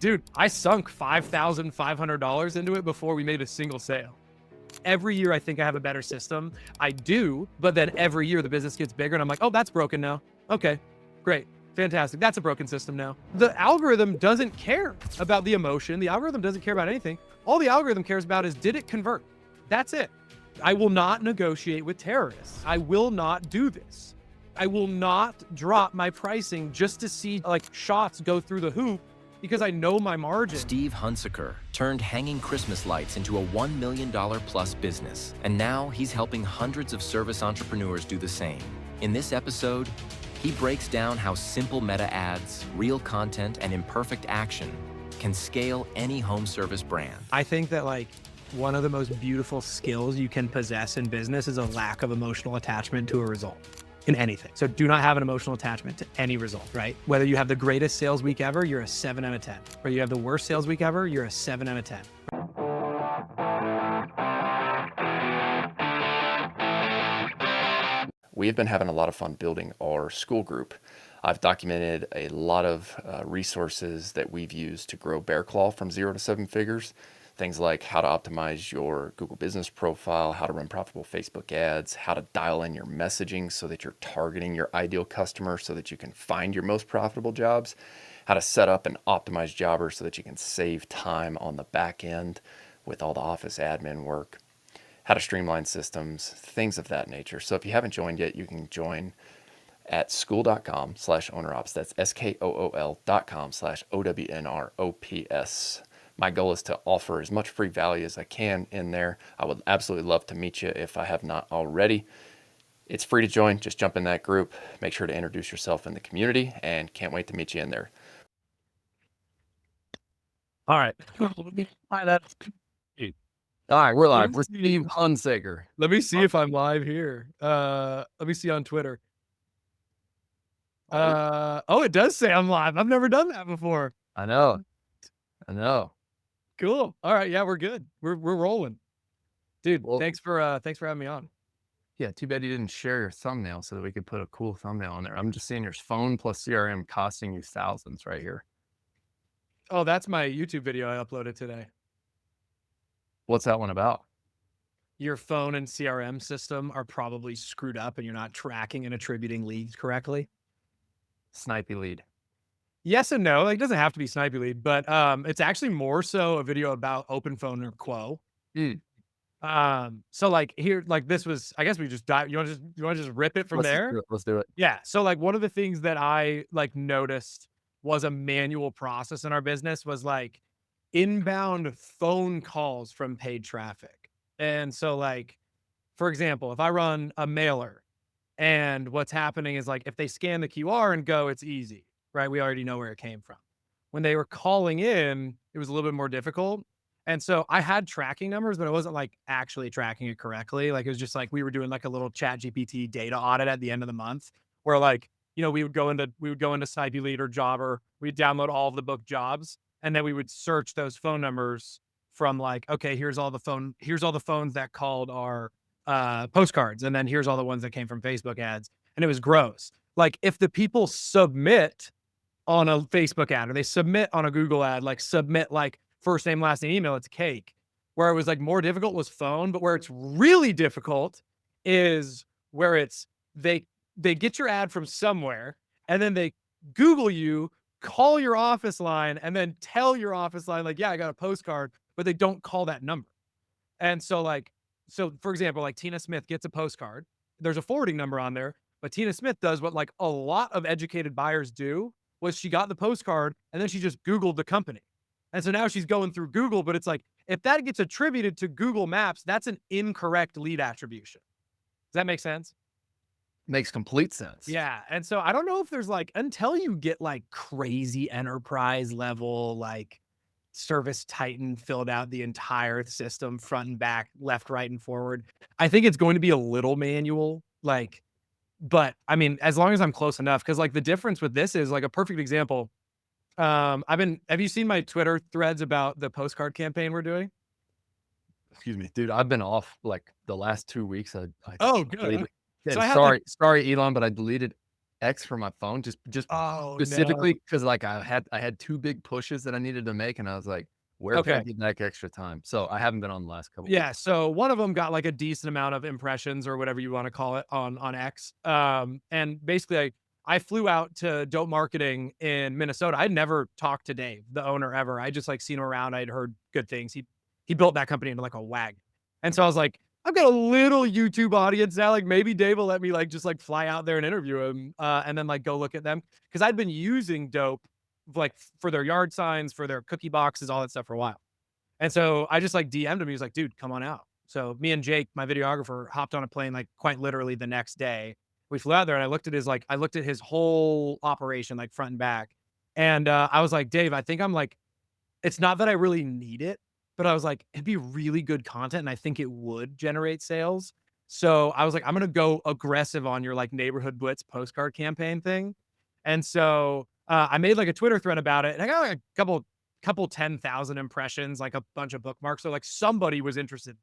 Dude, I sunk $5,500 into it before we made a single sale. Every year I think I have a better system. I do, but then every year the business gets bigger and I'm like, oh, that's broken now. Okay, great, fantastic. That's a broken system now. The algorithm doesn't care about the emotion. The algorithm doesn't care about anything. All the algorithm cares about is, did it convert? That's it. I will not negotiate with terrorists. I will not do this. I will not drop my pricing just to see like shots go through the hoop because I know my margin. Steve Hunsaker turned hanging Christmas lights into a $1 million plus business, and now he's helping hundreds of service entrepreneurs do the same. In this episode, he breaks down how simple meta ads, real content, and imperfect action can scale any home service brand. I think that like one of the most beautiful skills you can possess in business is a lack of emotional attachment to a result. In anything. So do not have an emotional attachment to any result, right? Whether you have the greatest sales week ever, you're a 7 out of 10. Or you have the worst sales week ever, you're a 7 out of 10. We have been having a lot of fun building our school group. I've documented a lot of resources that we've used to grow Bear Claw from 0 to 7 figures. Things like how to optimize your Google business profile, how to run profitable Facebook ads, how to dial in your messaging so that you're targeting your ideal customer so that you can find your most profitable jobs, how to set up and optimize jobbers so that you can save time on the back end with all the office admin work, how to streamline systems, things of that nature. So if you haven't joined yet, you can join at school.com/OWNROPS. That's SKOOL.com/OWNROPS. My goal is to offer as much free value as I can in there. I would absolutely love to meet you if I have not already. It's free to join. Just jump in that group. Make sure to introduce yourself in the community, and can't wait to meet you in there. All right. All right, we're live. We're Steve Hunsaker. Let me see if I'm live here. Let me see on Twitter. Oh, it does say I'm live. I've never done that before. I know. Cool. All right. Yeah, we're good. We're rolling. Dude, Well- thanks for having me on. Yeah, too bad you didn't share your thumbnail so that we could put a cool thumbnail on there. I'm just seeing your phone plus CRM costing you thousands right here. Oh, that's my YouTube video I uploaded today. What's that one about? Your phone and CRM system are probably screwed up and you're not tracking and attributing leads correctly. Snipey lead. Yes and no. Like, it doesn't have to be snipey lead, but it's actually more so a video about open phone or Quo. So like here, like this was, I guess we just dive. You want to just rip it from there? Let's do it. Yeah. So like one of the things that I like noticed was a manual process in our business was like inbound phone calls from paid traffic. And so like, for example, if I run a mailer and what's happening is like, if they scan the QR and go, it's easy, right? We already know where it came from. When they were calling in, it was a little bit more difficult. And so I had tracking numbers, but I wasn't like actually tracking it correctly. Like it was just like, we were doing like a little ChatGPT data audit at the end of the month where like, you know, we would go into Snipey Lead or Jobber, we'd download all of the booked jobs, and then we would search those phone numbers from like, okay, here's all the phones that called our postcards. And then here's all the ones that came from Facebook ads. And it was gross. Like if the people submit on a Facebook ad or they submit on a Google ad, like submit like first name, last name, email, it's cake. Where it was like more difficult was phone, but where it's really difficult is where it's, they get your ad from somewhere and then they Google you, call your office line and then tell your office line, like, yeah, I got a postcard, but they don't call that number. And so like, so for example, like Tina Smith gets a postcard, there's a forwarding number on there, but Tina Smith does what like a lot of educated buyers do was she got the postcard and then she just Googled the company. And so now she's going through Google, but it's like, if that gets attributed to Google Maps, that's an incorrect lead attribution. Does that make sense? Makes complete sense. Yeah. And so I don't know if there's like, until you get like crazy enterprise level, like service titan filled out the entire system front and back, left, right, and forward, I think it's going to be a little manual. Like, but I mean, as long as I'm close enough, because like the difference with this is like a perfect example. Have you seen my Twitter threads about the postcard campaign we're doing? Excuse me, dude. I've been off like the last 2 weeks. Oh, good. Yeah, So I had, sorry, Elon, but I deleted X for my phone, just Oh, no. specifically because like I had 2 big pushes that I needed to make, and I was like, "Where can I Okay. get back extra time?" So I haven't been on the last couple weeks. Yeah, so one of them got, like, a decent amount of impressions or whatever you wanna call it on X, and basically, I flew out to Dope Marketing in Minnesota. I'd never talked to Dave, the owner, ever. I just, like, seen him around. I'd heard good things. He built that company into, like, a wagon, and so I was like, "I've got a little YouTube audience now, like, maybe Dave will let me, like, just, like, fly out there and interview him, and then, like, go look at them because 'Cause I'd been using Dope, like, for their yard signs, for their cookie boxes, all that stuff for a while. And so I just like DM'd him. He was like, dude, come on out. So me and Jake, my videographer, hopped on a plane like quite literally the next day. We flew out there and I looked at his whole operation, like front and back. And I was like, Dave, I think I'm like, it's not that I really need it, but I was like, it'd be really good content. And I think it would generate sales. So I was like, I'm going to go aggressive on your like neighborhood blitz postcard campaign thing. And so I made like a Twitter thread about it and I got like a couple 10,000 impressions, like a bunch of bookmarks. So like somebody was interested.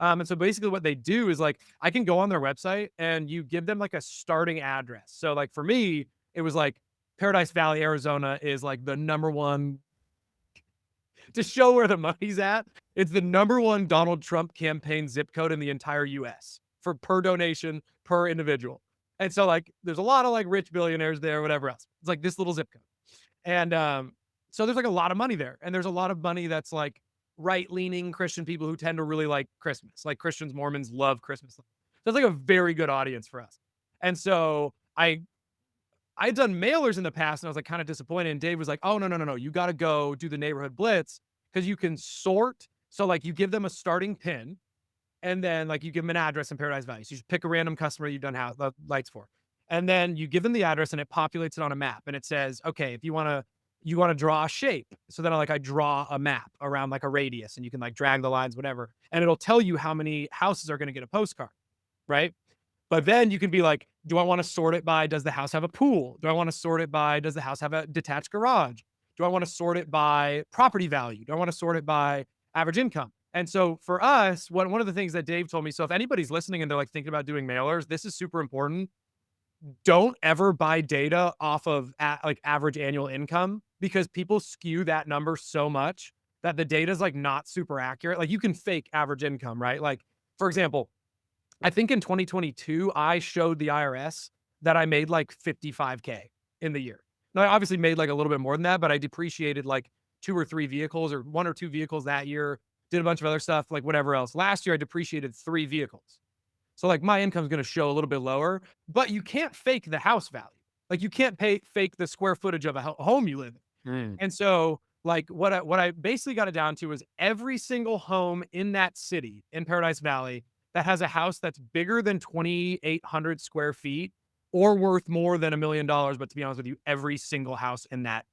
And so basically what they do is like, I can go on their website and you give them like a starting address. So like for me, it was like Paradise Valley, Arizona is like the number one to show where the money's at. It's the number one Donald Trump campaign zip code in the entire US for per donation per individual. And so like, there's a lot of like rich billionaires there, whatever else. It's like this little zip code. And so there's like a lot of money there. And there's a lot of money that's like right leaning Christian people who tend to really like Christmas. Like Christians, Mormons love Christmas. So it's like a very good audience for us. And so I'd done mailers in the past and I was like kind of disappointed. And Dave was like, oh, no. You got to go do the neighborhood blitz because you can sort. So like you give them a starting pin and then like you give them an address in Paradise Valley. So you just pick a random customer you've done lights for. And then you give them the address and it populates it on a map and it says, okay, if you want to draw a shape. So then I draw a map around like a radius and you can like drag the lines, whatever. And it'll tell you how many houses are going to get a postcard. Right. But then you can be like, do I want to sort it by, does the house have a pool? Do I want to sort it by, does the house have a detached garage? Do I want to sort it by property value? Do I want to sort it by average income? And so for us, one of the things that Dave told me, so if anybody's listening and they're like thinking about doing mailers, this is super important. Don't ever buy data off of like average annual income because people skew that number so much that the data is like not super accurate. Like you can fake average income, right? Like for example, I think in 2022, I showed the IRS that I made like 55K in the year. Now, I obviously made like a little bit more than that, but I depreciated like 2 or 3 vehicles or 1 or 2 vehicles that year, did a bunch of other stuff, like whatever else. Last year, I depreciated 3 vehicles. So like my income is going to show a little bit lower, but you can't fake the house value. Like you can't fake the square footage of a home you live in. Mm. And so like what I basically got it down to is every single home in that city in Paradise Valley that has a house that's bigger than 2,800 square feet or worth more than $1 million. But to be honest with you, every single house in that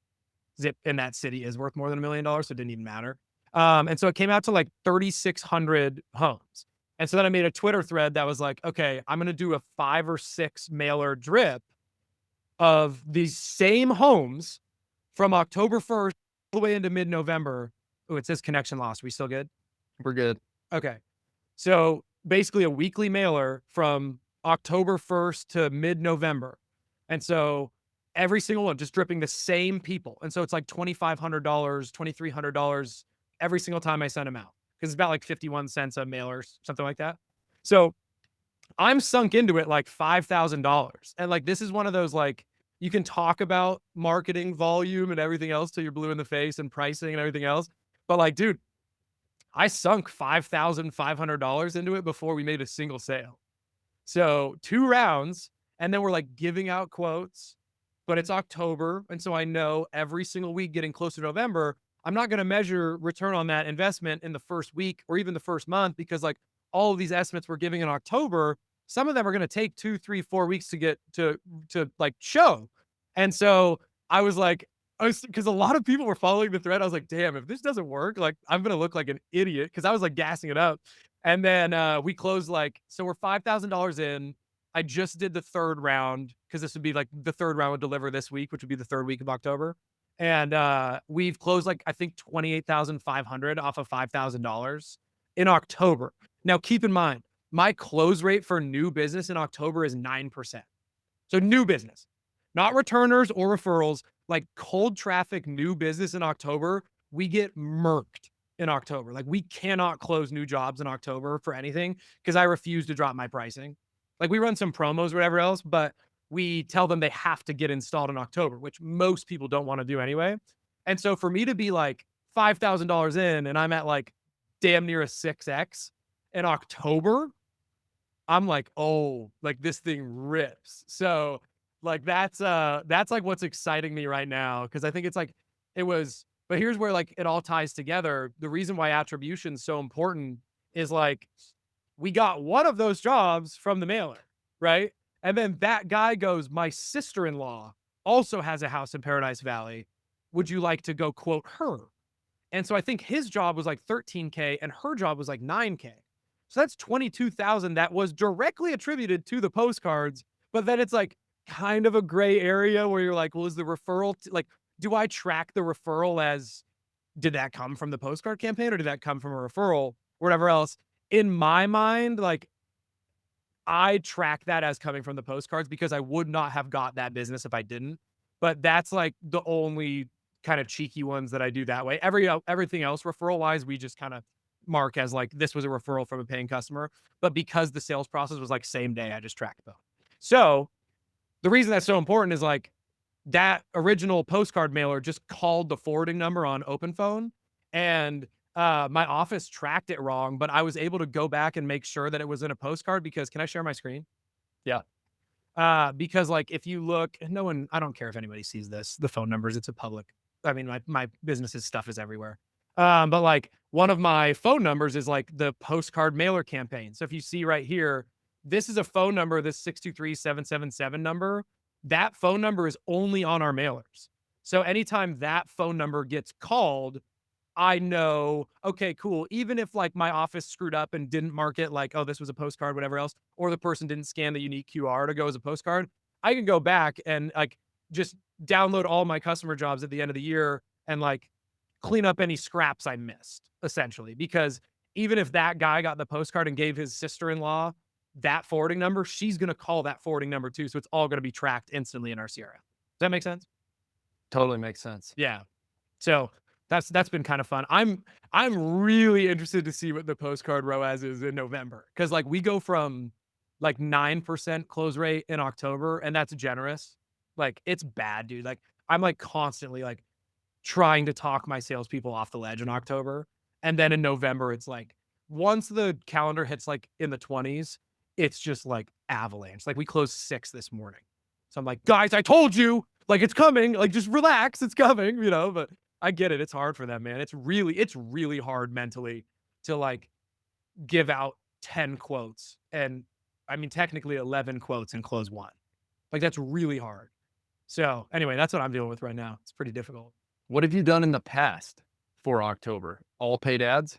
city is worth more than $1 million. So it didn't even matter. And so it came out to like 3,600 homes. And so then I made a Twitter thread that was like, okay, I'm going to do a 5 or 6 mailer drip of these same homes from October 1st all the way into mid-November. Oh, it says connection lost. We still good? We're good. Okay. So basically a weekly mailer from October 1st to mid-November. And so every single one just dripping the same people. And so it's like $2,500, $2,300 every single time I send them out. Because it's about like 51 cents a mailer, something like that. So I'm sunk into it like $5,000. And like, this is one of those, like, you can talk about marketing volume and everything else till you're blue in the face and pricing and everything else. But like, dude, I sunk $5,500 into it before we made a single sale. So 2 rounds, and then we're like giving out quotes, but it's October. And so I know every single week getting closer to November, I'm not going to measure return on that investment in the first week or even the first month because like all of these estimates we're giving in October, some of them are going to take 2, 3, 4 weeks to get to like show. And so I was like, because a lot of people were following the thread. I was like, damn, if this doesn't work, like I'm going to look like an idiot because I was like gassing it up. And then we closed so we're $5,000 in. I just did the 3rd round because this would be like the 3rd round would deliver this week, which would be the 3rd week of October. And we've closed like, I think 28,500 off of $5,000 in October. Now, keep in mind, my close rate for new business in October is 9%. So new business. not returners or referrals, like cold traffic, new business in October, we get murked in October. Like we cannot close new jobs in October for anything because I refuse to drop my pricing. Like we run some promos or whatever else, but we tell them they have to get installed in October, which most people don't want to do anyway. And so for me to be like $5,000 in and I'm at like damn near a 6X in October, I'm like, oh, like this thing rips. So like that's like what's exciting me right now. Cause I think it's like it was, but here's where like it all ties together. The reason why attribution is so important is like we got one of those jobs from the mailer, right? And then that guy goes, my sister-in-law also has a house in Paradise Valley. Would you like to go quote her? And so I think his job was like 13K and her job was like 9K. So that's 22,000 that was directly attributed to the postcards. But then it's like kind of a gray area where you're like, well, is the referral like, do I track the referral as did that come from the postcard campaign or did that come from a referral or whatever else? In my mind, like I track that as coming from the postcards because I would not have got that business if I didn't. But that's like the only kind of cheeky ones that I do that way. Everything else referral wise, we just kind of mark as like this was a referral from a paying customer. But because the sales process was like same day, I just tracked both. So the reason that's so important is like that original postcard mailer just called the forwarding number on open phone and my office tracked it wrong, but I was able to go back and make sure that it was in a postcard because can I share my screen? Yeah. Because like if you look, no one, I don't care if anybody sees this, the phone numbers, it's a public. I mean, my business's stuff is everywhere. But like one of my phone numbers is like the postcard mailer campaign. So if you see right here, this is a phone number, this 623-777 number. That phone number is only on our mailers. So anytime that phone number gets called, I know, okay, cool. Even if like my office screwed up and didn't mark it like, oh, this was a postcard, whatever else, or the person didn't scan the unique QR to go as a postcard, I can go back and like just download all my customer jobs at the end of the year and like clean up any scraps I missed, essentially. Because even if that guy got the postcard and gave his sister-in-law that forwarding number, she's going to call that forwarding number too. So it's all going to be tracked instantly in our CRM. Does that make sense? Totally makes sense. Yeah. So that's been kind of fun. I'm really interested to see what the postcard ROAS is in November. Cause like we go from like 9% close rate in October and that's generous. Like it's bad, dude. Like I'm like constantly like trying to talk my salespeople off the ledge in October. And then in November, it's like once the calendar hits like in the 20s, it's just like avalanche. Like we closed 6 this morning. So I'm like, guys, I told you, like it's coming. Like just relax, it's coming, you know, but I get it. It's hard for them, man. It's really hard mentally to like give out 10 quotes and I mean, technically 11 quotes and close 1. Like that's really hard. So anyway, that's what I'm dealing with right now. It's pretty difficult. What have you done in the past for October? All paid ads?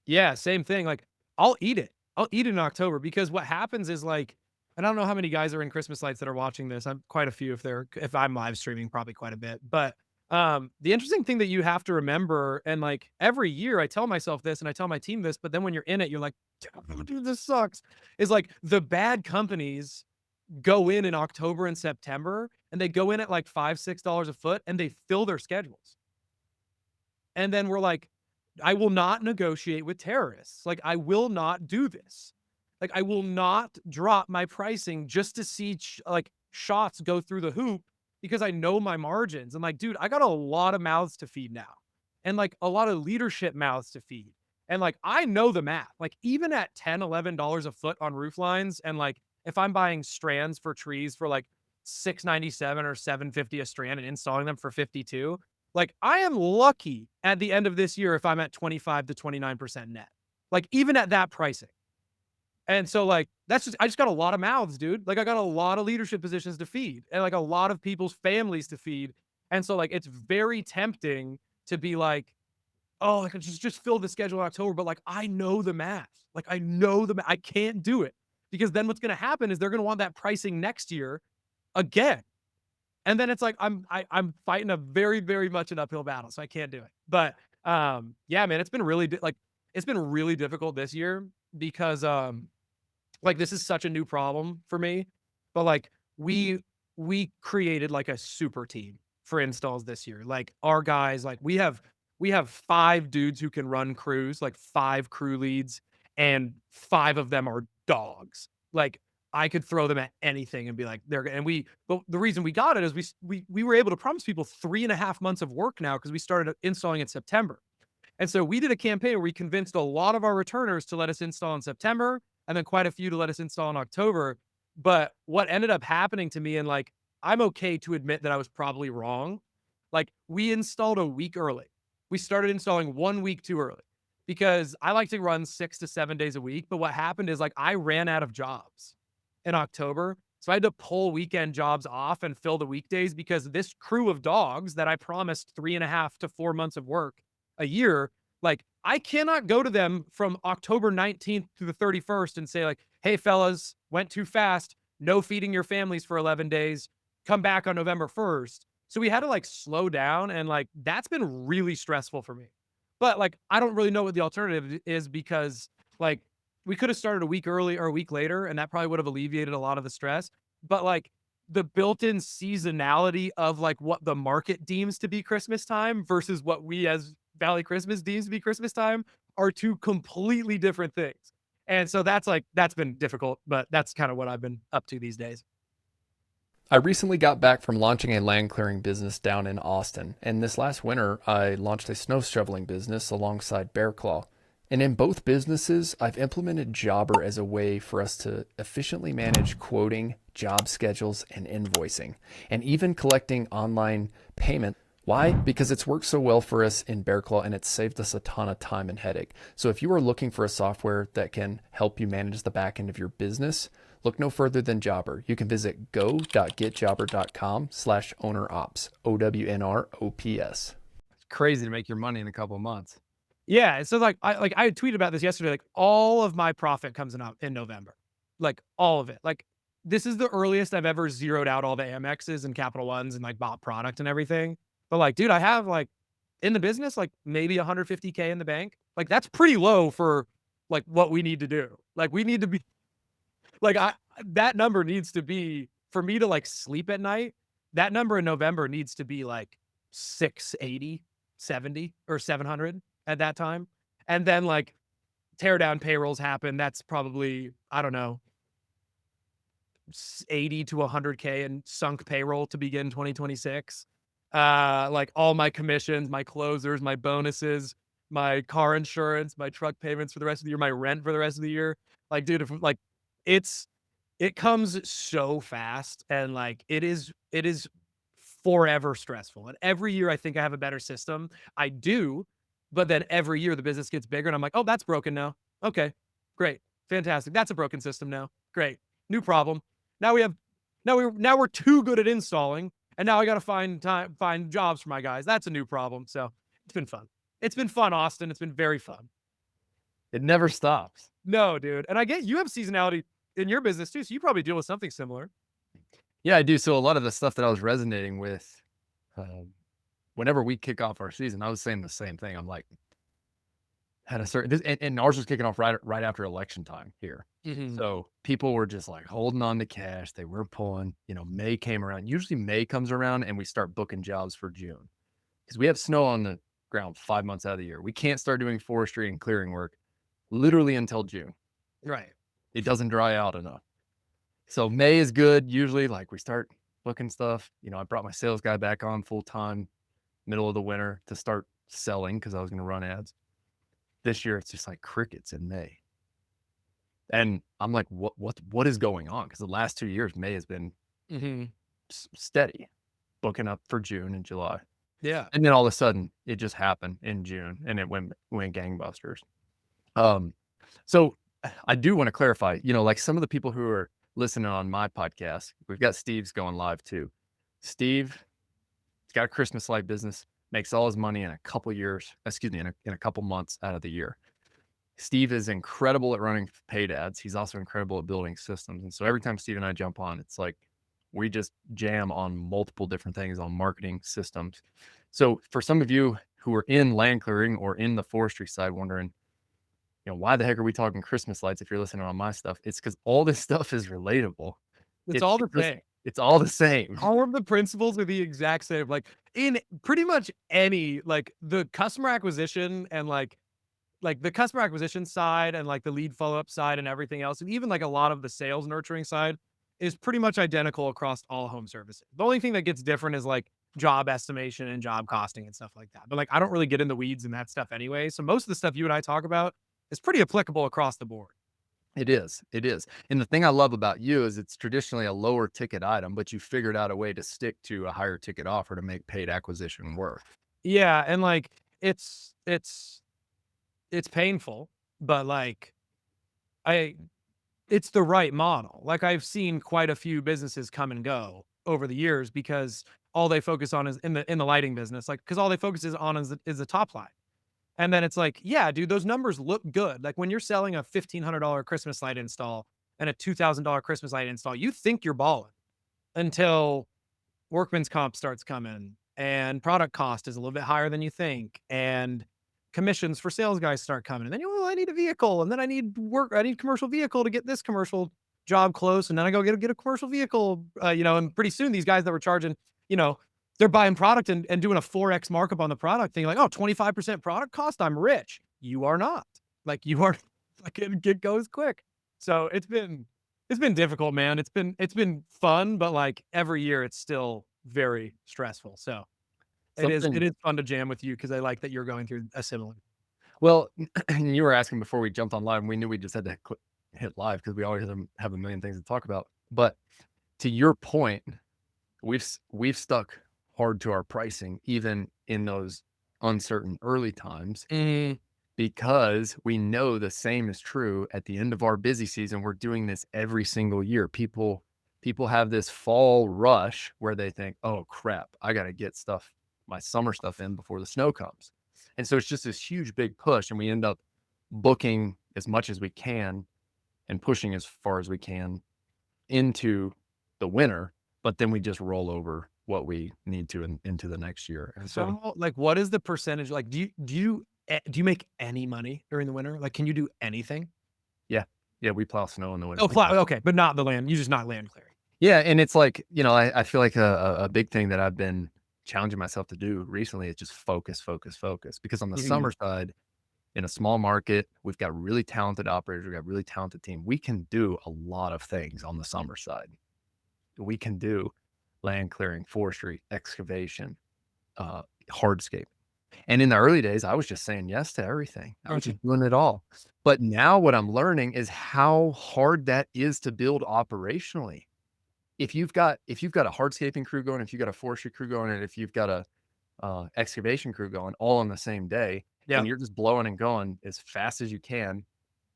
Yeah, same thing. Like I'll eat it. I'll eat it in October because what happens is like, and I don't know how many guys are in Christmas lights that are watching this. I'm quite a few if I'm live streaming, probably quite a bit. But the interesting thing that you have to remember, and like every year I tell myself this and I tell my team this, but then when you're in it, you're like, dude, this sucks. Is like the bad companies go in October and September and they go in at like $5, $6 a foot and they fill their schedules. And then we're like, I will not negotiate with terrorists. Like I will not do this. Like I will not drop my pricing just to see like shots go through the hoop because I know my margins. I'm like, dude, I got a lot of mouths to feed now and like a lot of leadership mouths to feed. And like, I know the math, like even at $10, $11 a foot on roof lines. And like, if I'm buying strands for trees for like $6.97 or $7.50 a strand and installing them for $52, like I am lucky at the end of this year if I'm at 25 to 29% net, like even at that pricing. And so like, I just got a lot of mouths, dude. Like I got a lot of leadership positions to feed and like a lot of people's families to feed. And so like, it's very tempting to be like, oh, I could just fill the schedule in October. But like, I know the math. Like I know I can't do it because then what's going to happen is they're going to want that pricing next year again. And then it's like, I'm fighting a very, very much an uphill battle. So I can't do it. But yeah, man, it's been really difficult this year because like this is such a new problem for me. But like we created like a super team for installs this year. Like our guys, like we have 5 dudes who can run crews, like 5 crew leads, and 5 of them are dogs. Like I could throw them at anything and be like, they're and we but the reason we got it is we were able to promise people 3.5 months of work now because we started installing in September. And so we did a campaign where we convinced a lot of our returners to let us install in September and then quite a few to let us install in October. But what ended up happening to me, and like, I'm okay to admit that I was probably wrong. Like, we installed a week early. We started installing 1 week too early because I like to run 6 to 7 days a week. But what happened is like I ran out of jobs in October. So I had to pull weekend jobs off and fill the weekdays because this crew of dogs that I promised 3.5 to 4 months of work a year, like I cannot go to them from October 19th to the 31st and say like, "Hey fellas, went too fast. No feeding your families for 11 days. Come back on November 1st." So we had to like slow down, and like that's been really stressful for me. But like I don't really know what the alternative is because like we could have started a week early or a week later and that probably would have alleviated a lot of the stress. But like the built-in seasonality of like what the market deems to be Christmas time versus what we as Valley Christmas deems to be Christmas time are 2 completely different things. And so that's been difficult, but that's kind of what I've been up to these days. I recently got back from launching a land clearing business down in Austin, and this last winter I launched a snow shoveling business alongside Bear Claw. And in both businesses, I've implemented Jobber as a way for us to efficiently manage quoting, job schedules, and invoicing, and even collecting online payment. Why? Because it's worked so well for us in Bear Claw and it's saved us a ton of time and headache. So if you are looking for a software that can help you manage the back end of your business, look no further than Jobber. You can visit go.getjobber.com/ownerops, OWNR OPS. It's crazy to make your money in a couple of months. Yeah, so I had tweeted about this yesterday. Like all of my profit comes in November, like all of it. Like this is the earliest I've ever zeroed out all the Amexes and Capital Ones and like bought product and everything. But like, dude, I have like in the business like maybe 150K in the bank. Like that's pretty low for like what we need to do. Like we need to be like that number needs to be for me to like sleep at night. That number in November needs to be like 680, 70, or 700 at that time. And then like tear down payrolls happen. That's probably, I don't know, 80 to 100K in sunk payroll to begin 2026. Like all my commissions, my closers, my bonuses, my car insurance, my truck payments for the rest of the year, my rent for the rest of the year. Like, dude, if like it comes so fast and like it is forever stressful. And every year I think I have a better system. I do, but then every year the business gets bigger and I'm like, oh, that's broken now. Okay, great. Fantastic. That's a broken system now. Great. New problem. Now we're too good at installing. And now I got to find jobs for my guys. That's a new problem. So it's been fun. It's been fun, Austin. It's been very fun. It never stops. No, dude. And I get you have seasonality in your business too. So you probably deal with something similar. Yeah, I do. So a lot of the stuff that I was resonating with, whenever we kick off our season, I was saying the same thing. I'm like, had a certain, and ours was kicking off right after election time here. Mm-hmm. So people were just like holding on to cash. They were pulling, May came around. Usually May comes around and we start booking jobs for June because we have snow on the ground 5 months out of the year. We can't start doing forestry and clearing work literally until June. Right. It doesn't dry out enough. So May is good. Usually like we start booking stuff. I brought my sales guy back on full time middle of the winter to start selling because I was going to run ads. This year, it's just like crickets in May. And I'm like, what is going on? Because the last 2 years, May has been steady, booking up for June and July. Yeah. And then all of a sudden, it just happened in June, and it went gangbusters. So I do want to clarify, like some of the people who are listening on my podcast, we've got Steve's going live too. Steve, he's got a Christmas light business. Makes all his money in a couple years, in a couple months out of the year. Steve is incredible at running paid ads. He's also incredible at building systems. And so every time Steve and I jump on, it's like we just jam on multiple different things on marketing systems. So for some of you who are in land clearing or in the forestry side wondering, why the heck are we talking Christmas lights if you're listening on my stuff? It's because all this stuff is relatable. It's all the same. It's all the same. All of the principles are the exact same. Like in pretty much any, like the customer acquisition and like the customer acquisition side and like the lead follow-up side and everything else, and even like a lot of the sales nurturing side is pretty much identical across all home services. The only thing that gets different is like job estimation and job costing and stuff like that. But like I don't really get in the weeds in that stuff anyway. So most of the stuff you and I talk about is pretty applicable across the board. It is. It is. And the thing I love about you is it's traditionally a lower ticket item, but you figured out a way to stick to a higher ticket offer to make paid acquisition work. Yeah, and like it's painful, but like I it's the right model. Like I've seen quite a few businesses come and go over the years because all they focus on is in the lighting business, like because all they focus is on is the top line. And then it's like, yeah, dude, those numbers look good. Like when you're selling a $1,500 Christmas light install and a $2,000 Christmas light install, you think you're balling until workman's comp starts coming and product cost is a little bit higher than you think. And commissions for sales guys start coming. And then you, well, I need a vehicle. And then I need commercial vehicle to get this commercial job close. And then I go get a commercial vehicle, and pretty soon these guys that were charging, they're buying product and doing a 4X markup on the product thing. Like, oh, 25% product cost. I'm rich. You are not. Like you are like it goes quick. So it's been difficult, man. It's been fun, but like every year it's still very stressful. So it is fun to jam with you because I like that you're going through a similar. Well, you were asking before we jumped on live, and we knew we just had to hit live because we always have a million things to talk about. But to your point, we've stuck hard to our pricing, even in those uncertain early times, because we know the same is true at the end of our busy season. We're doing this every single year. People have this fall rush where they think, oh crap, I got to get my summer stuff in before the snow comes. And so it's just this huge, big push. And we end up booking as much as we can and pushing as far as we can into the winter, but then we just roll over what we need to into the next year. And so like, what is the percentage? Like, do you make any money during the winter? Like, can you do anything? Yeah, we plow snow in the winter. Oh, plow. Okay. But not the land. You just not land clearing. Yeah. And it's like, I feel like a big thing that I've been challenging myself to do recently is just focus. Because on the summer side, in a small market, we've got really talented operators. We've got a really talented team. We can do a lot of things on the summer side. We can do land clearing, forestry, excavation, hardscape. And in the early days, I was just saying yes to everything. I was just doing it all. But now what I'm learning is how hard that is to build operationally. If you've got a hardscaping crew going, if you've got a forestry crew going, and if you've got a excavation crew going all on the same day, and you're just blowing and going as fast as you can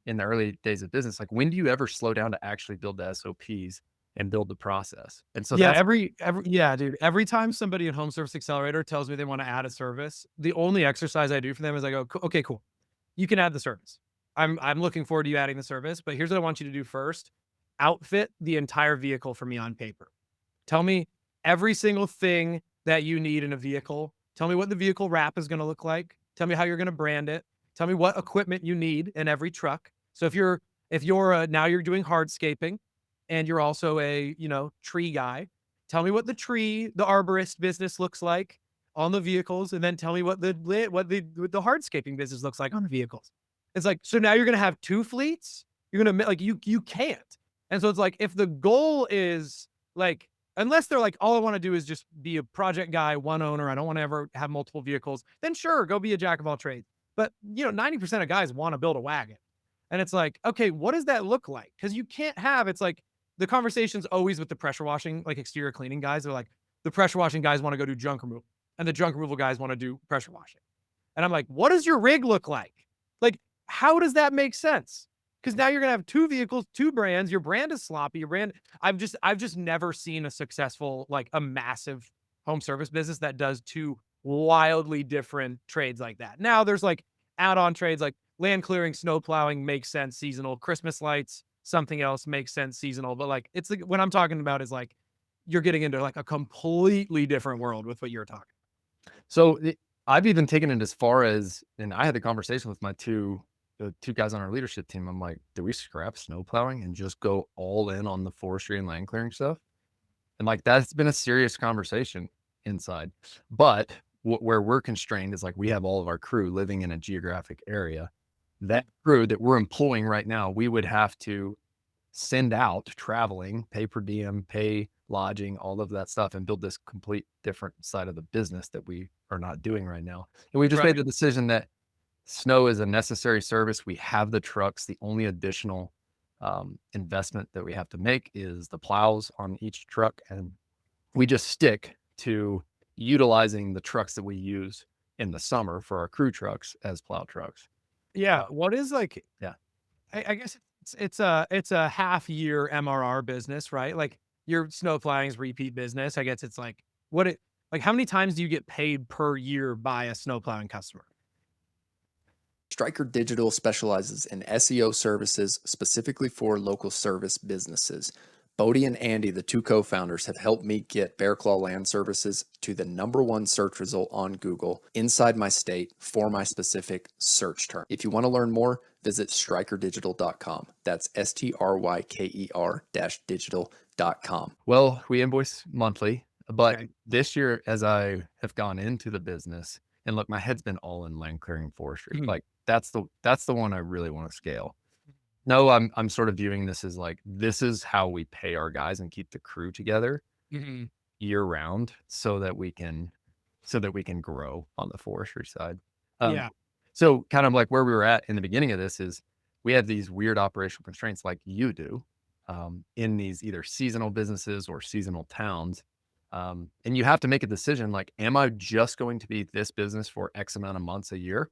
in the early days of business, like when do you ever slow down to actually build the SOPs and build the process? And so dude, every time somebody in Home Service Accelerator tells me they want to add a service, the only exercise I do for them is I go, okay, cool. You can add the service. I'm looking forward to you adding the service, but here's what I want you to do first. Outfit the entire vehicle for me on paper. Tell me every single thing that you need in a vehicle. Tell me what the vehicle wrap is going to look like. Tell me how you're going to brand it. Tell me what equipment you need in every truck. So if you're now you're doing hardscaping and you're also a, tree guy, tell me what the arborist business looks like on the vehicles. And then tell me what the hardscaping business looks like on the vehicles. It's like, so now you're going to have two fleets. You're going to you can't. And so it's like, if the goal is like, unless they're like, all I want to do is just be a project guy, one owner, I don't want to ever have multiple vehicles, then sure, go be a jack of all trades. But 90% of guys want to build a wagon. And it's like, okay, what does that look like? Because you can't have, it's like the conversation's always with the pressure washing, like exterior cleaning guys. They're like, the pressure washing guys want to go do junk removal and the junk removal guys want to do pressure washing. And I'm like, what does your rig look like? Like, how does that make sense? Because now you're going to have two vehicles, two brands. Your brand is sloppy. I've just never seen a successful, like a massive home service business that does two wildly different trades like that. Now there's like add-on trades like land clearing, snow plowing makes sense seasonal, Christmas lights, something else makes sense seasonal. But like, it's like, what I'm talking about is like, you're getting into like a completely different world with what you're talking. So I've even taken it as far as, and I had the conversation with the two guys on our leadership team. I'm like, do we scrap snow plowing and just go all in on the forestry and land clearing stuff? And like, that's been a serious conversation inside. But where we're constrained is like, we have all of our crew living in a geographic area. That crew that we're employing right now, we would have to send out traveling, pay per diem, pay lodging, all of that stuff, and build this complete different side of the business that we are not doing right now. And we just made the decision that snow is a necessary service. We have the trucks. The only additional investment that we have to make is the plows on each truck. And we just stick to utilizing the trucks that we use in the summer for our crew trucks as plow trucks. Yeah. What is like, Yeah. I guess it's a half year MRR business, right? Like your snow plowing is repeat business. I guess it's like, like how many times do you get paid per year by a snow plowing customer? Striker Digital specializes in SEO services specifically for local service businesses. Bodie and Andy, the two co-founders, have helped me get Bear Claw Land Services to the #1 search result on Google inside my state for my specific search term. If you want to learn more, visit strikerdigital.com. That's STRYKER-digital.com. Well, we invoice monthly, but Okay. this year, as I have gone into the business, and look, my head's been all in land clearing forestry. Mhm. Like that's the one I really want to scale. No, I'm sort of viewing this as like, this is how we pay our guys and keep the crew together Mhm. year round so that we can grow on the forestry side. Yeah. So kind of like where we were at in the beginning of this is we have these weird operational constraints like you do in these either seasonal businesses or seasonal towns. And you have to make a decision like, am I just going to be this business for X amount of months a year?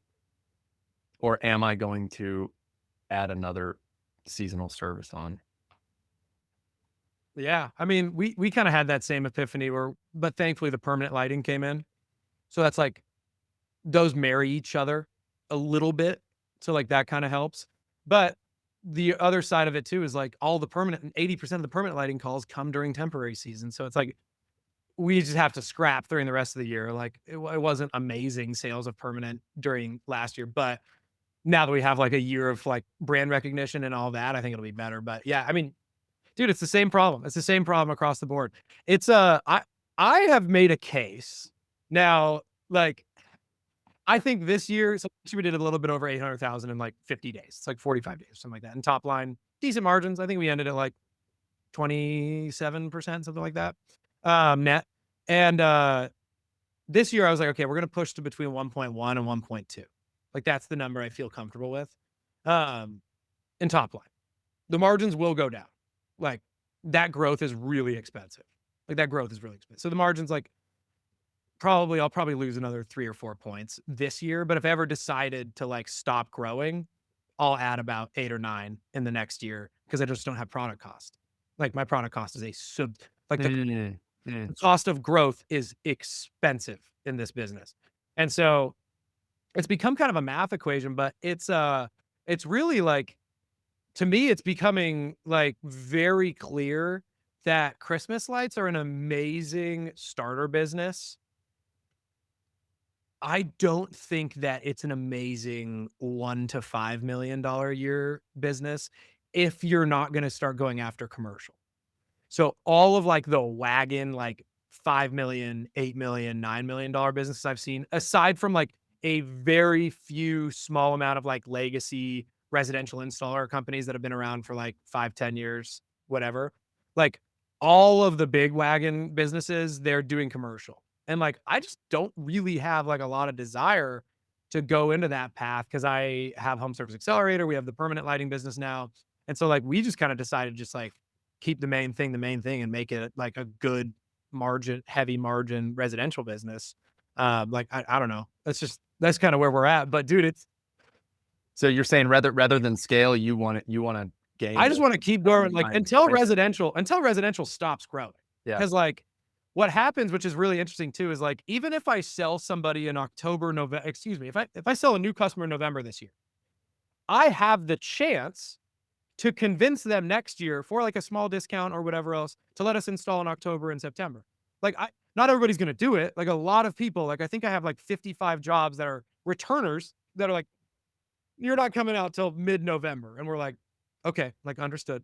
Or am I going to add another seasonal service on? Yeah. I mean, we kind of had that same epiphany but thankfully the permanent lighting came in. So that's like, those marry each other a little bit. So like that kind of helps. But the other side of it too is like 80% of the permanent lighting calls come during temporary season. So it's like, we just have to scrap during the rest of the year. Like it wasn't amazing sales of permanent during last year, but now that we have like a year of like brand recognition and all that, I think it'll be better. But yeah, I mean, dude, it's the same problem. It's the same problem across the board. It's I have made a case now, like I think this year, so we did a little bit over 800,000 in like 50 days. It's like 45 days, something like that. And top line, decent margins. I think we ended at like 27%, something like that, net. And this year I was like, okay, we're going to push to between 1.1 and 1.2. Like that's the number I feel comfortable with. In top line, the margins will go down. Like that growth is really expensive. So the margins, like I'll probably lose another 3 or 4 points this year. But if I ever decided to like stop growing, I'll add about 8 or 9 in the next year because I just don't have product cost. Like my product cost is the cost of growth is expensive in this business. And so it's become kind of a math equation, but it's really like, to me, it's becoming like very clear that Christmas lights are an amazing starter business. I don't think that it's an amazing $1 to $5 million a year business if you're not going to start going after commercial. So all of like the wagon, like 5 million, 8 million, $9 million businesses I've seen, aside from like a very few small amount of like legacy residential installer companies that have been around for like 5-10 years, whatever, like all of the big wagon businesses, they're doing commercial. And like, I just don't really have like a lot of desire to go into that path because I have Home Service Accelerator. We have the permanent lighting business now. And so like, we just kind of decided just like keep the main thing, and make it like a good heavy margin residential business. Like, I don't know. That's kind of where we're at, but dude, So you're saying rather than scale, you want to gain. I just want to keep going like until residential stops growing. Yeah. Cause like what happens, which is really interesting too, is like, even if I sell somebody in if I sell a new customer in November this year, I have the chance to convince them next year for like a small discount or whatever else to let us install in October and September. Like not everybody's going to do it. Like a lot of people, like I think I have like 55 jobs that are returners that are like, you're not coming out till mid-November. And we're like, okay, like understood.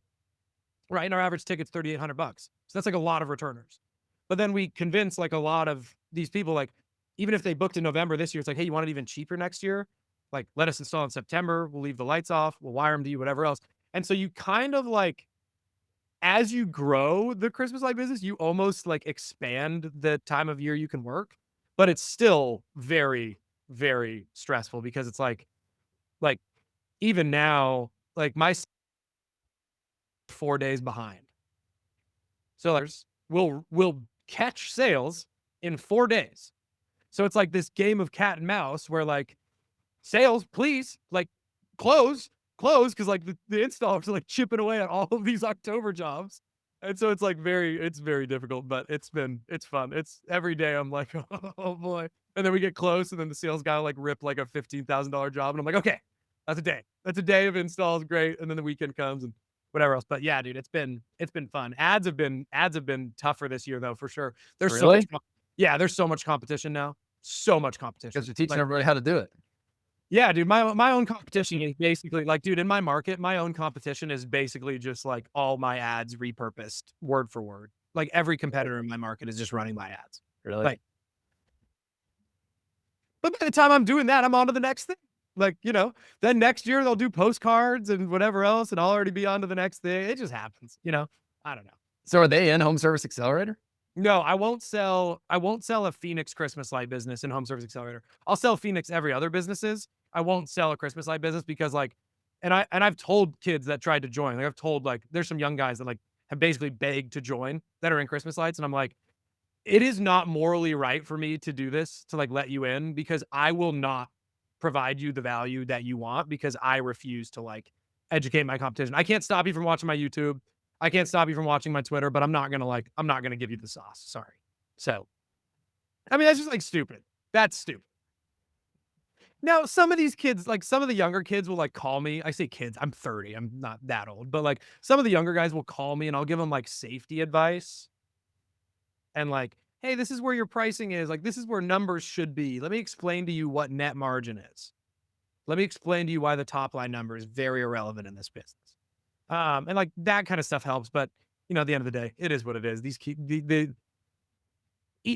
Right. And our average ticket's $3,800. So that's like a lot of returners. But then we convince like a lot of these people, like, even if they booked in November this year, it's like, hey, you want it even cheaper next year? Like, let us install in September. We'll leave the lights off. We'll wire them to you, whatever else. And so you kind of like, as you grow the Christmas light business, you almost like expand the time of year you can work, but it's still very, very stressful because it's like even now, like my 4 days behind. So like, we'll catch sales in 4 days. So it's like this game of cat and mouse where like sales, please, like close, because like the installers are like chipping away at all of these October jobs. And so it's like it's very difficult, but it's fun. It's every day I'm like, oh boy. And then we get close and then the sales guy will like rip like a $15,000 job. And I'm like, okay, that's a day. That's a day of installs. Great. And then the weekend comes and whatever else. But yeah, dude, it's been fun. Ads have been tougher this year though, for sure. There's Really? there's so much competition now. So much competition. Because you're teaching Like, everybody how to do it. yeah, dude, my own competition is basically like, dude, in my market, my own competition is basically just like all my ads repurposed word for word. Like every competitor in my market is just running my ads. Really? Like, but by the time I'm doing that, I'm on to the next thing. Like, then next year they'll do postcards and whatever else, and I'll already be on to the next thing. It just happens, I don't know. So are they in Home Service Accelerator? No, I won't sell a Phoenix Christmas light business in Home Service Accelerator. I'll sell Phoenix every other businesses. I won't sell a Christmas light business because like, and I've told kids that tried to join, like I've told like, there's some young guys that like have basically begged to join that are in Christmas lights. And I'm like, it is not morally right for me to do this, to like let you in, because I will not provide you the value that you want because I refuse to like educate my competition. I can't stop you from watching my YouTube. I can't stop you from watching my Twitter, but I'm not going to give you the sauce. Sorry. So, I mean, that's just like stupid. That's stupid. Now, some of these kids, like some of the younger kids will like call me. I say kids, I'm 30. I'm not that old, but like some of the younger guys will call me and I'll give them like safety advice. And like, hey, this is where your pricing is. Like, this is where numbers should be. Let me explain to you what net margin is. Let me explain to you why the top line number is very irrelevant in this business. And like that kind of stuff helps. But, at the end of the day, it is what it is.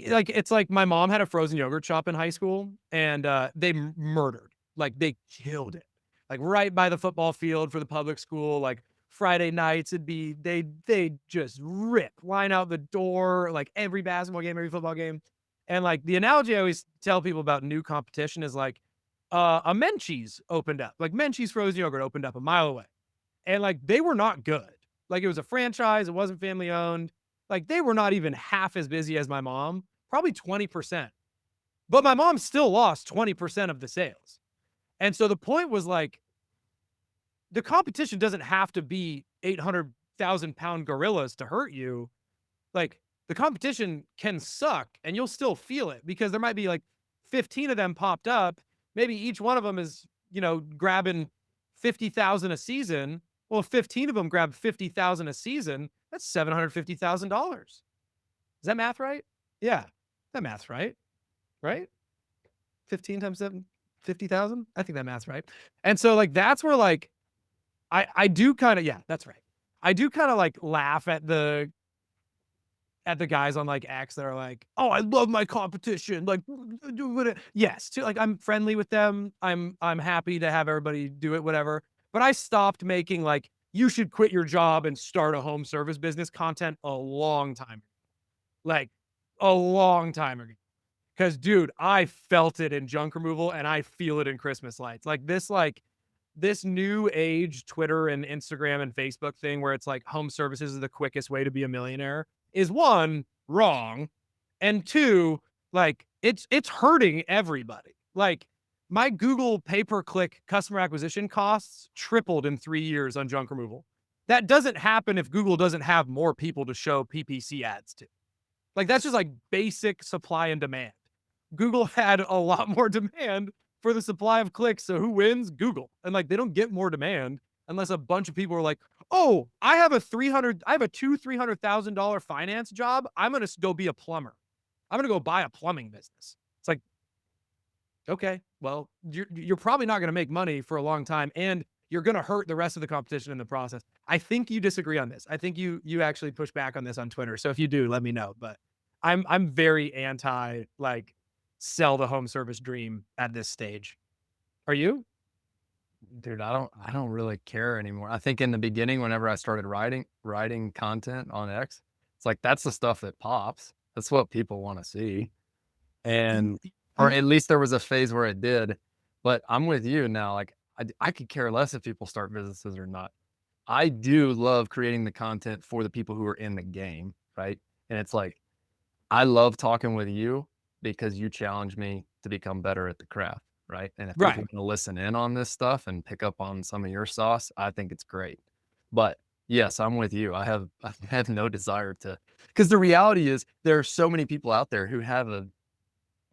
Like, it's like my mom had a frozen yogurt shop in high school and they murdered, like they killed it, like right by the football field for the public school. Like Friday nights, they just rip line out the door, like every basketball game, every football game. And like the analogy I always tell people about new competition is like a Menchie's opened up, like Menchie's frozen yogurt opened up a mile away. And like they were not good. Like it was a franchise, it wasn't family owned. Like they were not even half as busy as my mom, probably 20%. But my mom still lost 20% of the sales. And so the point was like, the competition doesn't have to be 800,000-pound gorillas to hurt you. Like the competition can suck and you'll still feel it because there might be like 15 of them popped up. Maybe each one of them is, grabbing 50,000 a season. Well, if 15 of them grab 50,000 a season, that's $750,000. Is that math right? Yeah, that math's right. Right? 15 times 7, 50,000? I think that math's right. And so like, that's where like, I do kind of, yeah, that's right. I do kind of like laugh at the guys on like X that are like, oh, I love my competition. Like, yes, too, like I'm friendly with them. I'm happy to have everybody do it, whatever. But I stopped making like, you should quit your job and start a home service business content a long time ago. Like a long time ago. Cause dude, I felt it in junk removal and I feel it in Christmas lights. Like this new age Twitter and Instagram and Facebook thing where it's like home services is the quickest way to be a millionaire is one, wrong. And two, like it's hurting everybody. Like my Google pay-per-click customer acquisition costs tripled in 3 years on junk removal. That doesn't happen if Google doesn't have more people to show PPC ads to. Like that's just like basic supply and demand. Google had a lot more demand for the supply of clicks. So who wins? Google. And like, they don't get more demand unless a bunch of people are like, oh, I have a $300,000 finance job. I'm going to go be a plumber. I'm going to go buy a plumbing business. It's like, okay, well, you're probably not going to make money for a long time. And you're going to hurt the rest of the competition in the process. I think you disagree on this. I think you actually push back on this on Twitter. So if you do, let me know. But I'm very anti like sell the home service dream at this stage. Are you? Dude, I don't really care anymore. I think in the beginning, whenever I started writing content on X, it's like that's the stuff that pops. That's what people want to see. And or at least there was a phase where it did. But I'm with you now. Like I could care less if people start businesses or not. I do love creating the content for the people who are in the game, right? And it's like I love talking with you because you challenge me to become better at the craft, right? And if people Right. want to listen in on this stuff and pick up on some of your sauce, I think it's great. But yes, I'm with you. I have no desire to, because the reality is there are so many people out there who have a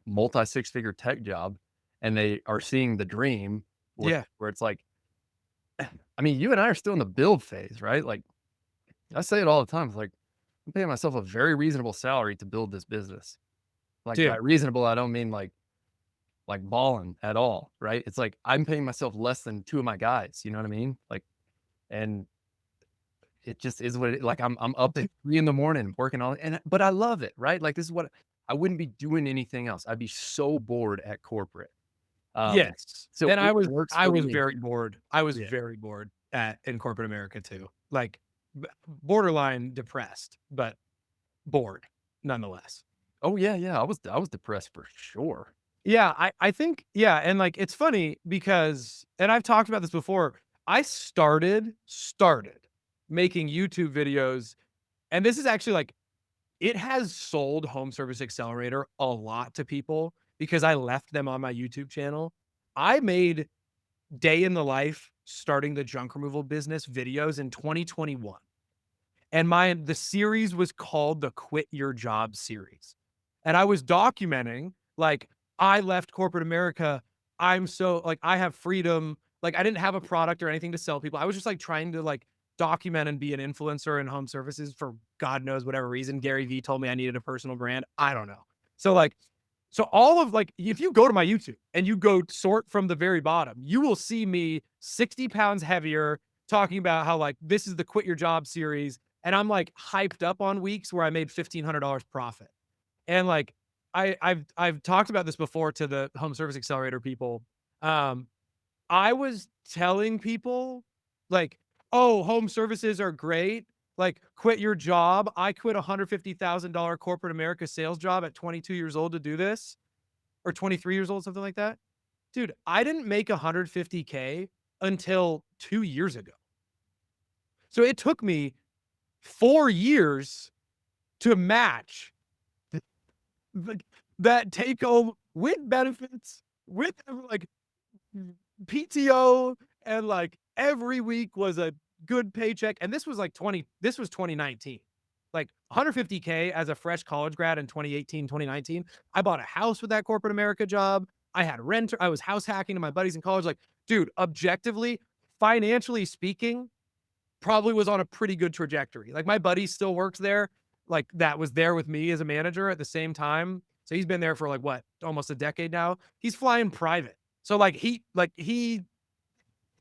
multi six-figure tech job and they are seeing the dream Yeah. where it's like, I mean, you and I are still in the build phase, right? Like I say it all the time. It's like I'm paying myself a very reasonable salary to build this business. Like Dude. by reasonable, I don't mean like balling at all, right? It's like I'm paying myself less than two of my guys. You know what I mean? Like, and it just is what it, like I'm up at 3 a.m. working on it, but I love it, right? Like this is what I wouldn't be doing anything else. I'd be so bored at corporate. Yes. So And it works I for was me. very bored. I was Yeah. very bored in corporate America too. Like borderline depressed, but bored nonetheless. Oh yeah, yeah. I was depressed for sure. Yeah, I think, yeah, and like it's funny because, and I've talked about this before, I started making YouTube videos, and this is actually like it has sold Home Service Accelerator a lot to people because I left them on my YouTube channel. I made day in the life starting the junk removal business videos in 2021. And the series was called the Quit Your Job series. And I was documenting like I left corporate America. I'm so like I have freedom. Like I didn't have a product or anything to sell people. I was just like trying to like document and be an influencer in home services for God knows whatever reason. Gary Vee told me I needed a personal brand. I don't know. So like so all of like if you go to my YouTube and you go sort from the very bottom, you will see me 60 pounds heavier talking about how like this is the Quit Your Job series. And I'm like hyped up on weeks where I made $1,500 profit. And like I've talked about this before to the Home Service Accelerator people. I was telling people like, "Oh, home services are great. Like, quit your job." I quit a $150,000 corporate America sales job at 22 years old to do this, or 23 years old, something like that. Dude, I didn't make 150K until 2 years ago. So it took me 4 years to match that take home with benefits, with like PTO, and like every week was a good paycheck. And this was 2019. Like 150K as a fresh college grad in 2018, 2019. I bought a house with that corporate America job. I had renter. I was house hacking to my buddies in college. Like, dude, objectively, financially speaking, probably was on a pretty good trajectory. Like my buddy still works there. Like that was there with me as a manager at the same time. So he's been there for like what, almost a decade now. He's flying private. So like he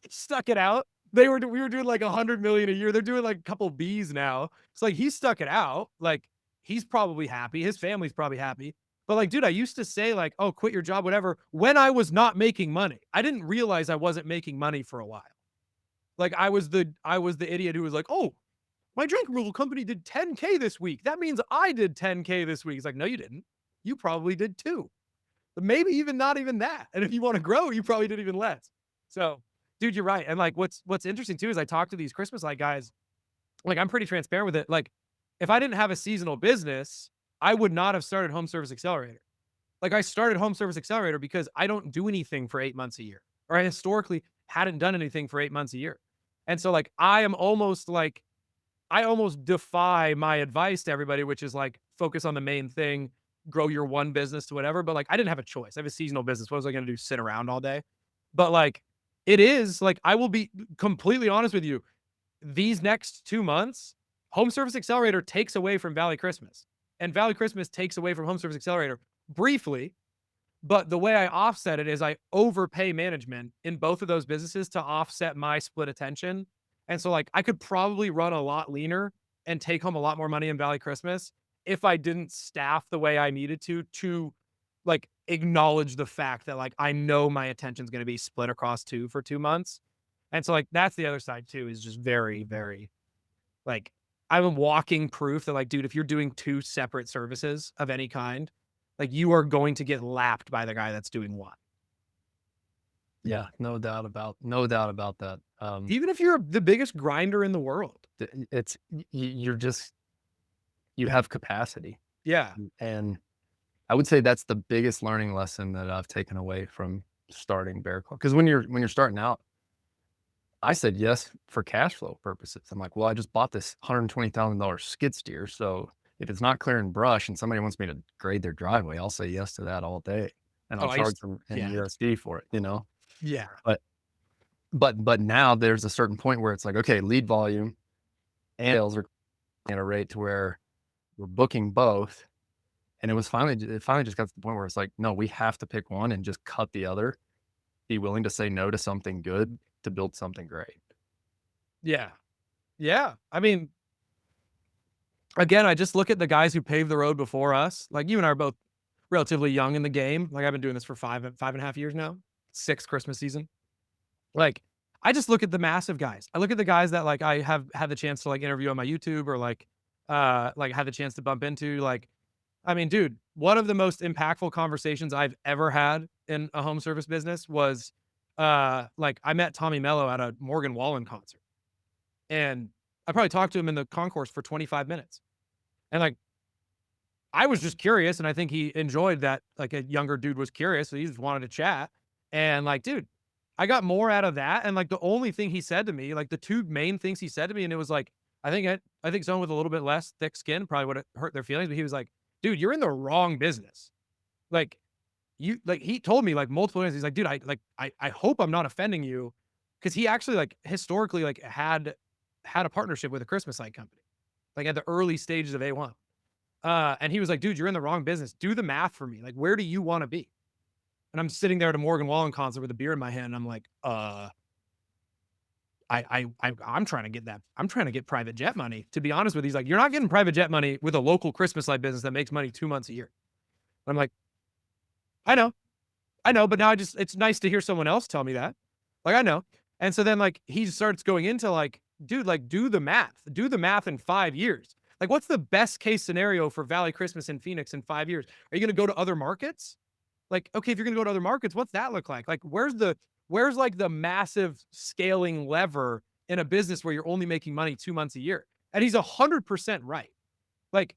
stuck it out. We were doing like 100 million a year. They're doing like a couple B's now. It's like he stuck it out. Like he's probably happy. His family's probably happy. But like, dude, I used to say like, "Oh, quit your job, whatever," when I was not making money. I didn't realize I wasn't making money for a while. Like I was the idiot who was like, "Oh, my drink removal company did 10K this week. That means I did 10K this week." It's like, no, you didn't. You probably did too. But maybe even not even that. And if you want to grow, you probably did even less. So, dude, you're right. And like what's interesting too is I talk to these Christmas light guys. Like I'm pretty transparent with it. Like if I didn't have a seasonal business, I would not have started Home Service Accelerator. Like I started Home Service Accelerator because I don't do anything for 8 months a year, or I historically hadn't done anything for 8 months a year. And so like I almost defy my advice to everybody, which is like focus on the main thing, grow your one business to whatever. But like I didn't have a choice. I have a seasonal business. What was I going to do? Sit around all day? But like it is like I will be completely honest with you. These next 2 months, Home Service Accelerator takes away from Valley Christmas, and Valley Christmas takes away from Home Service Accelerator briefly. But the way I offset it is I overpay management in both of those businesses to offset my split attention. And so like I could probably run a lot leaner and take home a lot more money in Valley Christmas if I didn't staff the way I needed to like acknowledge the fact that like I know my attention's going to be split across two for 2 months. And so like that's the other side too, is just very, very like I'm a walking proof that like, dude, if you're doing two separate services of any kind, like you are going to get lapped by the guy that's doing one. Yeah, no doubt about that. Even if you're the biggest grinder in the world. It's you're just you have capacity, Yeah. and I would say that's the biggest learning lesson that I've taken away from starting Bear Claw. Because when you're starting out, I said yes for cash flow purposes. I'm like, well, I just bought this $120,000 skid steer, so if it's not clearing brush and somebody wants me to grade their driveway, I'll say yes to that all day, and I'll charge them in USD for it, you know? Yeah. But now there's a certain point where it's like, okay, lead volume and sales are at a rate to where we're booking both. And it finally just got to the point where it's like, no, we have to pick one and just cut the other, be willing to say no to something good to build something great. Yeah. Yeah. I mean, again, I just look at the guys who paved the road before us. Like you and I are both relatively young in the game. Like I've been doing this for five and a half years now, 6th Christmas season. Like I just look at the massive guys. I look at the guys that like I have had the chance to like interview on my YouTube or like had the chance to bump into. Like, I mean, dude, one of the most impactful conversations I've ever had in a home service business was like I met Tommy Mello at a Morgan Wallen concert. And I probably talked to him in the concourse for 25 minutes. And like I was just curious, and I think he enjoyed that like a younger dude was curious, so he just wanted to chat. And like, dude, I got more out of that. And like the only thing he said to me, like the two main things he said to me, and it was like, I think someone with a little bit less thick skin probably would have hurt their feelings, but he was like, dude, you're in the wrong business. Like he told me like multiple times, he's like, dude, I hope I'm not offending you. Cause he actually like historically like had a partnership with a Christmas light company, like at the early stages of A1. And he was like, dude, you're in the wrong business. Do the math for me. Like, where do you want to be? And I'm sitting there at a Morgan Wallen concert with a beer in my hand. And I'm like, I'm trying to get that. I'm trying to get private jet money. To be honest with you, he's like, you're not getting private jet money with a local Christmas light business that makes money 2 months a year. I'm like, I know, but now it's nice to hear someone else tell me that. Like, I know. And so then like, he starts going into like, dude, like do the math in 5 years. Like, what's the best case scenario for Valley Christmas in Phoenix in 5 years? Are you going to go to other markets? Like, okay, if you're going to go to other markets, what's that look like? Like, where's like the massive scaling lever in a business where you're only making money 2 months a year? And he's 100% right. Like,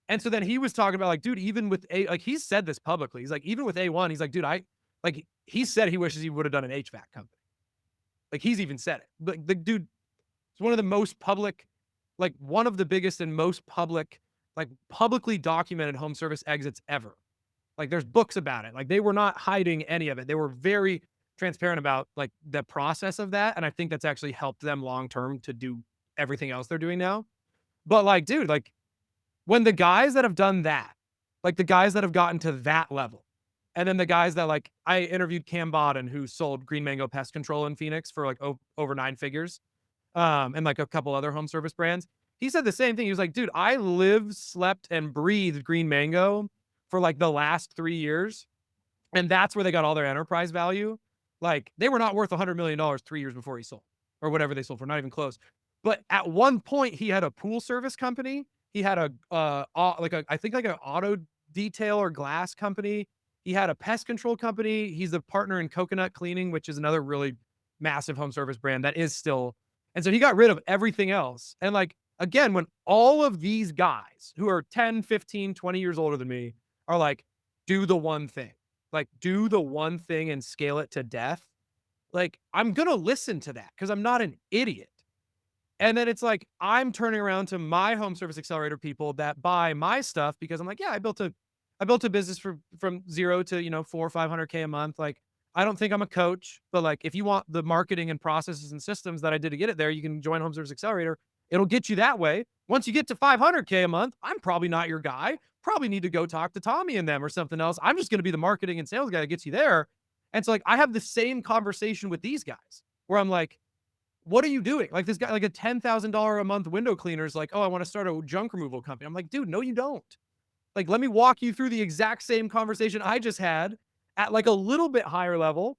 and so then he was talking about like, dude, even with like he's said this publicly. He's like, even with A1, he's like, dude, he said he wishes he would have done an HVAC company. Like he's even said it. But the dude is one of the most public, like one of the biggest and most public, like publicly documented home service exits ever. Like there's books about it. Like they were not hiding any of it. They were very transparent about like the process of that. And I think that's actually helped them long-term to do everything else they're doing now. But like, dude, like when the guys that have done that, like the guys that have gotten to that level, and then the guys that like, I interviewed Cam Bodden, who sold Green Mango Pest Control in Phoenix for like over 9 figures. And like a couple other home service brands. He said the same thing. He was like, dude, I lived, slept, and breathed Green Mango for like the last 3 years. And that's where they got all their enterprise value. Like they were not worth $100 million 3 years before he sold, or whatever they sold for, not even close. But at one point he had a pool service company. He had I think like an auto detail or glass company. He had a pest control company. He's a partner in Coconut Cleaning, which is another really massive home service brand that is still. And so he got rid of everything else. And like, again, when all of these guys who are 10, 15, 20 years older than me are like, do the one thing, like do the one thing and scale it to death. Like I'm going to listen to that because I'm not an idiot. And then it's like, I'm turning around to my home service accelerator people that buy my stuff because I'm like, yeah, I built a business from zero to, 400 or 500K a month. Like, I don't think I'm a coach, but like, if you want the marketing and processes and systems that I did to get it there, you can join Home Service Accelerator. It'll get you that way. Once you get to 500K a month, I'm probably not your guy, probably need to go talk to Tommy and them or something else. I'm just going to be the marketing and sales guy that gets you there. And so like, I have the same conversation with these guys where I'm like, what are you doing? Like this guy, like a $10,000 a month window cleaner is like, oh, I want to start a junk removal company. I'm like, dude, no, you don't. Like, let me walk you through the exact same conversation I just had at like a little bit higher level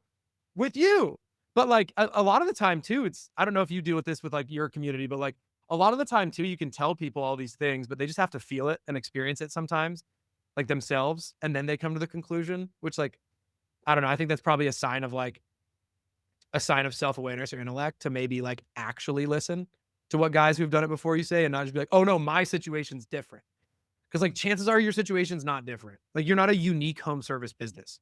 with you. But like a lot of the time too, I don't know if you deal with this with like your community, but like a lot of the time too, you can tell people all these things, but they just have to feel it and experience it sometimes, like themselves. And then they come to the conclusion, which like, I don't know. I think that's probably a sign of self-awareness or intellect to maybe like actually listen to what guys who've done it before you say and not just be like, oh no, my situation's different. Cause like chances are your situation's not different. Like you're not a unique home service business.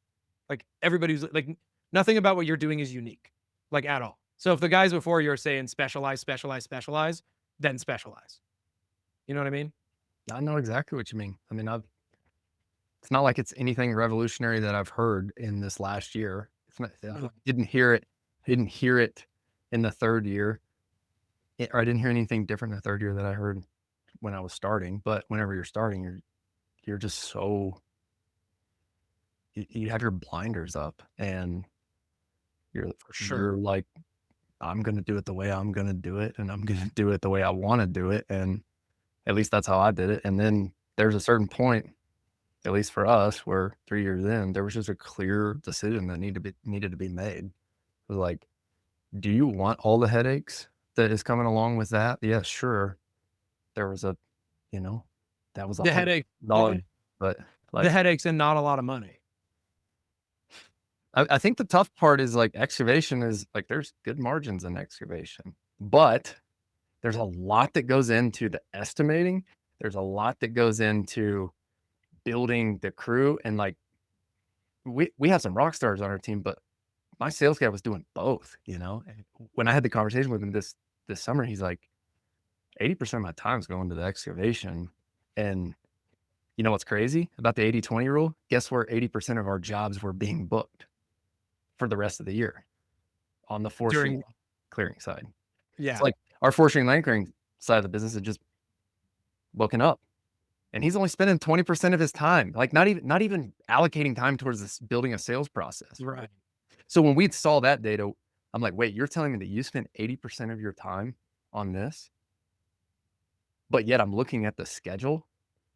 Like everybody's like nothing about what you're doing is unique, like at all. So if the guys before you are saying specialize, specialize, specialize, then specialize. You know what I mean? I know exactly what you mean. I mean, it's not like it's anything revolutionary that I've heard in this last year. It's not, I didn't hear it in the third year, or I didn't hear anything different in the third year that I heard when I was starting. But whenever you're starting, you're just so, you have your blinders up and you're like, I'm going to do it the way I'm going to do it. And I'm going to do it the way I want to do it. And at least that's how I did it. And then there's a certain point, at least for us, where 3 years in, there was just a clear decision that needed to be made. It was like, do you want all the headaches that is coming along with that? Yeah, sure. There was that was the headache, but like the headaches and not a lot of money. I think the tough part is like excavation is like, there's good margins in excavation, but there's a lot that goes into the estimating. There's a lot that goes into building the crew. And like, we have some rock stars on our team, but my sales guy was doing both, And when I had the conversation with him this summer, he's like, 80% of my time is going to the excavation. And you know what's crazy about the 80-20 rule? Guess where 80% of our jobs were being booked for the rest of the year? On the forestry clearing side. Yeah. It's like our forestry and land clearing side of the business is just booking up. And he's only spending 20% of his time, like not even allocating time towards this building a sales process. Right. So when we saw that data, I'm like, wait, you're telling me that you spend 80% of your time on this? But yet I'm looking at the schedule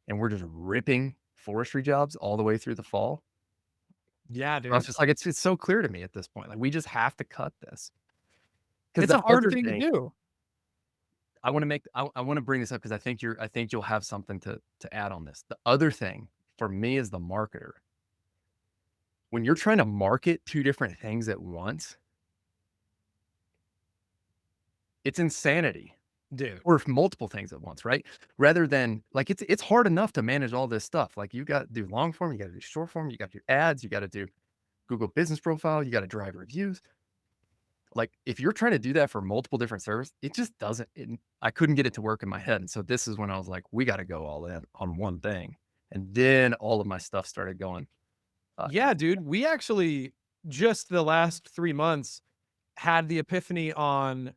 and we're just ripping forestry jobs all the way through the fall. Yeah, dude. I was just like, it's so clear to me at this point. Like, we just have to cut this. It's a hard thing to do. I want to bring this up because I think you'll have something to add on this. The other thing for me as the marketer, when you're trying to market two different things at once, it's insanity. Dude. Or multiple things at once, right? Rather than like, it's hard enough to manage all this stuff. Like you got to do long form, you got to do short form, you got to do ads, you got to do Google business profile, you got to drive reviews. Like if you're trying to do that for multiple different services, it just doesn't, I couldn't get it to work in my head. And so this is when I was like, we got to go all in on one thing. And then all of my stuff started going. Yeah, dude. We actually just the last 3 months had the epiphany on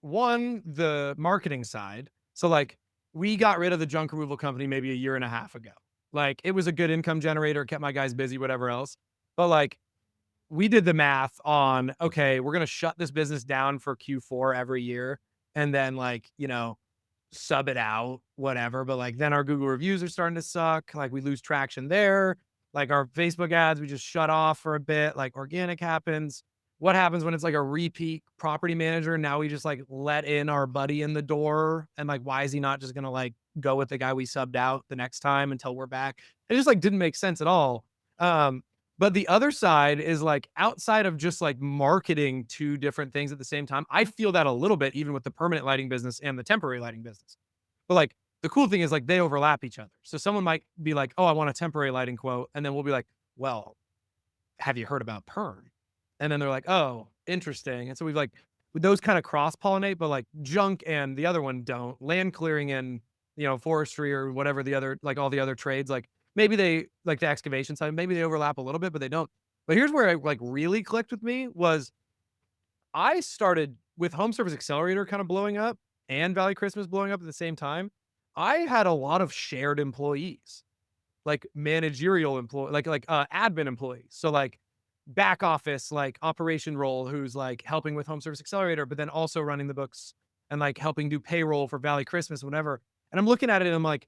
the marketing side. So like we got rid of the junk removal company maybe a year and a half ago. Like it was a good income generator, kept my guys busy, whatever else. But like we did the math on, okay, we're going to shut this business down for Q4 every year. And then like, sub it out, whatever. But like then our Google reviews are starting to suck. Like we lose traction there. Like our Facebook ads, we just shut off for a bit. Like organic happens. What happens when it's like a repeat property manager? Now we just like let in our buddy in the door. And like, why is he not just going to like go with the guy we subbed out the next time until we're back? It just like didn't make sense at all. But the other side is like outside of just like marketing two different things at the same time. I feel that a little bit, even with the permanent lighting business and the temporary lighting business. But like the cool thing is like they overlap each other. So someone might be like, oh, I want a temporary lighting quote. And then we'll be like, well, have you heard about perm? And then they're like, oh, interesting. And so we've like, those kind of cross pollinate, but like junk and the other one don't. Land clearing and, forestry or whatever the other, like all the other trades, like maybe they, like the excavation side, maybe they overlap a little bit, but they don't. But here's where it like really clicked with me was I started with Home Service Accelerator kind of blowing up and Valley Christmas blowing up at the same time. I had a lot of shared employees. like managerial employee, like admin employees. So like back office, like operation role, who's like helping with Home Service Accelerator, but then also running the books and like helping do payroll for Valley Christmas, whatever. And I'm looking at it and I'm like,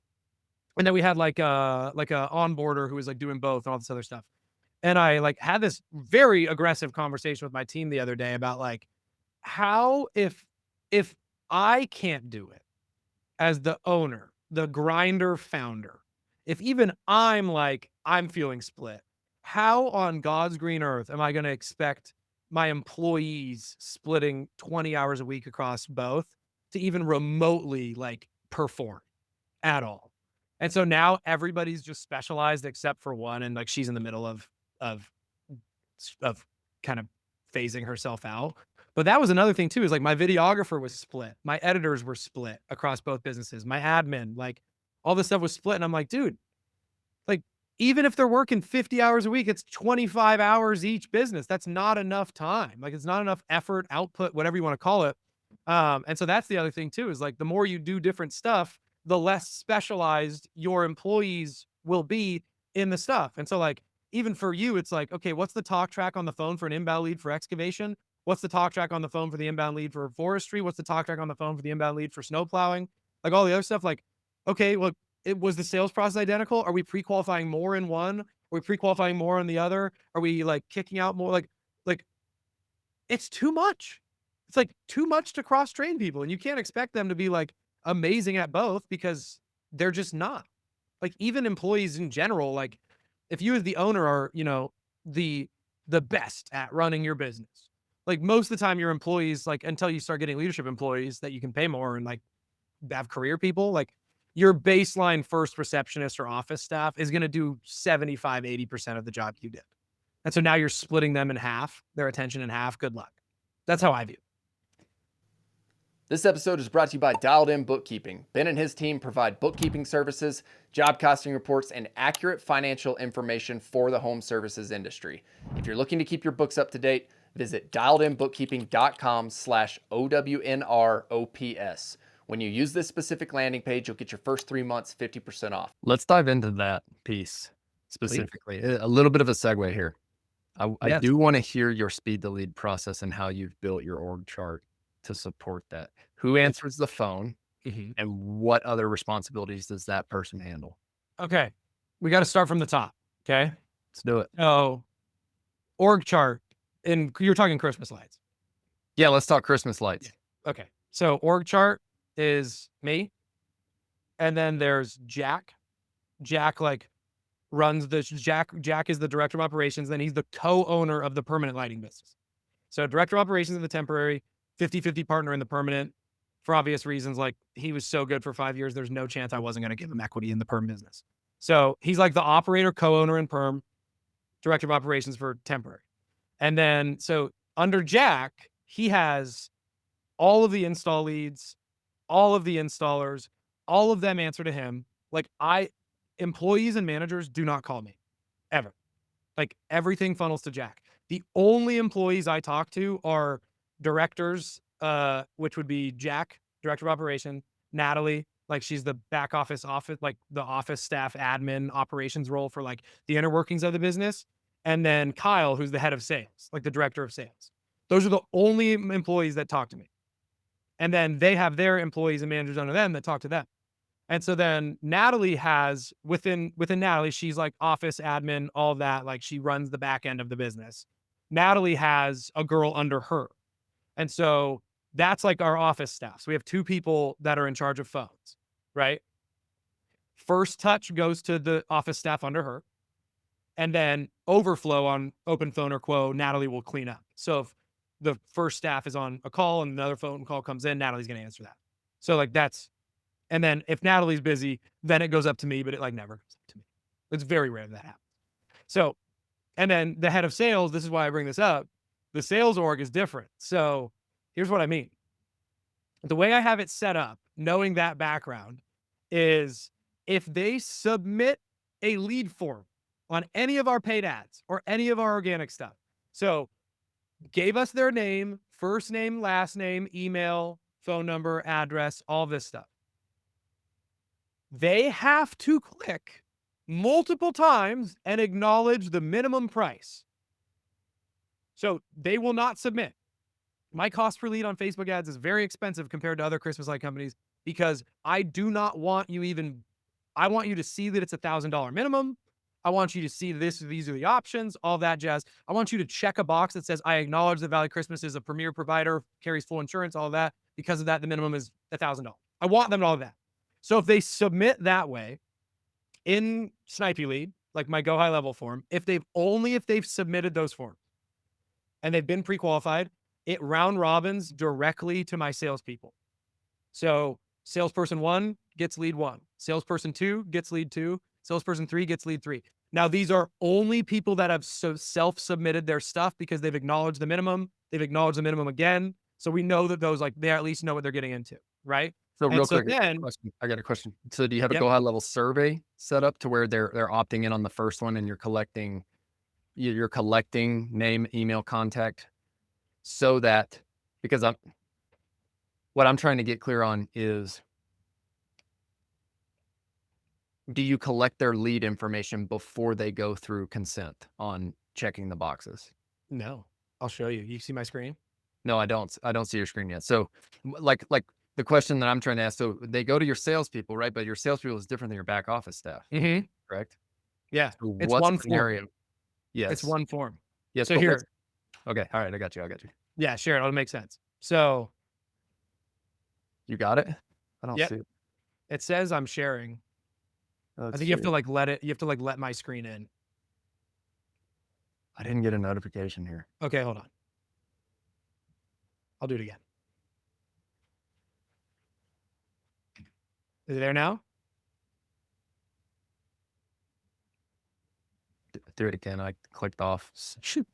and then we had like a onboarder who was like doing both and all this other stuff. And I like had this very aggressive conversation with my team the other day about like how if I can't do it as the owner, the grinder founder, if even I'm feeling split, how on God's green earth am I going to expect my employees splitting 20 hours a week across both to even remotely like perform at all? And so now everybody's just specialized except for one, and like she's in the middle of of kind of phasing herself out. But that was another thing too, is like my videographer was split. My editors were split across both businesses. My admin, like all this stuff was split. And I'm like, dude, like even if they're working 50 hours a week, it's 25 hours each business. That's not enough time. Like it's not enough effort, output, whatever you want to call it. And so that's the other thing too, is like the more you do different stuff, the less specialized your employees will be in the stuff. And so like, even for you, it's like, okay, what's the talk track on the phone for an inbound lead for excavation? What's the talk track on the phone for the inbound lead for forestry? What's the talk track on the phone for the inbound lead for snow plowing? Like all the other stuff, like, okay, well, it was the sales process identical? Are we pre-qualifying more in one? Are we pre-qualifying more in the other? Are we like kicking out more? Like it's too much. It's like too much to cross-train people. And you can't expect them to be like amazing at both because they're just not. Like even employees in general, like if you as the owner are, you know, the best at running your business, like most of the time your employees, like until you start getting leadership employees that you can pay more and like have career people, like your baseline first receptionist or office staff is going to do 75, 80% of the job you did. And so now you're splitting them in half, their attention in half. Good luck. That's how I view it. This episode is brought to you by Dialed In Bookkeeping. Ben and his team provide bookkeeping services, job costing reports, and accurate financial information for the home services industry. If you're looking to keep your books up to date, visit dialedinbookkeeping.com/OWNR OPS. When you use this specific landing page, you'll get your first 3 months 50% off. Let's dive into that piece specifically. A little bit of a segue here. I do want to hear your speed to lead process and how you've built your org chart to support that. Who answers the phone and what other responsibilities does that person handle? Okay. We got to start from the top. Okay. Let's do it. So org chart, and you're talking Christmas lights. Yeah, let's talk Christmas lights. Yeah. Okay. So org chart is me. And then there's Jack. Jack like runs the Jack is the director of operations. Then he's the co-owner of the permanent lighting business. So director of operations in the temporary, 50-50 partner in the permanent, for obvious reasons. Like he was so good for 5 years, there's no chance I wasn't going to give him equity in the perm business. So he's like the operator, co-owner in perm, director of operations for temporary. And then, so under Jack, he has all of the install leads, all of the installers, all of them answer to him. Like employees and managers do not call me ever. Like everything funnels to Jack. The only employees I talk to are directors, which would be Jack, director of operation, Natalie, like she's the back office, like the office staff admin operations role for like the inner workings of the business. And then Kyle, who's the head of sales, like the director of sales. Those are the only employees that talk to me. And then they have their employees and managers under them that talk to them. And so then Natalie has within Natalie, she's like office admin, all that. Like she runs the back end of the business. Natalie has a girl under her. And so that's like our office staff. So we have two people that are in charge of phones, right? First touch goes to the office staff under her. And then overflow on open phone or quo, Natalie will clean up. So if the first staff is on a call and another phone call comes in, Natalie's going to answer that. So like that's, and then if Natalie's busy, then it goes up to me, but it like never goes up to me. It's very rare that happens. So, and then the head of sales, this is why I bring this up. The sales org is different. So here's what I mean. The way I have it set up, knowing that background, is if they submit a lead form on any of our paid ads or any of our organic stuff. So gave us their name, first name, last name, email, phone number, address, all this stuff. They have to click multiple times and acknowledge the minimum price. So they will not submit. My cost per lead on Facebook ads is very expensive compared to other Christmas light companies because I do not want you I want you to see that it's $1,000 minimum. I want you to see these are the options, all that jazz. I want you to check a box that says, I acknowledge that Valley Christmas is a premier provider, carries full insurance, all that. Because of that, the minimum is $1,000. I want them to all that. So if they submit that way in Snipey Lead, like my Go High Level form, if they've submitted those forms and they've been pre-qualified, it round robins directly to my salespeople. So salesperson 1 gets lead 1. Salesperson 2 gets lead 2. Salesperson 3 gets lead 3. Now, these are only people that have self-submitted their stuff because they've acknowledged the minimum. They've acknowledged the minimum again. So we know that those, like, they at least know what they're getting into, right? So real quick, then, I got a question. So do you have a Yep. Go High Level survey set up to where they're opting in on the first one and you're collecting name, email, contact, so that, because what I'm trying to get clear on is, do you collect their lead information before they go through consent on checking the boxes? no, I'll show you. You see my screen? No, I don't see your screen yet. So like the question that I'm trying to ask, so they go to your salespeople, right? But your salespeople is different than your back office staff, Mm-hmm. correct? Yeah. So It's what's one the form. scenario? Yes. It's one form. Yes. So but here, okay. All right. I got you. yeah, sure. It'll make sense. So You got it? I don't Yep. see it. it says I'm sharing. I think you have to let my screen in. I didn't get a notification here. Okay, hold on. I'll do it again. Is it there now? Do it again. I clicked off. Shoot.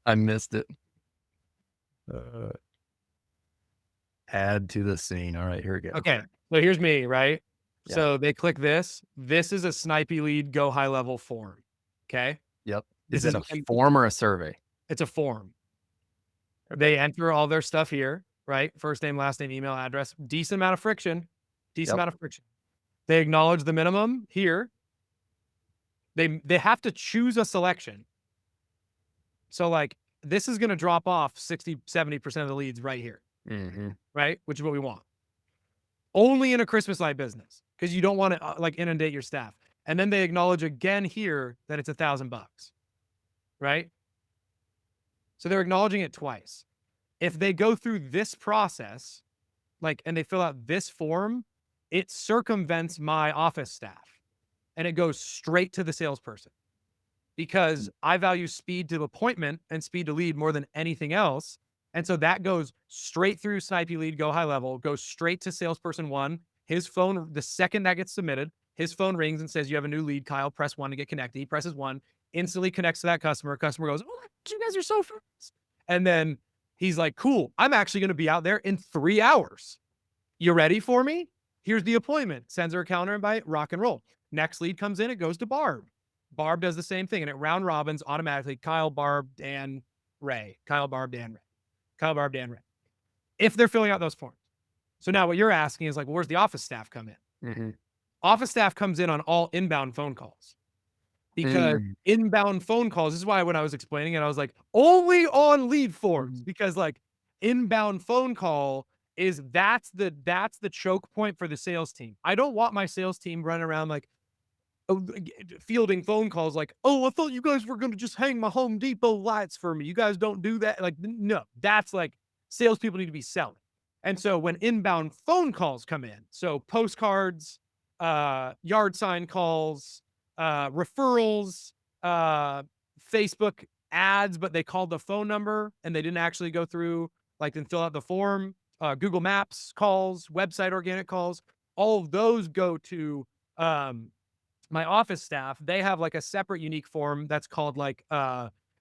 I missed it. Add to the scene. All right, here we go. Okay. So here's me, right? Yeah. So they click this. This is a Snipey Lead Go High Level form. Okay. Yep. This Is it is- a form or a survey? It's a form. They enter all their stuff here, right? First name, last name, email, address. Decent amount of friction. Yep. They acknowledge the minimum here. They have to choose a selection. So like this is going to drop off 60, 70% of the leads right here, Mm-hmm. right? Which is what we want. Only in a Christmas light business because you don't want to like inundate your staff. And then they acknowledge again here that it's $1,000, right? So they're acknowledging it twice. If they go through this process, like, and they fill out this form, it circumvents my office staff and it goes straight to the salesperson because I value speed to appointment and speed to lead more than anything else. And so that goes straight through Snipey Lead Go High Level, goes straight to salesperson 1. His phone, the second that gets submitted, his phone rings and says, you have a new lead, Kyle, press 1 to get connected. He presses 1, instantly connects to that customer. Customer goes, oh, you guys are so fast. And then he's like, cool, I'm actually going to be out there in 3 hours. You ready for me? Here's the appointment. Sends her a calendar invite, rock and roll. Next lead comes in, it goes to Barb. Barb does the same thing, and it round robins automatically. Kyle, Barb, Dan, Ray. Kyle, Barb, Dan, Ray. Kyle, Barb, Dan, Ray. If they're filling out those forms. So now what you're asking is like, well, where's the office staff come in? Mm-hmm. Office staff comes in on all inbound phone calls. Because inbound phone calls, this is why when I was explaining it, I was like, only on lead forms. Because like inbound phone call is that's the choke point for the sales team. I don't want my sales team running around like fielding phone calls like, oh, I thought you guys were going to just hang my Home Depot lights for me. You guys don't do that. Like, no, that's like salespeople need to be selling. And so when inbound phone calls come in, so postcards, yard sign calls, referrals, Facebook ads, but they called the phone number and they didn't actually go through like and fill out the form, Google Maps calls, website organic calls, all of those go to my office staff. They have like a separate unique form that's called like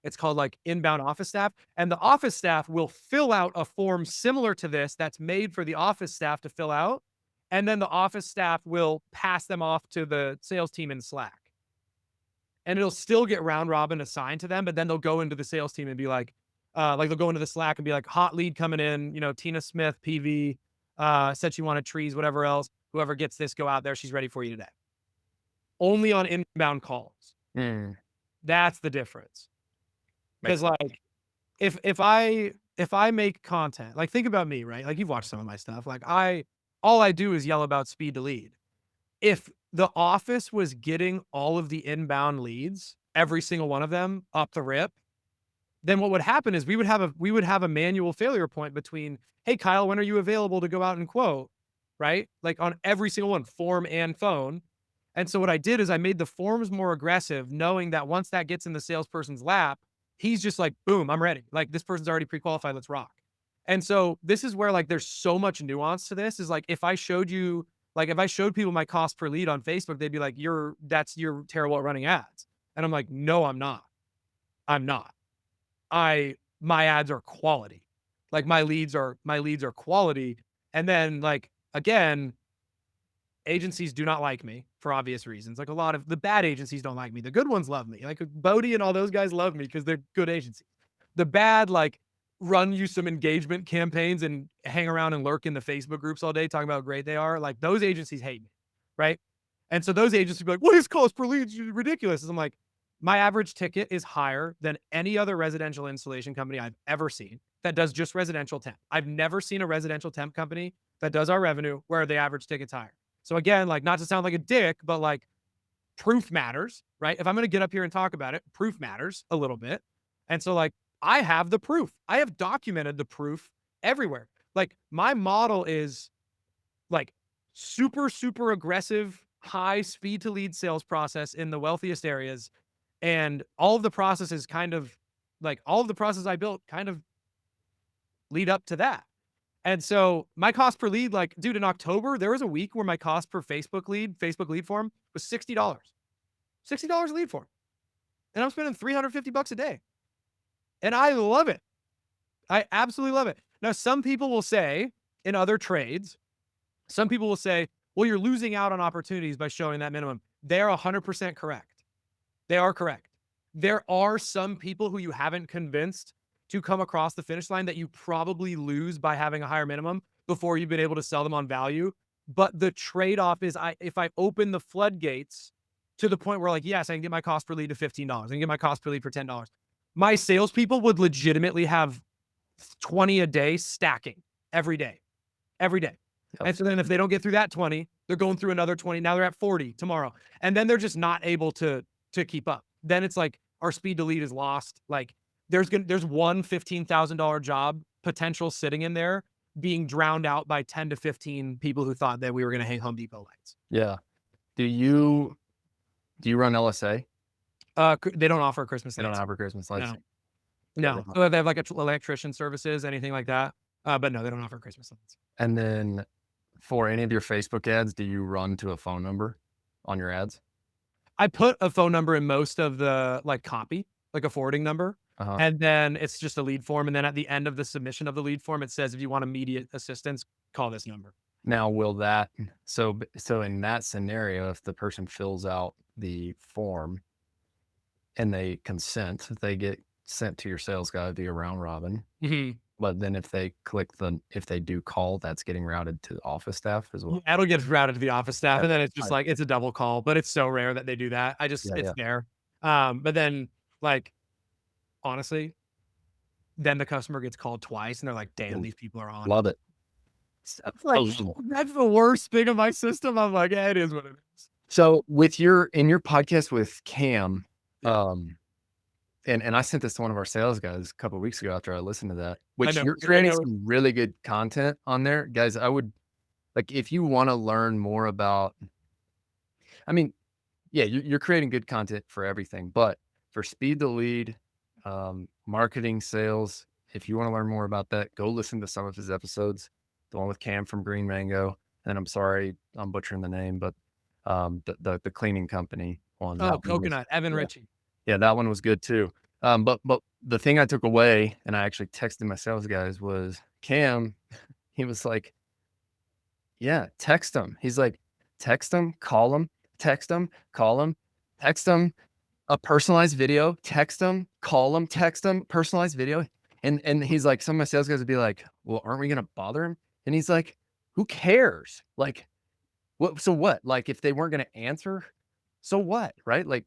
it's called like inbound office staff, and the office staff will fill out a form similar to this that's made for the office staff to fill out, and then the office staff will pass them off to the sales team in Slack, and it'll still get round robin assigned to them, but then they'll go into the sales team and be like they'll go into the Slack and be like, hot lead coming in, you know, Tina Smith, PV, said she wanted trees, whatever else, whoever gets this, go out there, she's ready for you today. only on inbound calls. Mm, That's the difference. makes Because like if I make content, like think about me, right? Like you've watched some of my stuff. Like all I do is yell about speed to lead. If the office was getting all of the inbound leads, every single one of them up the rip, then what would happen is we would have a manual failure point between, hey Kyle, when are you available to go out and quote? Right? Like on every single one, form and phone. And so what I did is I made the forms more aggressive, knowing that once that gets in the salesperson's lap, he's just like, boom, I'm ready. Like this person's already pre-qualified. Let's rock. And so this is where like there's so much nuance to this is like if I showed people my cost per lead on Facebook, they'd be like, you're terrible at running ads. And I'm like, no, I'm not. I'm not. My ads are quality. Like my leads are quality. And then like again, agencies do not like me for obvious reasons. Like a lot of the bad agencies don't like me. The good ones love me. Like Bodie and all those guys love me because they're good agencies. The bad, like run you some engagement campaigns and hang around and lurk in the Facebook groups all day talking about how great they are. Like those agencies hate me. Right. And so those agencies be like, what is cost per lead? It's ridiculous. And I'm like, my average ticket is higher than any other residential installation company I've ever seen that does just residential temp. I've never seen a residential temp company that does our revenue where the average ticket's higher. So again, like not to sound like a dick, but like proof matters, right? If I'm going to get up here and talk about it, proof matters a little bit. And so like I have the proof. I have documented the proof everywhere. Like my model is like super, super aggressive, high speed to lead sales process in the wealthiest areas. And all of the processes all of the processes I built kind of lead up to that. And so my cost per lead, like, dude, in October, there was a week where my cost per Facebook lead form was $60. $60 a lead form. And I'm spending $350 a day. And I love it. I absolutely love it. Now, some people will say in other trades, well, you're losing out on opportunities by showing that minimum. They're 100% correct. They are correct. There are some people who you haven't convinced to come across the finish line that you probably lose by having a higher minimum before you've been able to sell them on value. But the trade-off is if I open the floodgates to the point where like, yes, I can get my cost per lead to $15. I can get my cost per lead for $10. My salespeople would legitimately have 20 a day stacking every day. Yep. And so then if they don't get through that 20, they're going through another 20. Now they're at 40 tomorrow. And then they're just not able to keep up. Then it's like our speed to lead is lost. Like there's one $15,000 job potential sitting in there being drowned out by 10 to 15 people who thought that we were going to hang Home Depot lights. yeah. Do you run LSA? They don't offer Christmas They lights. don't offer Christmas lights. No. So they have like electrician services, anything like that. But no, they don't offer Christmas lights. And then for any of your Facebook ads, do you run to a phone number on your ads? I put a phone number in most of the like copy, like a forwarding number. Uh-huh. And then it's just a lead form. And then at the end of the submission of the lead form, it says, if you want immediate assistance, call this number. Now, will that, so in that scenario, if the person fills out the form and they consent, they get sent to your sales guy via round robin. Mm-hmm. But then if they if they do call, that's getting routed to the office staff as well. That'll get routed to the office staff. And then it's just like, it's a double call, but it's so rare that they do that. It's there. But then like, honestly, then the customer gets called twice and they're like, damn, these people are on. Love it. That's the worst thing of my system. I'm like, yeah, it is what it is. So in your podcast with Cam, and I sent this to one of our sales guys a couple of weeks ago after I listened to that, which you're creating some really good content on there. Guys, I would like, if you want to learn more about, I mean, yeah, you're creating good content for everything, but for speed to lead, marketing, sales, if you want to learn more about that, go listen to some of his episodes, the one with Cam from Green Mango. And I'm sorry, I'm butchering the name, but the cleaning company one. Oh, Coconut, Evan Ritchie. Yeah, that one was good too. But the thing I took away, and I actually texted my sales guys, was Cam. He was like, yeah, text them. He's like, text them, call them, text them, call them, text them, a personalized video, text them, call them, text them, personalized video. And he's like, some of my sales guys would be like, well, aren't we going to bother him? And he's like, who cares? Like, what? So what? Like, if they weren't going to answer, So what, right? Like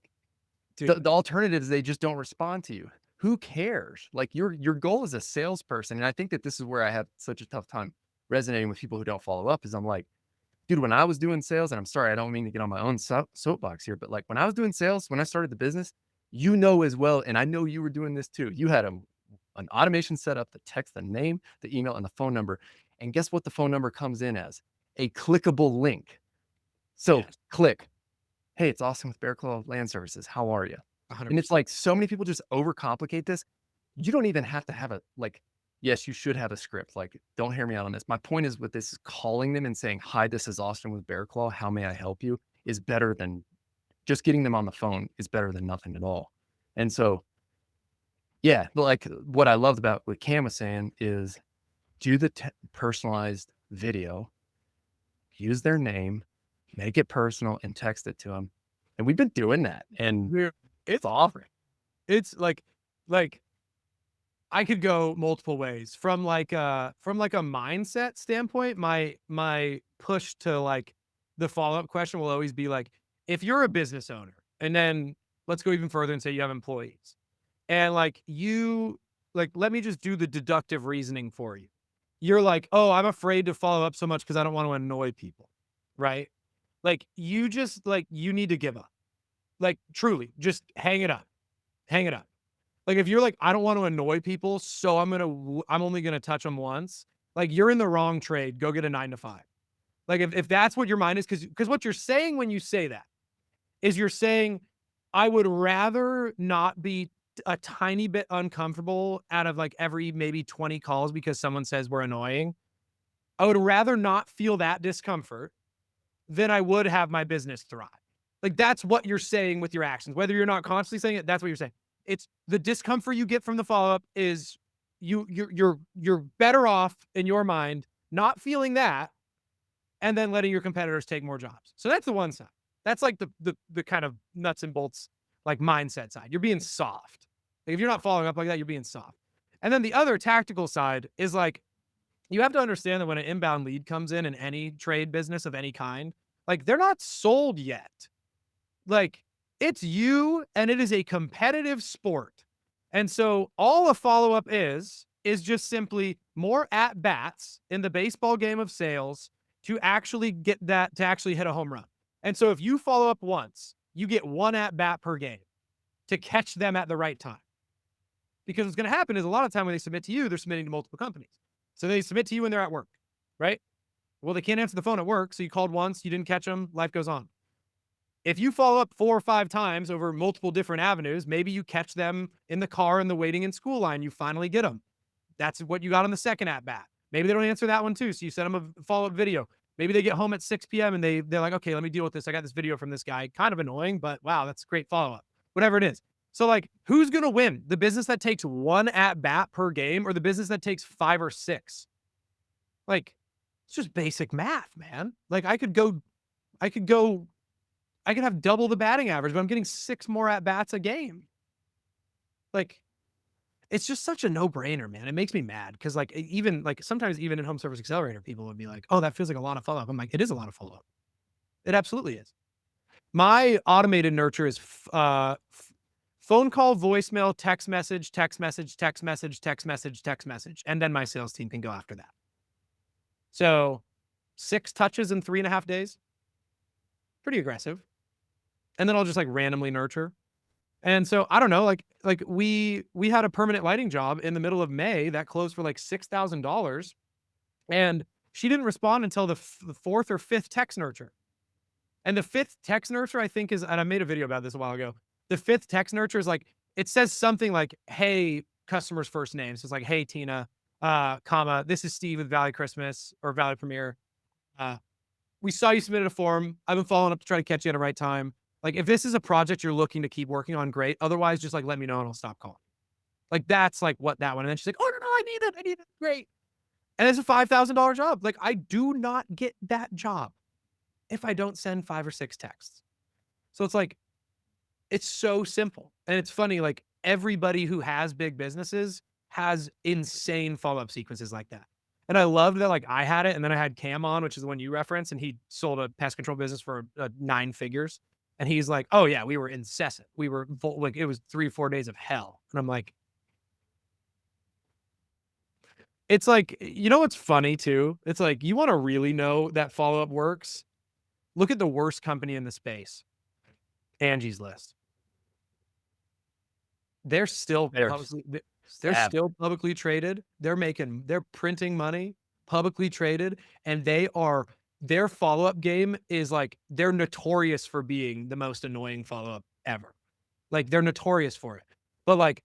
Dude, the alternative is they just don't respond to you. Who cares? Like your goal as a salesperson, and I think that this is where I have such a tough time resonating with people who don't follow up is I'm like, dude, when I was doing sales, and I'm sorry, I don't mean to get on my own soapbox here, but like when I was doing sales, when I started the business, you know as well, and I know you were doing this too. You had an automation set up that text the name, the email, and the phone number. And guess what the phone number comes in as? A clickable link. So yes, click. Hey, it's Austin with Bear Claw Land Services. How are you? And it's 100%. like so many people just overcomplicate this. You don't even have to have a like, yes, you should have a script. Like, don't hear me out on this. My point is with this, calling them and saying, hi, this is Austin with Bear Claw. How may I help you? Is better than just getting them on the phone is better than nothing at all. And so, yeah, like what I loved about what Cam was saying is do the personalized video, use their name, make it personal, and text it to them. And we've been doing that, and Dude, it's awesome. it's like I could go multiple ways from like a mindset standpoint. My push to like the follow-up question will always be like, if you're a business owner, and then let's go even further and say you have employees, and like you like, let me just do the deductive reasoning for you. You're like, oh, I'm afraid to follow up so much because I don't want to annoy people, right? Like you just like you need to give up. Like truly, just hang it up. Hang it up. Like if you're like, I don't want to annoy people, so I'm only gonna touch them once. Like you're in the wrong trade. Go get a 9 to 5. Like if that's what your mind is, because what you're saying when you say that is you're saying, I would rather not be a tiny bit uncomfortable out of like every maybe 20 calls because someone says we're annoying. I would rather not feel that discomfort than I would have my business thrive. Like that's what you're saying with your actions. Whether you're not consciously saying it, that's what you're saying. It's the discomfort you get from the follow-up is you're better off in your mind not feeling that and then letting your competitors take more jobs. So that's the one side. That's like the kind of nuts and bolts like mindset side. You're being soft. Like if you're not following up like that, you're being soft. And then the other tactical side is like you have to understand that when an inbound lead comes in any trade business of any kind, like they're not sold yet. Like it's you and it is a competitive sport. And so all a follow-up is just simply more at bats in the baseball game of sales to actually get that to actually hit a home run. And so if you follow up once, you get one at bat per game to catch them at the right time. Because what's going to happen is a lot of time when they submit to you, they're submitting to multiple companies. So they submit to you when they're at work, right? Well, they can't answer the phone at work. So you called once, you didn't catch them, life goes on. If you follow up 4 or 5 times over multiple different avenues, maybe you catch them in the car in the waiting in school line. You finally get them. That's what you got on the second at bat. Maybe they don't answer that one too. So you send them a follow-up video. Maybe they get home at 6 p.m. and they're like, okay, let me deal with this. I got this video from this guy. Kind of annoying, but wow, that's a great follow-up. Whatever it is. So like, who's going to win? The business that takes one at bat per game or the business that takes 5 or 6? Like, it's just basic math, man. Like I could have double the batting average, but I'm getting 6 more at bats a game. Like, it's just such a no-brainer, man. It makes me mad because, like, even like sometimes even in Home Service Accelerator, people would be like, "Oh, that feels like a lot of follow-up." I'm like, "It is a lot of follow-up. It absolutely is." My automated nurture is phone call, voicemail, text message, text message, text message, text message, text message, and then my sales team can go after that. So, 6 touches in 3.5 days. Pretty aggressive. And then I'll just like randomly nurture. And so I don't know, like we had a permanent lighting job in the middle of May that closed for like $6,000, and she didn't respond until the 4th or 5th text nurture. And the 5th text nurture I think is, and I made a video about this a while ago. The 5th text nurture is like it says something like, "Hey, customer's first name." So it's like, "Hey, Tina, comma, this is Steve with Valley Christmas or Valley Premier. We saw you submitted a form. I've been following up to try to catch you at the right time. Like, if this is a project you're looking to keep working on, great. Otherwise, just like let me know and I'll stop calling." Like, that's like what that one. And then she's like, "Oh no, I need it. I need it. Great." And it's a $5,000 job. Like, I do not get that job if I don't send 5 or 6 texts. So it's like, it's so simple. And it's funny, like everybody who has big businesses has insane follow-up sequences like that. And I loved that, like I had it, and then I had Cam on, which is the one you referenced, and he sold a pest control business for 9 figures. And he's like, oh yeah, we were incessant. We were like, it was 3-4 days of hell. And I'm like, it's like, you know what's funny too? It's like, you want to really know that follow-up works? Look at the worst company in the space, Angie's List. They're still still publicly traded. They're printing money, publicly traded, and their follow-up game is like, they're notorious for being the most annoying follow-up ever. Like, they're notorious for it. But like,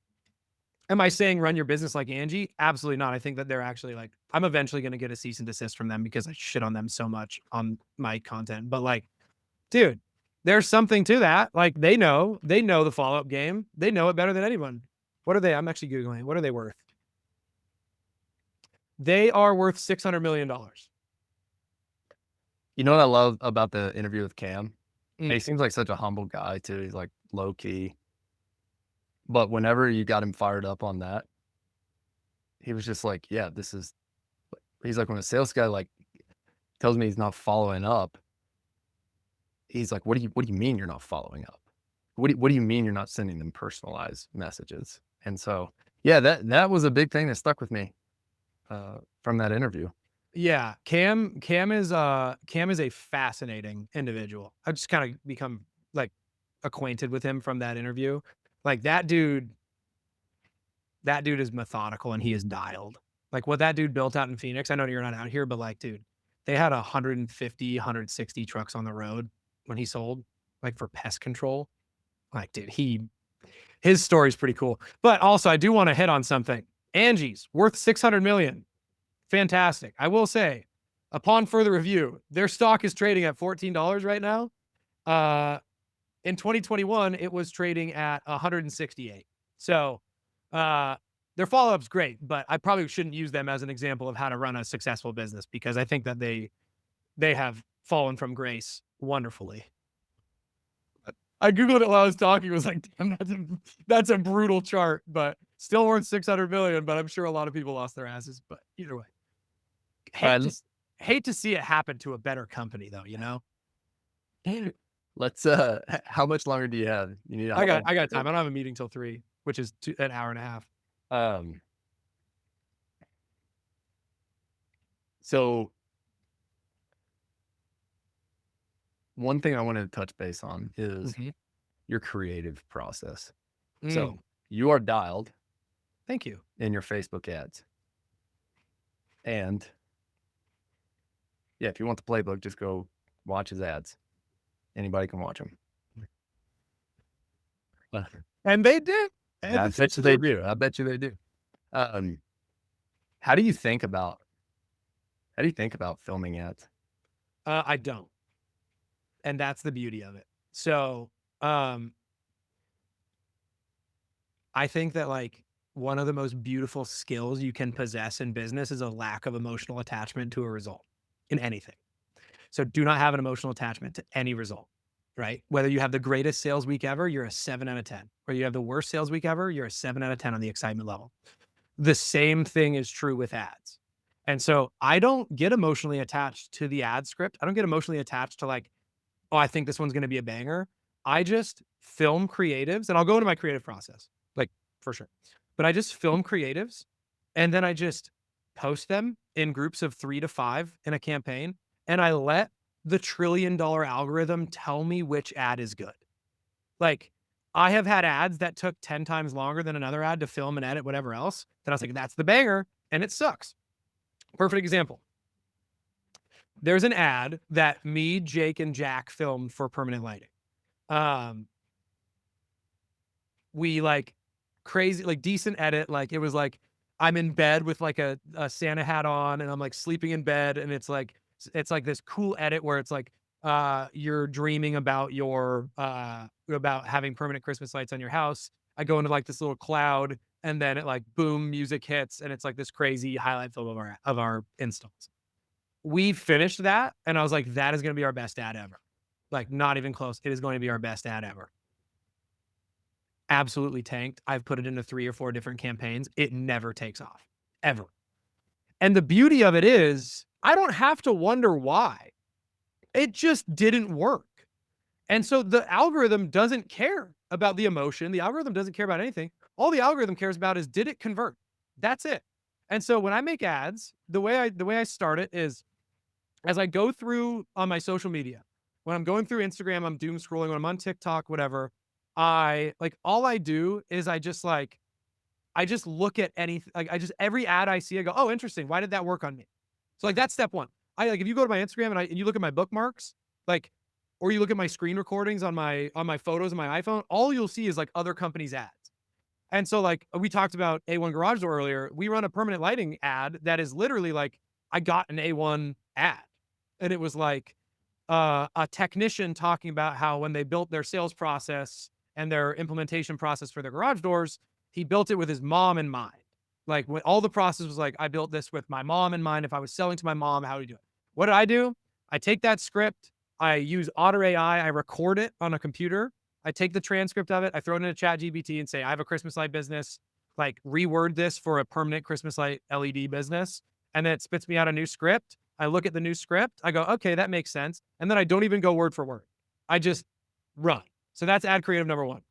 am I saying run your business like Angie? Absolutely not. I think that they're actually like, I'm eventually going to get a cease and desist from them because I shit on them so much on my content. But like, dude, there's something to that. Like, they know the follow-up game. They know it better than anyone. What are they? I'm actually Googling. What are they worth? They are worth $600 million. You know what I love about the interview with Cam? He seems like such a humble guy too. He's like low key. But whenever you got him fired up on that, he was just like, yeah, he's like, when a sales guy like tells me he's not following up, he's like, what do you mean you're not following up? What do you mean you're not sending them personalized messages? And so, yeah, that was a big thing that stuck with me from that interview. Yeah, Cam is a fascinating individual. I've just kind of become like acquainted with him from that interview. Like, that dude is methodical and he is dialed. Like, what that dude built out in Phoenix, I know you're not out here, but like, dude, they had 150, 160 trucks on the road when he sold, like, for pest control. Like, dude, his story's pretty cool. But also, I do want to hit on something. Angie's worth $600 million. Fantastic. I will say, upon further review, their stock is trading at $14 right now. In 2021, it was trading at 168. So their follow-up's great, but I probably shouldn't use them as an example of how to run a successful business, because I think that they have fallen from grace wonderfully. I Googled it while I was talking. It was like, damn, that's a brutal chart, but still worth $600 million, but I'm sure a lot of people lost their asses. But either way, hate to see it happen to a better company though, you know? Let's how much longer do you have? You need I got time. I don't have a meeting till 3, which is an hour and a half. So one thing I wanted to touch base on is your creative process. So you are dialed. Thank you. In your Facebook ads. And yeah, if you want the playbook, just go watch his ads. Anybody can watch them. And they do. I bet you they do. I bet you they do. How do you think about filming ads? I don't. And that's the beauty of it. So I think that like one of the most beautiful skills you can possess in business is a lack of emotional attachment to a result in anything. So do not have an emotional attachment to any result, right? Whether you have the greatest sales week ever, you're a 7 out of 10. Or you have the worst sales week ever, you're a 7 out of 10 on the excitement level. The same thing is true with ads. And so I don't get emotionally attached to the ad script. I don't get emotionally attached to like, oh, I think this one's going to be a banger. I just film creatives, and I'll go into my creative process, like, for sure. But I just film creatives, and then I just post them in groups of 3 to 5 in a campaign, and I let the $1 trillion algorithm tell me which ad is good. Like, I have had ads that took 10 times longer than another ad to film and edit, whatever else. Then I was like, that's the banger, and it sucks. Perfect example. There's an ad that me, Jake, and Jack filmed for Permanent Lighting. We like crazy, like decent edit. Like, it was like, I'm in bed with like a Santa hat on, and I'm like sleeping in bed. And it's like this cool edit where it's like, you're dreaming about about having permanent Christmas lights on your house. I go into like this little cloud, and then it like, boom, music hits. And it's like this crazy highlight film of our installs. We finished that, and I was like, that is going to be our best ad ever. Like, not even close. It is going to be our best ad ever. Absolutely tanked. I've put it into 3 or 4 different campaigns. It never takes off, ever. And the beauty of it is, I don't have to wonder why. It just didn't work. And so the algorithm doesn't care about the emotion. The algorithm doesn't care about anything. All the algorithm cares about is, did it convert? That's it. And so when I make ads, the way I start it is, as I go through on my social media, when I'm going through Instagram, I'm doom scrolling, when I'm on TikTok, whatever, all I do is I just look at anything. Every ad I see, I go, oh, interesting. Why did that work on me? So like, that's step one. If you go to my Instagram and you look at my bookmarks, like, or you look at my screen recordings on my photos on my iPhone, all you'll see is like other companies' ads. And so like we talked about A1 Garage Door earlier, we run a permanent lighting ad that is literally like, I got an A1 ad, and it was like a technician talking about how when they built their sales process and their implementation process for their garage doors, he built it with his mom in mind. Like, when all the process was like, I built this with my mom in mind. If I was selling to my mom, how do you do it? What did I do? I take that script, I use Otter AI, I record it on a computer, I take the transcript of it, I throw it into ChatGPT and say, I have a Christmas light business, like reword this for a permanent Christmas light LED business. And then it spits me out a new script. I look at the new script, I go, okay, that makes sense. And then I don't even go word for word. I just run. So that's ad creative number one.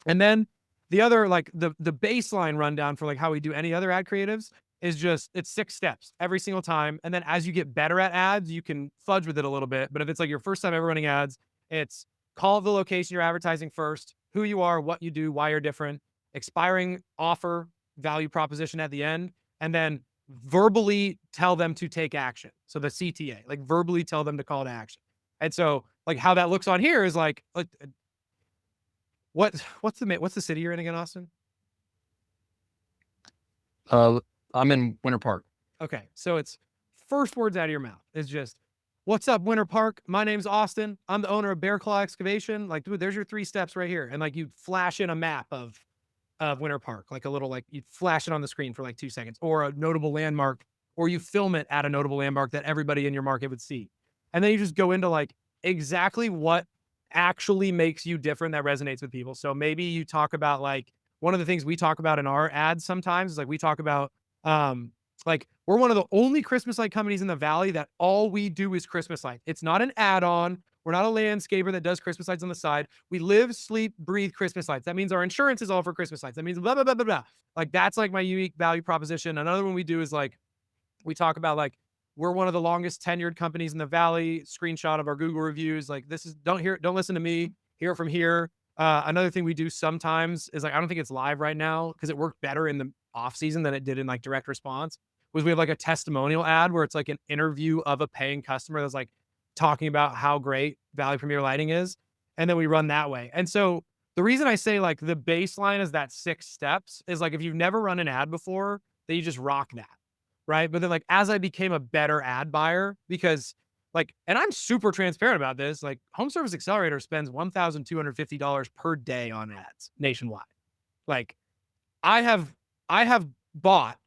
And then the other, like the baseline rundown for like how we do any other ad creatives is just, it's 6 steps every single time. And then as you get better at ads, you can fudge with it a little bit. But if it's like your first time ever running ads, it's call the location you're advertising first, who you are, what you do, why you're different, expiring offer, value proposition at the end, and then verbally tell them to take action. So the CTA, like verbally tell them to call to action. And so like how that looks on here is like what's the city you're in again, Austin? I'm in Winter Park. Okay. So it's first words out of your mouth is just, what's up, Winter Park? My name's Austin. I'm the owner of Bear Claw Excavation. Like, dude, there's your 3 steps right here. And like, you flash in a map of Winter Park, like a little, like you flash it on the screen for like 2 seconds, or a notable landmark, or you film it at a notable landmark that everybody in your market would see. And then you just go into like exactly what actually makes you different that resonates with people. So maybe you talk about like, one of the things we talk about in our ads sometimes is like, we talk about, like, we're one of the only Christmas light companies in the Valley that all we do is Christmas light. It's not an add-on. We're not a landscaper that does Christmas lights on the side. We live, sleep, breathe Christmas lights. That means our insurance is all for Christmas lights. That means blah, blah, blah, blah, blah. Like, that's like my unique value proposition. Another one we do is like, we talk about like, we're one of the longest tenured companies in the Valley, screenshot of our Google reviews. Like, this is, don't listen to me, hear it from here. Another thing we do sometimes is like, I don't think it's live right now because it worked better in the off season than it did in like direct response, was we have like a testimonial ad where it's like an interview of a paying customer that's like talking about how great Valley Premier Lighting is. And then we run that way. And so the reason I say like the baseline is that 6 steps is like, if you've never run an ad before, then you just rock that. Right. But then like, as I became a better ad buyer, because like, and I'm super transparent about this, like Home Service Accelerator spends $1,250 per day on ads nationwide. Like I have bought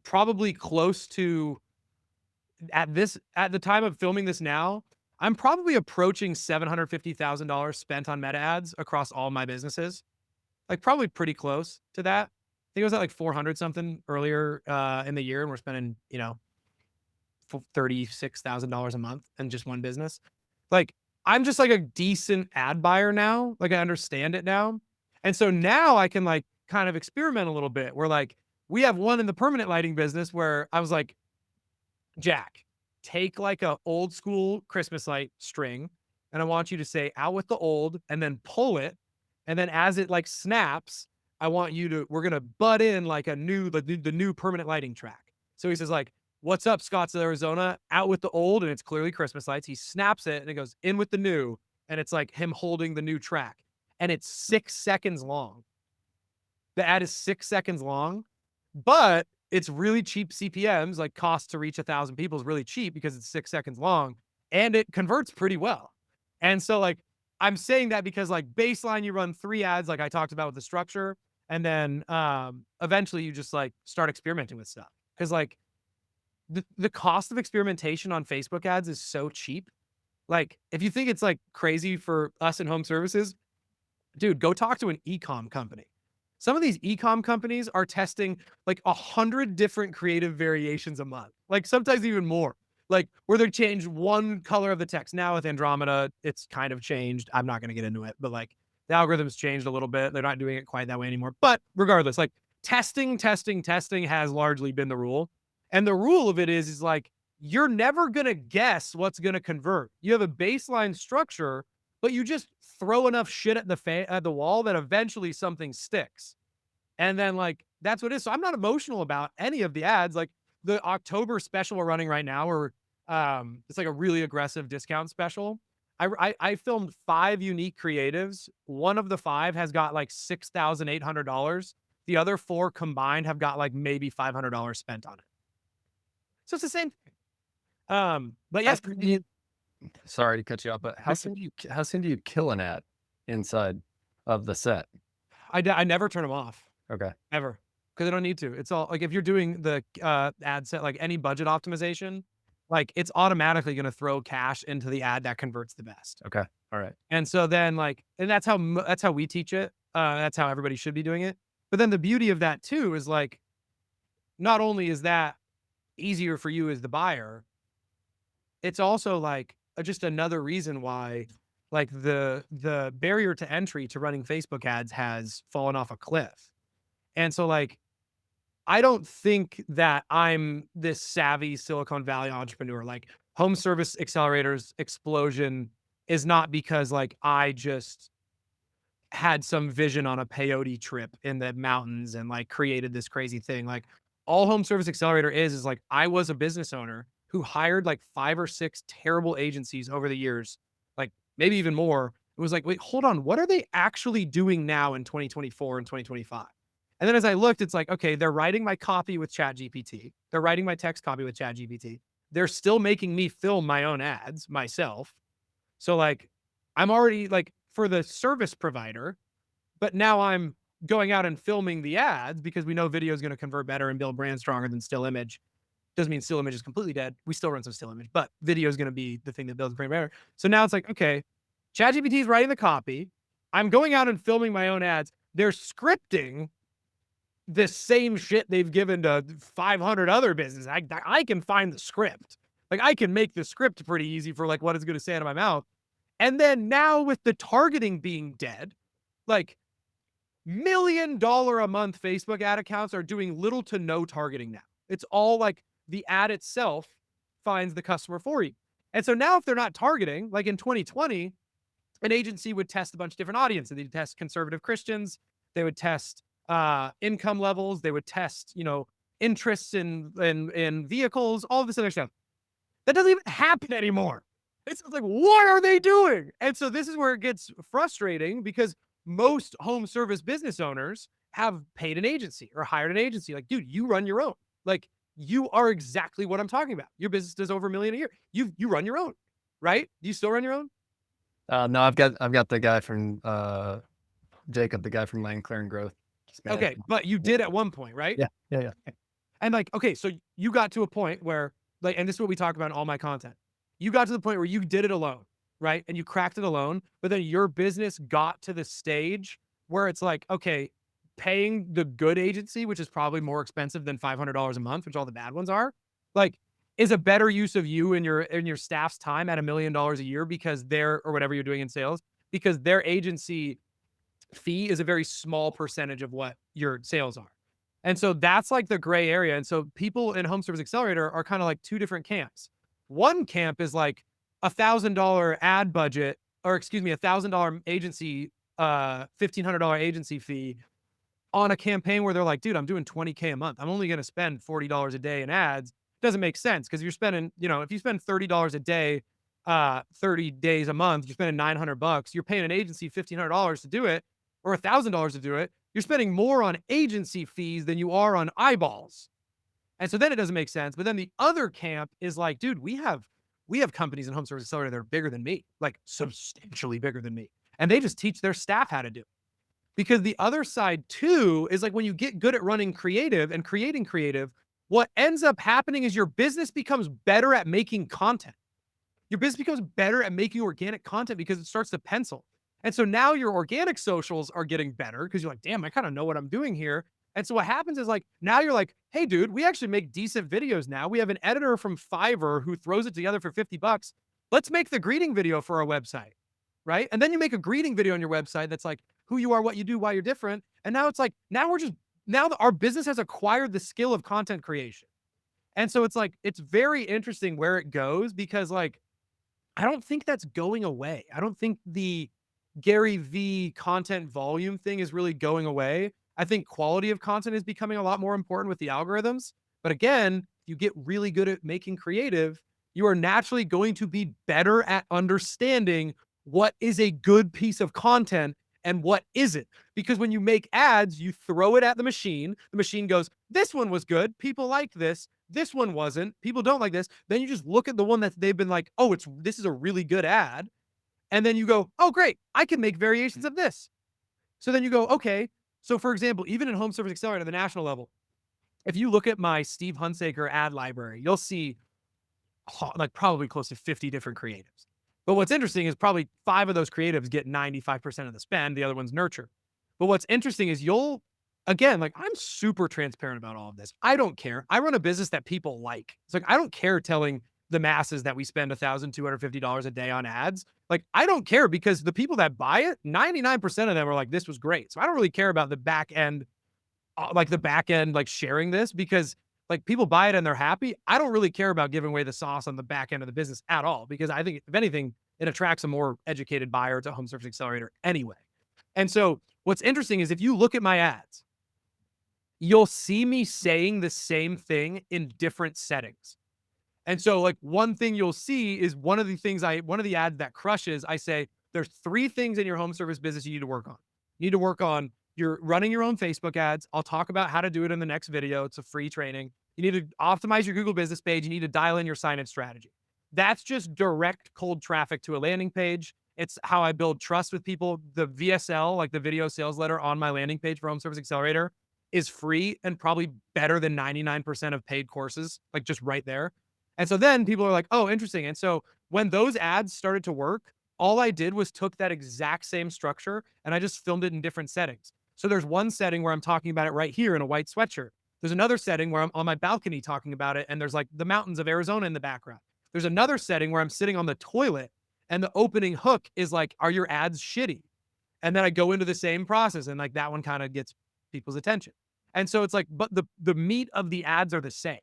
probably close to, at the time of filming this now, I'm probably approaching $750,000 spent on meta ads across all my businesses. Like probably pretty close to that. I think it was at like 400 something earlier in the year, and we're spending, $36,000 a month in just one business. Like, I'm just like a decent ad buyer now. Like, I understand it now. And so now I can like kind of experiment a little bit where like, we have one in the permanent lighting business where I was like, Jack, take like a old school Christmas light string, and I want you to say out with the old and then pull it. And then as it like snaps, we're going to butt in like the new permanent lighting track. So he says like, what's up, Scottsdale, Arizona, out with the old. And it's clearly Christmas lights. He snaps it and it goes in with the new. And it's like him holding the new track. And it's 6 seconds long. The ad is 6 seconds long, but it's really cheap CPMs, like cost to reach 1,000 people is really cheap because it's 6 seconds long, and it converts pretty well. And so like, I'm saying that because like baseline, you run 3 ads, like I talked about with the structure. And then eventually you just like start experimenting with stuff. Cause like the cost of experimentation on Facebook ads is so cheap. Like if you think it's like crazy for us in home services, dude, go talk to an e-com company. Some of these e-com companies are testing like 100 different creative variations a month, like sometimes even more. like where they changed one color of the text. Now with Andromeda, it's kind of changed. I'm not going to get into it, but like the algorithm's changed a little bit. They're not doing it quite that way anymore. But regardless, like testing has largely been the rule. And the rule of it is like, you're never going to guess what's going to convert. You have a baseline structure, but you just throw enough shit at the wall that eventually something sticks. And then like, that's what it is. So I'm not emotional about any of the ads. Like the October special we're running right now, or it's like a really aggressive discount special. I filmed 5 unique creatives. One of the 5 has got like $6,800. The other 4 combined have got like maybe $500 spent on it. So it's the same thing. But yes, sorry to cut you off, but how soon do you kill an ad inside of the set? I never turn them off. Okay. Ever. Because I don't need to. It's all like, if you're doing the ad set, like any budget optimization, like it's automatically going to throw cash into the ad that converts the best. Okay. All right. And so then like, and that's how we teach it. That's how everybody should be doing it. But then the beauty of that too is like, not only is that easier for you as the buyer, it's also like just another reason why like the barrier to entry to running Facebook ads has fallen off a cliff. And so like, I don't think that I'm this savvy Silicon Valley entrepreneur. Like home service accelerators explosion is not because like I just had some vision on a peyote trip in the mountains and like created this crazy thing. Like all home service accelerator is like, I was a business owner who hired like 5 or 6 terrible agencies over the years, like maybe even more. It was like, wait, hold on. What are they actually doing now in 2024 and 2025? And then as I looked, it's like, okay, they're writing my copy with ChatGPT. They're writing my text copy with ChatGPT. They're still making me film my own ads myself. So like, I'm already like for the service provider, but now I'm going out and filming the ads because we know video is going to convert better and build brand stronger than still image. Doesn't mean still image is completely dead. We still run some still image, but video is going to be the thing that builds brand better. So now it's like, okay, ChatGPT is writing the copy. I'm going out and filming my own ads. They're scripting the same shit they've given to 500 other businesses. I can find the script. Like I can make the script pretty easy for like what it's going to say out of my mouth. And then now with the targeting being dead, like $1 million a month Facebook ad accounts are doing little to no targeting now. It's all like the ad itself finds the customer for you. And so now if they're not targeting, like in 2020, an agency would test a bunch of different audiences. They'd test conservative Christians. They would test income levels. They would test, you know, interests in vehicles, all of this other stuff. That doesn't even happen anymore. It's like, what are they doing? And so this is where it gets frustrating because most home service business owners have paid an agency or hired an agency. Like, dude, you run your own. Like, you are exactly what I'm talking about. Your business does over $1 million a year. You run your own, right? Do you still run your own? No, I've got the guy from Jacob, the guy from Land Clearing Growth. Okay, but you did at one point, right? Yeah. And like, okay, so you got to a point where, like, and this is what we talk about in all my content. You got to the point where you did it alone, right? And you cracked it alone, but then your business got to the stage where it's like, okay, paying the good agency, which is probably more expensive than $500 a month, which all the bad ones are, like, is a better use of you and your staff's time at $1 million a year because or whatever you're doing in sales, because their agency fee is a very small percentage of what your sales are. And so that's like the gray area. And so people in Home Service Accelerator are kind of like 2 different camps. One camp is like $1,000 ad budget, or excuse me, $1,000 agency, $1,500 agency fee on a campaign where they're like, dude, I'm doing $20K a month. I'm only going to spend $40 a day in ads. Doesn't make sense because you're spending, you know, if you spend $30 a day, 30 days a month, you're spending $900. You're paying an agency $1,500 to do it, or $1,000 to do it. You're spending more on agency fees than you are on eyeballs. And so then it doesn't make sense. But then the other camp is like, dude, we have companies in Home Service Accelerator that are bigger than me, like substantially bigger than me. And they just teach their staff how to do it. Because the other side too is like when you get good at running creative and creating creative, what ends up happening is your business becomes better at making content. Your business becomes better at making organic content because it starts to pencil. And so now your organic socials are getting better because you're like, damn, I kind of know what I'm doing here. And so what happens is like, now you're like, hey dude, we actually make decent videos now. We have an editor from Fiverr who throws it together for $50. Let's make the greeting video for our website. Right. And then you make a greeting video on your website that's like who you are, what you do, why you're different. And now it's like, now our business has acquired the skill of content creation. And so it's like, it's very interesting where it goes because like, I don't think that's going away. I don't think the Gary V content volume thing is really going away. I think quality of content is becoming a lot more important with the algorithms. But again, you get really good at making creative, you are naturally going to be better at understanding what is a good piece of content and what isn't. Because when you make ads, you throw it at the machine goes, this one was good, people liked this. This one wasn't, people don't like this. Then you just look at the one that they've been like, oh, this is a really good ad. And then you go, oh, great, I can make variations of this. So then you go, okay. So for example, even in Home Service Accelerator at the national level, if you look at my Steve Hunsaker ad library, you'll see like probably close to 50 different creatives. But what's interesting is probably 5 of those creatives get 95% of the spend. The other one's nurture. But what's interesting is again, like I'm super transparent about all of this. I don't care. I run a business that people like. It's like, I don't care telling the masses that we spend $1,250 a day on ads. Like, I don't care because the people that buy it, 99% of them are like, this was great. So I don't really care about the back end, like sharing this because like people buy it and they're happy. I don't really care about giving away the sauce on the back end of the business at all, because I think if anything, it attracts a more educated buyer to Home Service Accelerator anyway. And so what's interesting is if you look at my ads, you'll see me saying the same thing in different settings. And so like one thing you'll see is one of the ads that crushes, I say, there's 3 things in your home service business you need to work on. You need to work on you're running your own Facebook ads. I'll talk about how to do it in the next video. It's a free training. You need to optimize your Google business page. You need to dial in your sign-in strategy. That's just direct cold traffic to a landing page. It's how I build trust with people. The VSL, like the video sales letter on my landing page for Home Service Accelerator, is free and probably better than 99% of paid courses, like just right there. And so then people are like, oh, interesting. And so when those ads started to work, all I did was took that exact same structure and I just filmed it in different settings. So there's one setting where I'm talking about it right here in a white sweatshirt. There's another setting where I'm on my balcony talking about it and there's like the mountains of Arizona in the background. There's another setting where I'm sitting on the toilet and the opening hook is like, are your ads shitty? And then I go into the same process and like that one kind of gets people's attention. And so it's like, but the meat of the ads are the same.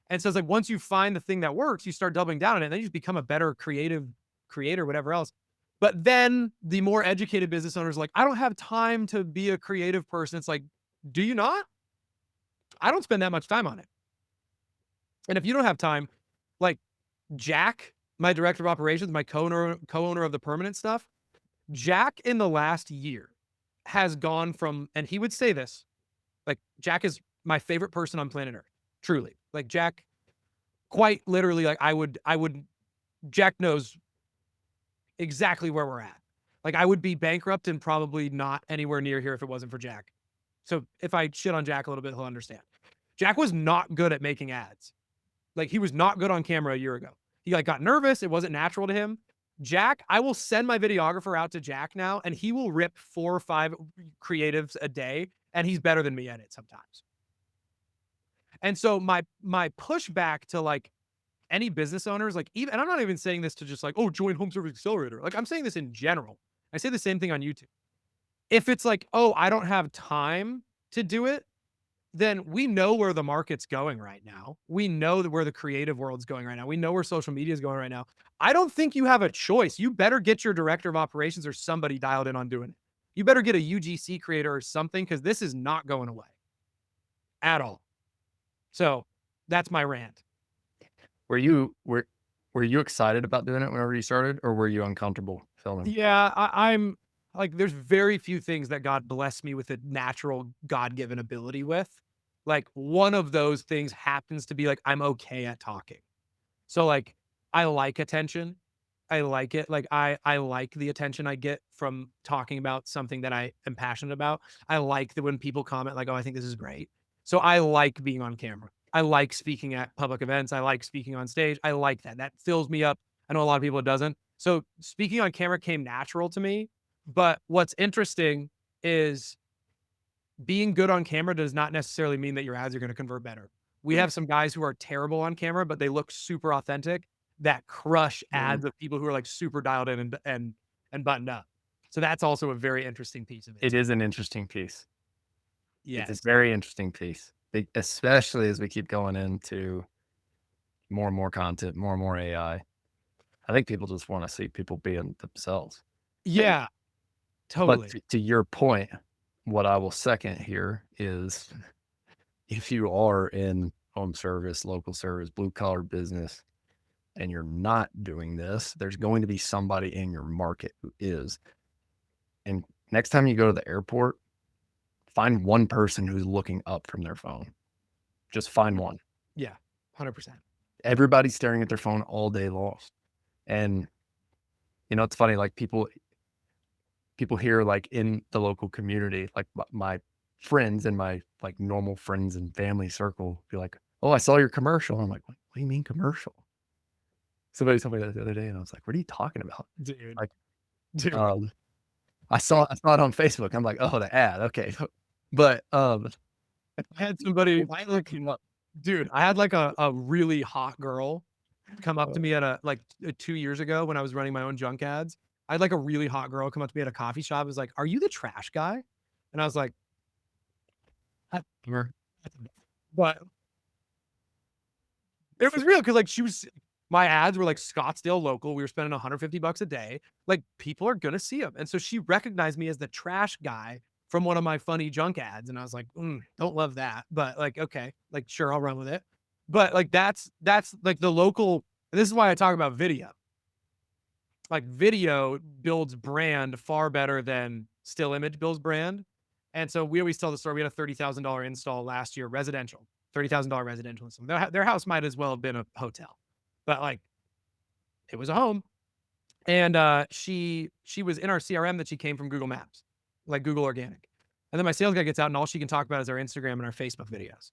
And so it's like, once you find the thing that works, you start doubling down on it and then you just become a better creative creator, whatever else. But then the more educated business owners are like, I don't have time to be a creative person. It's like, do you not? I don't spend that much time on it. And if you don't have time, like Jack, my director of operations, my co-owner of the permanent stuff, Jack in the last year has gone from, and he would say this, like Jack is my favorite person on planet Earth, truly. Like Jack, quite literally, like Jack knows exactly where we're at. Like I would be bankrupt and probably not anywhere near here if it wasn't for Jack. So if I shit on Jack a little bit, he'll understand. Jack was not good at making ads. Like he was not good on camera a year ago. He like got nervous. It wasn't natural to him. Jack, I will send my videographer out to Jack now and he will rip 4 or 5 creatives a day and he's better than me at it sometimes. And so my pushback to like any business owners, like even, and I'm not even saying this to just like, oh, join Home Service Accelerator. Like I'm saying this in general. I say the same thing on YouTube. If it's like, oh, I don't have time to do it, then we know where the market's going right now. We know where the creative world's going right now. We know where social media is going right now. I don't think you have a choice. You better get your director of operations or somebody dialed in on doing it. You better get a UGC creator or something because this is not going away at all. So that's my rant. Were you excited about doing it whenever you started, or were you uncomfortable filming? Yeah, I'm like, there's very few things that God blessed me with a natural God-given ability with. Like one of those things happens to be like, I'm okay at talking. So like, I like attention. I like it. Like I like the attention I get from talking about something that I am passionate about. I like that when people comment like, oh, I think this is great. So I like being on camera. I like speaking at public events. I like speaking on stage. I like that. That fills me up. I know a lot of people it doesn't. So speaking on camera came natural to me. But what's interesting is being good on camera does not necessarily mean that your ads are going to convert better. We have some guys who are terrible on camera, but they look super authentic that crush ads of people who are like super dialed in and buttoned up. So that's also a very interesting piece of it. It is an interesting piece. Yes. It's a very interesting piece, especially as we keep going into more and more content, more and more AI. I think people just want to see people being themselves. Yeah, totally. But to your point, what I will second here is if you are in home service, local service, blue collar business, and you're not doing this, there's going to be somebody in your market who is. And next time you go to the airport, find one person who's looking up from their phone. Just find one. Yeah, 100%. Everybody's staring at their phone all day long. And, you know, it's funny, like people here, like in the local community, like my friends and my like normal friends and family circle be like, oh, I saw your commercial. I'm like, what do you mean commercial? Somebody told me that the other day and I was like, what are you talking about? Dude. Like, Dude. I saw it on Facebook. I'm like, oh, the ad. Okay. But I had somebody dude, I had like a really hot girl come up to me at 2 years ago when I was running my own junk ads. I had like a really hot girl come up to me at a coffee shop. Was like, "Are you the trash guy?" And I was like, but it was real because like my ads were like Scottsdale local. We were spending $150 a day. Like people are gonna see them, and so she recognized me as the trash guy from one of my funny junk ads, and I was like, don't love that, but like okay, like sure, I'll run with it. But like that's like the local. And this is why I talk about video. Like video builds brand far better than still image builds brand. And so we always tell the story. We had a $30,000 install last year, residential, $30,000 residential install. Their house might as well have been a hotel, but like it was a home. And she was in our CRM that she came from Google Maps, like Google Organic. And then my sales guy gets out and all she can talk about is our Instagram and our Facebook videos.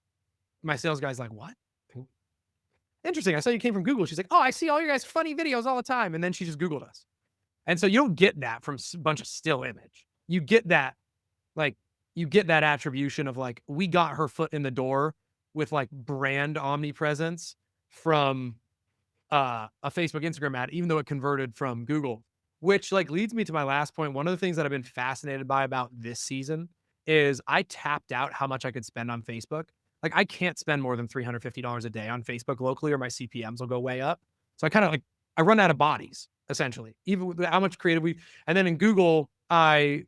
My sales guy's like, what? Interesting. I saw you came from Google. She's like, oh, I see all your guys' funny videos all the time. And then she just Googled us. And so you don't get that from a bunch of still image. You get that, like, you get that attribution of like, we got her foot in the door with like brand omnipresence from a Facebook, Instagram ad, even though it converted from Google, which like leads me to my last point. One of the things that I've been fascinated by about this season is I tapped out how much I could spend on Facebook. Like I can't spend more than $350 a day on Facebook locally or my CPMs will go way up. So I kind of like, I run out of bodies essentially, even with how much creative and then in Google, I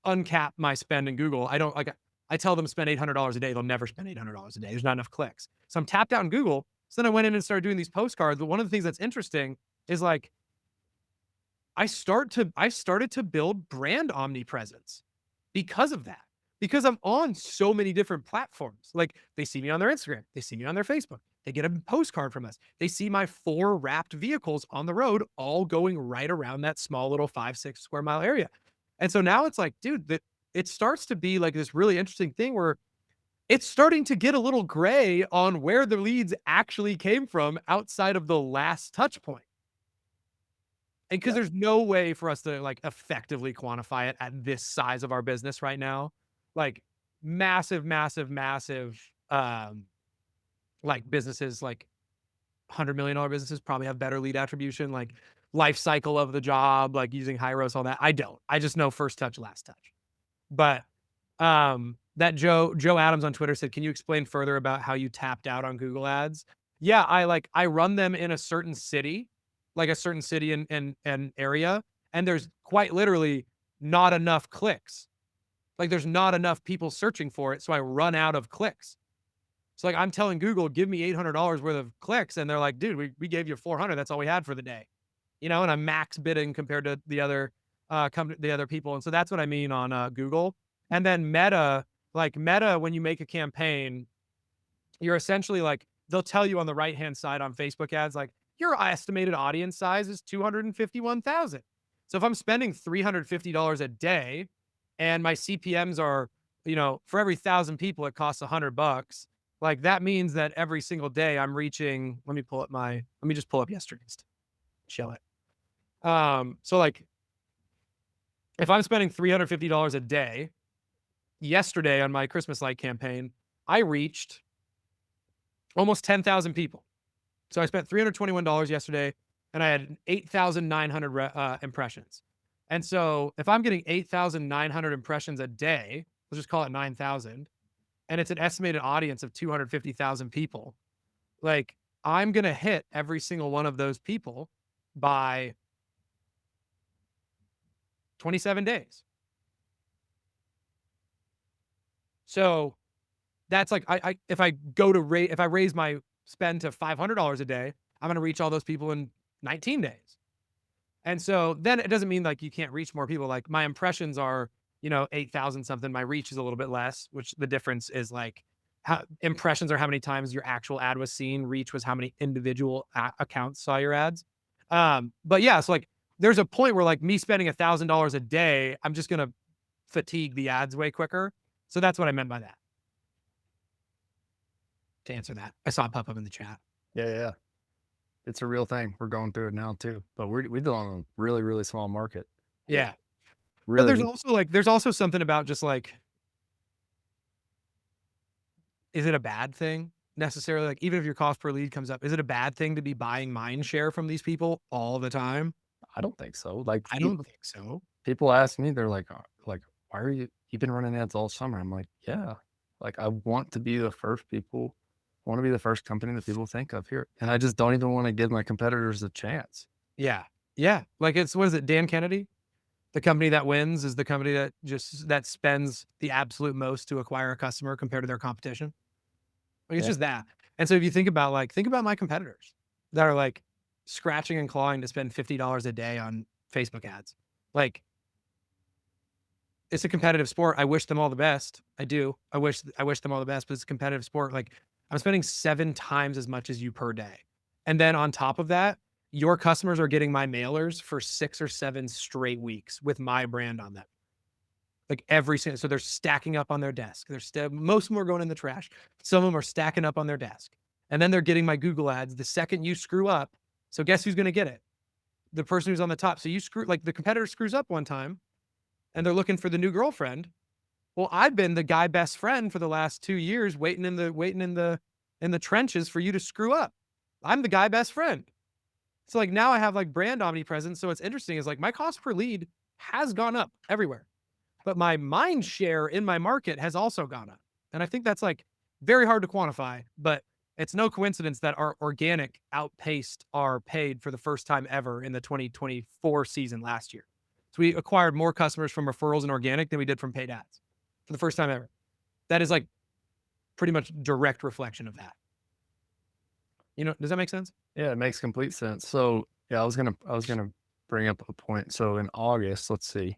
uncap my spend in Google. I don't like, I tell them spend $800 a day. They'll never spend $800 a day. There's not enough clicks. So I'm tapped out in Google. So then I went in and started doing these postcards. But one of the things that's interesting is like, I started to build brand omnipresence because of that. Because I'm on so many different platforms. Like they see me on their Instagram, they see me on their Facebook, they get a postcard from us. They see my 4 wrapped vehicles on the road, all going right around that small little 5-6 square mile area. And so now it's like, dude, that it starts to be like this really interesting thing where it's starting to get a little gray on where the leads actually came from outside of the last touch point. And because there's no way for us to like effectively quantify it at this size of our business right now. Like massive like businesses, like $100 million businesses probably have better lead attribution, like life cycle of the job, like using high ROAS, all that. I just know first touch, last touch. But that Joe Adams on Twitter said, can you explain further about how you tapped out on Google ads? Yeah, I run them in a certain city, like a certain city and area, and there's quite literally not enough clicks. Like there's not enough people searching for it. So I run out of clicks. So like I'm telling Google, give me $800 worth of clicks. And they're like, dude, we gave you 400. That's all we had for the day. You know, and I'm max bidding compared to the other people. And so that's what I mean on Google. And then Meta, when you make a campaign, you're essentially like, they'll tell you on the right-hand side on Facebook ads, like your estimated audience size is 251,000. So if I'm spending $350 a day, and my CPMs are, you know, for every 1,000 people, it costs $100. Like that means that every single day I'm reaching, let me just pull up yesterday's, chill it. So like if I'm spending $350 a day, yesterday on my Christmas light campaign, I reached almost 10,000 people. So I spent $321 yesterday, and I had 8,900 impressions. And so if I'm getting 8,900 impressions a day, let's just call it 9,000, and it's an estimated audience of 250,000 people, like I'm going to hit every single one of those people by 27 days. So that's like, if I raise my spend to $500 a day, I'm going to reach all those people in 19 days. And so then it doesn't mean like you can't reach more people. Like my impressions are, 8,000 something. My reach is a little bit less, which the difference is like how impressions are how many times your actual ad was seen. Reach was how many individual accounts saw your ads. But yeah, so like there's a point where like me spending $1,000 a day, I'm just going to fatigue the ads way quicker. So that's what I meant by that. To answer that, I saw it pop up in the chat. Yeah. It's a real thing. We're going through it now too, but we deal on a really, really small market. Yeah. Really. But there's also something about just like, is it a bad thing necessarily? Like, even if your cost per lead comes up, is it a bad thing to be buying mind share from these people all the time? I don't think so. Like, I don't think so. People ask me, they're like, why are you've been running ads all summer? I'm like, yeah, like I want to be the first company that people think of here. And I just don't even want to give my competitors a chance. Yeah. Like what is it? Dan Kennedy? The company that wins is the company that spends the absolute most to acquire a customer compared to their competition. Like it's just that. And so if you think about my competitors that are like scratching and clawing to spend $50 a day on Facebook ads. Like it's a competitive sport. I wish them all the best. I do. I wish them all the best, but it's a competitive sport. Like I'm spending 7 times as much as you per day. And then on top of that, your customers are getting my mailers for 6 or 7 straight weeks with my brand on them. Like so they're stacking up on their desk. Most of them are going in the trash. Some of them are stacking up on their desk. And then they're getting my Google ads the second you screw up. So guess who's going to get it? The person who's on the top. So the competitor screws up one time and they're looking for the new girlfriend. Well, I've been the guy best friend for the last 2 years, waiting in the trenches for you to screw up. I'm the guy best friend. So like now I have like brand omnipresence. So what's interesting is like my cost per lead has gone up everywhere, but my mind share in my market has also gone up. And I think that's like very hard to quantify, but it's no coincidence that our organic outpaced our paid for the first time ever in the 2024 season last year. So we acquired more customers from referrals and organic than we did from paid ads for the first time ever. That is like pretty much direct reflection of that. Does that make sense? Yeah, it makes complete sense. So yeah, I was gonna bring up a point. So in August, let's see,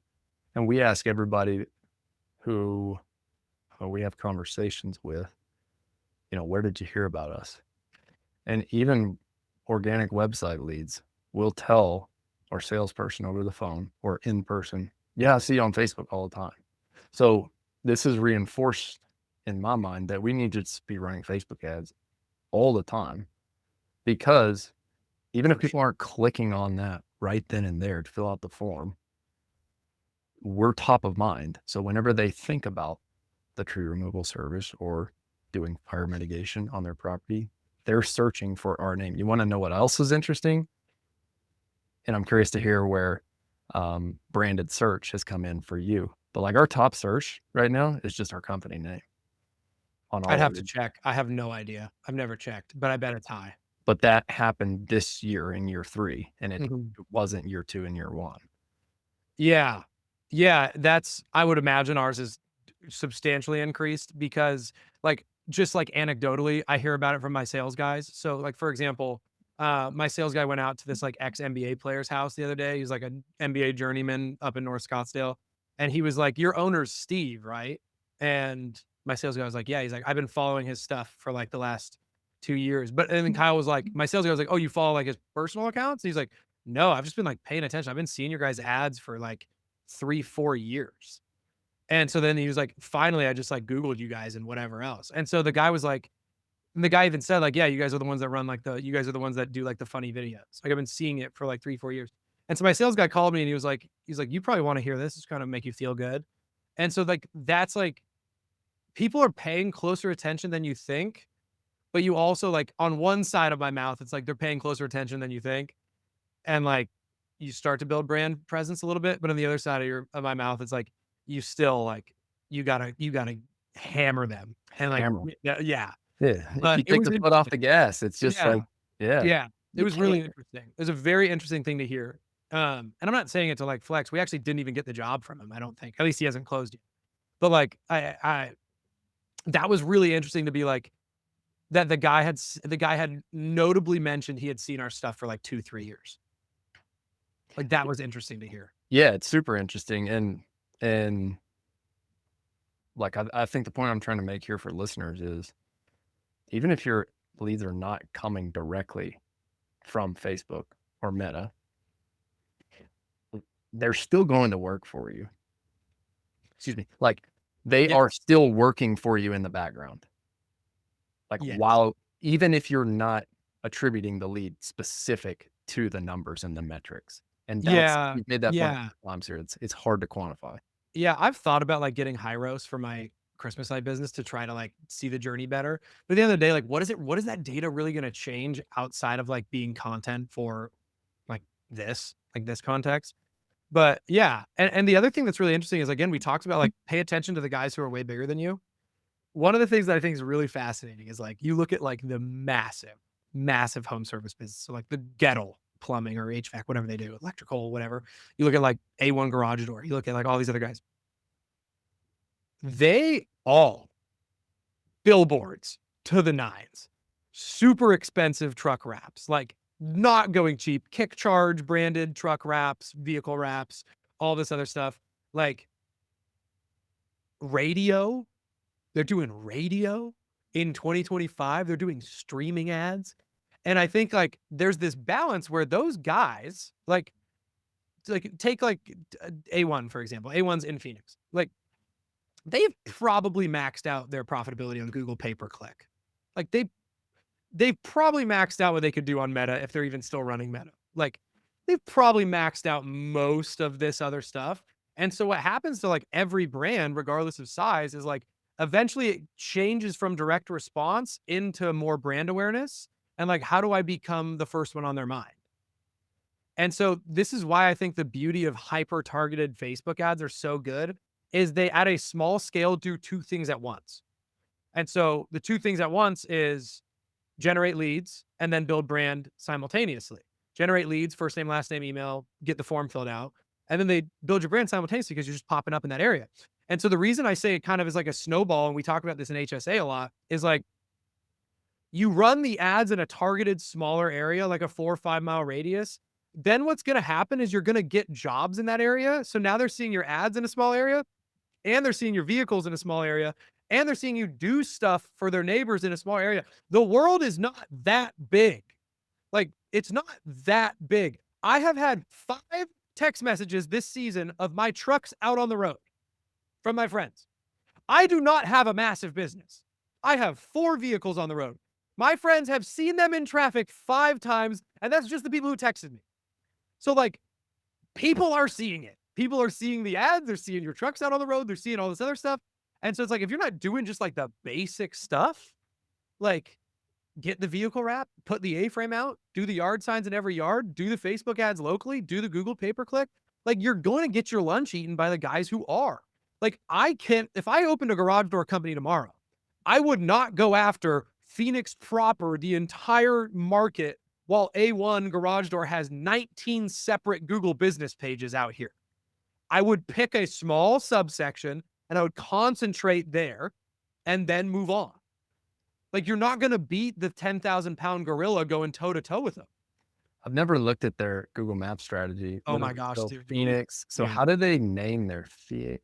and we ask everybody who we have conversations with, where did you hear about us? And even organic website leads will tell our salesperson over the phone or in person, yeah, I see you on Facebook all the time. So this is reinforced in my mind that we need to just be running Facebook ads all the time, because even if people aren't clicking on that right then and there to fill out the form, we're top of mind. So whenever they think about the tree removal service or doing fire mitigation on their property, they're searching for our name. You want to know what else is interesting? And I'm curious to hear where branded search has come in for you. But like our top search right now is just our company name. I'd have to check. I have no idea. I've never checked, but I bet it's high. But that happened this year in year 3, and it wasn't year 2 and year 1. Yeah. I would imagine ours is substantially increased because like, just like anecdotally, I hear about it from my sales guys. So like, for example, my sales guy went out to this like ex-NBA player's house the other day. He's like an NBA journeyman up in North Scottsdale. And he was like, your owner's Steve, right? And my sales guy was like, yeah. He's like, I've been following his stuff for like the last 2 years. But and then Kyle was like, my sales guy was like, oh, you follow like his personal accounts? And he's like, no, I've just been like paying attention. I've been seeing your guys' ads for like 3-4 years. And so then he was like, finally, I just like Googled you guys and whatever else. And so the guy was like, and the guy even said like, yeah, you guys are the ones that run like you guys are the ones that do like the funny videos. Like I've been seeing it for like 3-4 years. And so my sales guy called me and he's like, you probably want to hear this. It's kind of make you feel good. And so like, that's like, people are paying closer attention than you think, but you also like on one side of my mouth, it's like they're paying closer attention than you think. And like you start to build brand presence a little bit, but on the other side of my mouth, it's like you still like you gotta hammer them. And like Hammer. yeah. Yeah. If But you it take was the foot off the gas, it's just yeah. like, yeah. Yeah. It You was really can't. interesting. It was a very interesting thing to hear. And I'm not saying it to like flex. We actually didn't even get the job from him, I don't think. At least he hasn't closed yet. But like I that was really interesting to be like that the guy had notably mentioned he had seen our stuff for like 2-3 years. Like that was interesting to hear. Yeah, it's super interesting. And like I think the point I'm trying to make here for listeners is even if your leads are not coming directly from Facebook or Meta, they're still going to work for you. Excuse me. Like they Yeah. are still working for you in the background. Like Yes. while even if you're not attributing the lead specific to the numbers and the metrics. And that's Yeah. you've made that point Yeah. a couple times here. It's hard to quantify. Yeah, I've thought about like getting high ROAS for my Christmas light business to try to like see the journey better. But at the end of the day, like what is that data really going to change outside of like being content for like this context? But yeah, and the other thing that's really interesting is again, we talked about like pay attention to the guys who are way bigger than you. One of the things that I think is really fascinating is like you look at like the massive home service business. So like the Gettle plumbing or HVAC, whatever they do, electrical, whatever. You look at like A1 Garage Door. You look at like all these other guys. They all billboards to the nines, super expensive truck wraps, like not going cheap, kick charge branded truck wraps, vehicle wraps, all this other stuff. Like radio, they're doing radio in 2025. They're doing streaming ads. And I think like there's this balance where those guys like take like A1, for example, A1's in Phoenix. Like they've probably maxed out their profitability on Google pay-per-click. Like they've probably maxed out what they could do on Meta if they're even still running Meta. Like they've probably maxed out most of this other stuff. And so what happens to like every brand, regardless of size, is like eventually it changes from direct response into more brand awareness. And like, how do I become the first one on their mind? And so this is why I think the beauty of hyper-targeted Facebook ads are so good is they at a small scale do two things at once. And so the two things at once is generate leads and then build brand simultaneously. Generate leads, first name, last name, email, get the form filled out. And then they build your brand simultaneously because you're just popping up in that area. And so the reason I say it kind of is like a snowball, and we talk about this in HSA a lot, is like you run the ads in a targeted smaller area, like a 4 or 5 mile radius. Then what's going to happen is you're going to get jobs in that area. So now they're seeing your ads in a small area, and they're seeing your vehicles in a small area, and they're seeing you do stuff for their neighbors in a small area. The world is not that big. Like it's not that big. I have had 5 text messages this season of my trucks out on the road from my friends. I do not have a massive business. I have 4 vehicles on the road. My friends have seen them in traffic 5 times, and that's just the people who texted me. So like people are seeing it. People are seeing the ads. They're seeing your trucks out on the road. They're seeing all this other stuff. And so it's like, if you're not doing just like the basic stuff, like get the vehicle wrap, put the A-frame out, do the yard signs in every yard, do the Facebook ads locally, do the Google pay-per-click, like you're going to get your lunch eaten by the guys who are. Like if I opened a garage door company tomorrow, I would not go after Phoenix proper, the entire market, while A1 Garage Door has 19 separate Google business pages out here. I would pick a small subsection and I would concentrate there and then move on. Like you're not going to beat the 10,000 pound gorilla going toe to toe with them. I've never looked at their Google Maps strategy. Oh my gosh, So dude. Phoenix. So Yeah. how do they name their Fiat?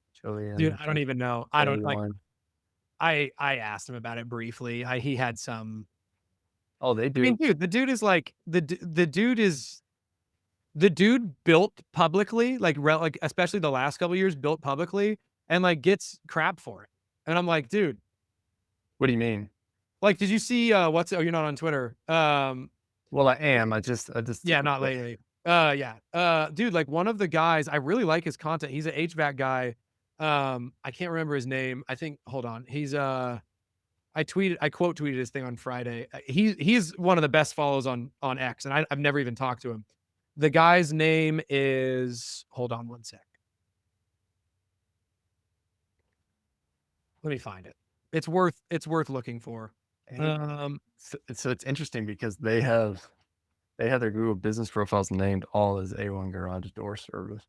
Dude, I don't even know. I don't like, A1? I asked him about it briefly. He had some, Oh, they I do. mean, dude, the dude is like, the dude built publicly, like especially the last couple of years built publicly and like gets crap for it. And I'm like, dude, What do you mean? like, did you see, you're not on Twitter. Well, I am. I just Yeah, not lately. Yeah. Dude, like one of the guys, I really like his content. He's an HVAC guy. I can't remember his name. I think, hold on. He's, I quote tweeted his thing on Friday. He's one of the best follows on X, and I've never even talked to him. The guy's name is, hold on one sec. Let me find it. It's worth looking for. So it's interesting because they have their Google business profiles named all as A1 Garage Door Service.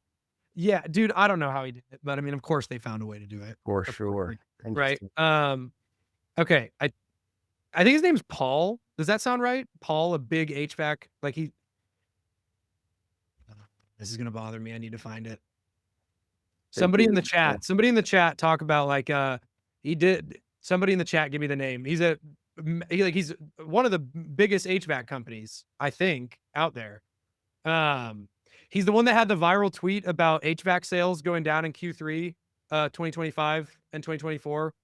Yeah, dude, I don't know how he did it, but I mean, of course they found a way to do it. For sure. Right. Interesting. Okay. I think his name's Paul. Does that sound right? Paul, a big HVAC, like this is gonna bother me. I need to find it. Somebody in the chat talk about like somebody in the chat give me the name. He's one of the biggest HVAC companies, I think, out there. He's the one that had the viral tweet about HVAC sales going down in Q3 2025 and 2024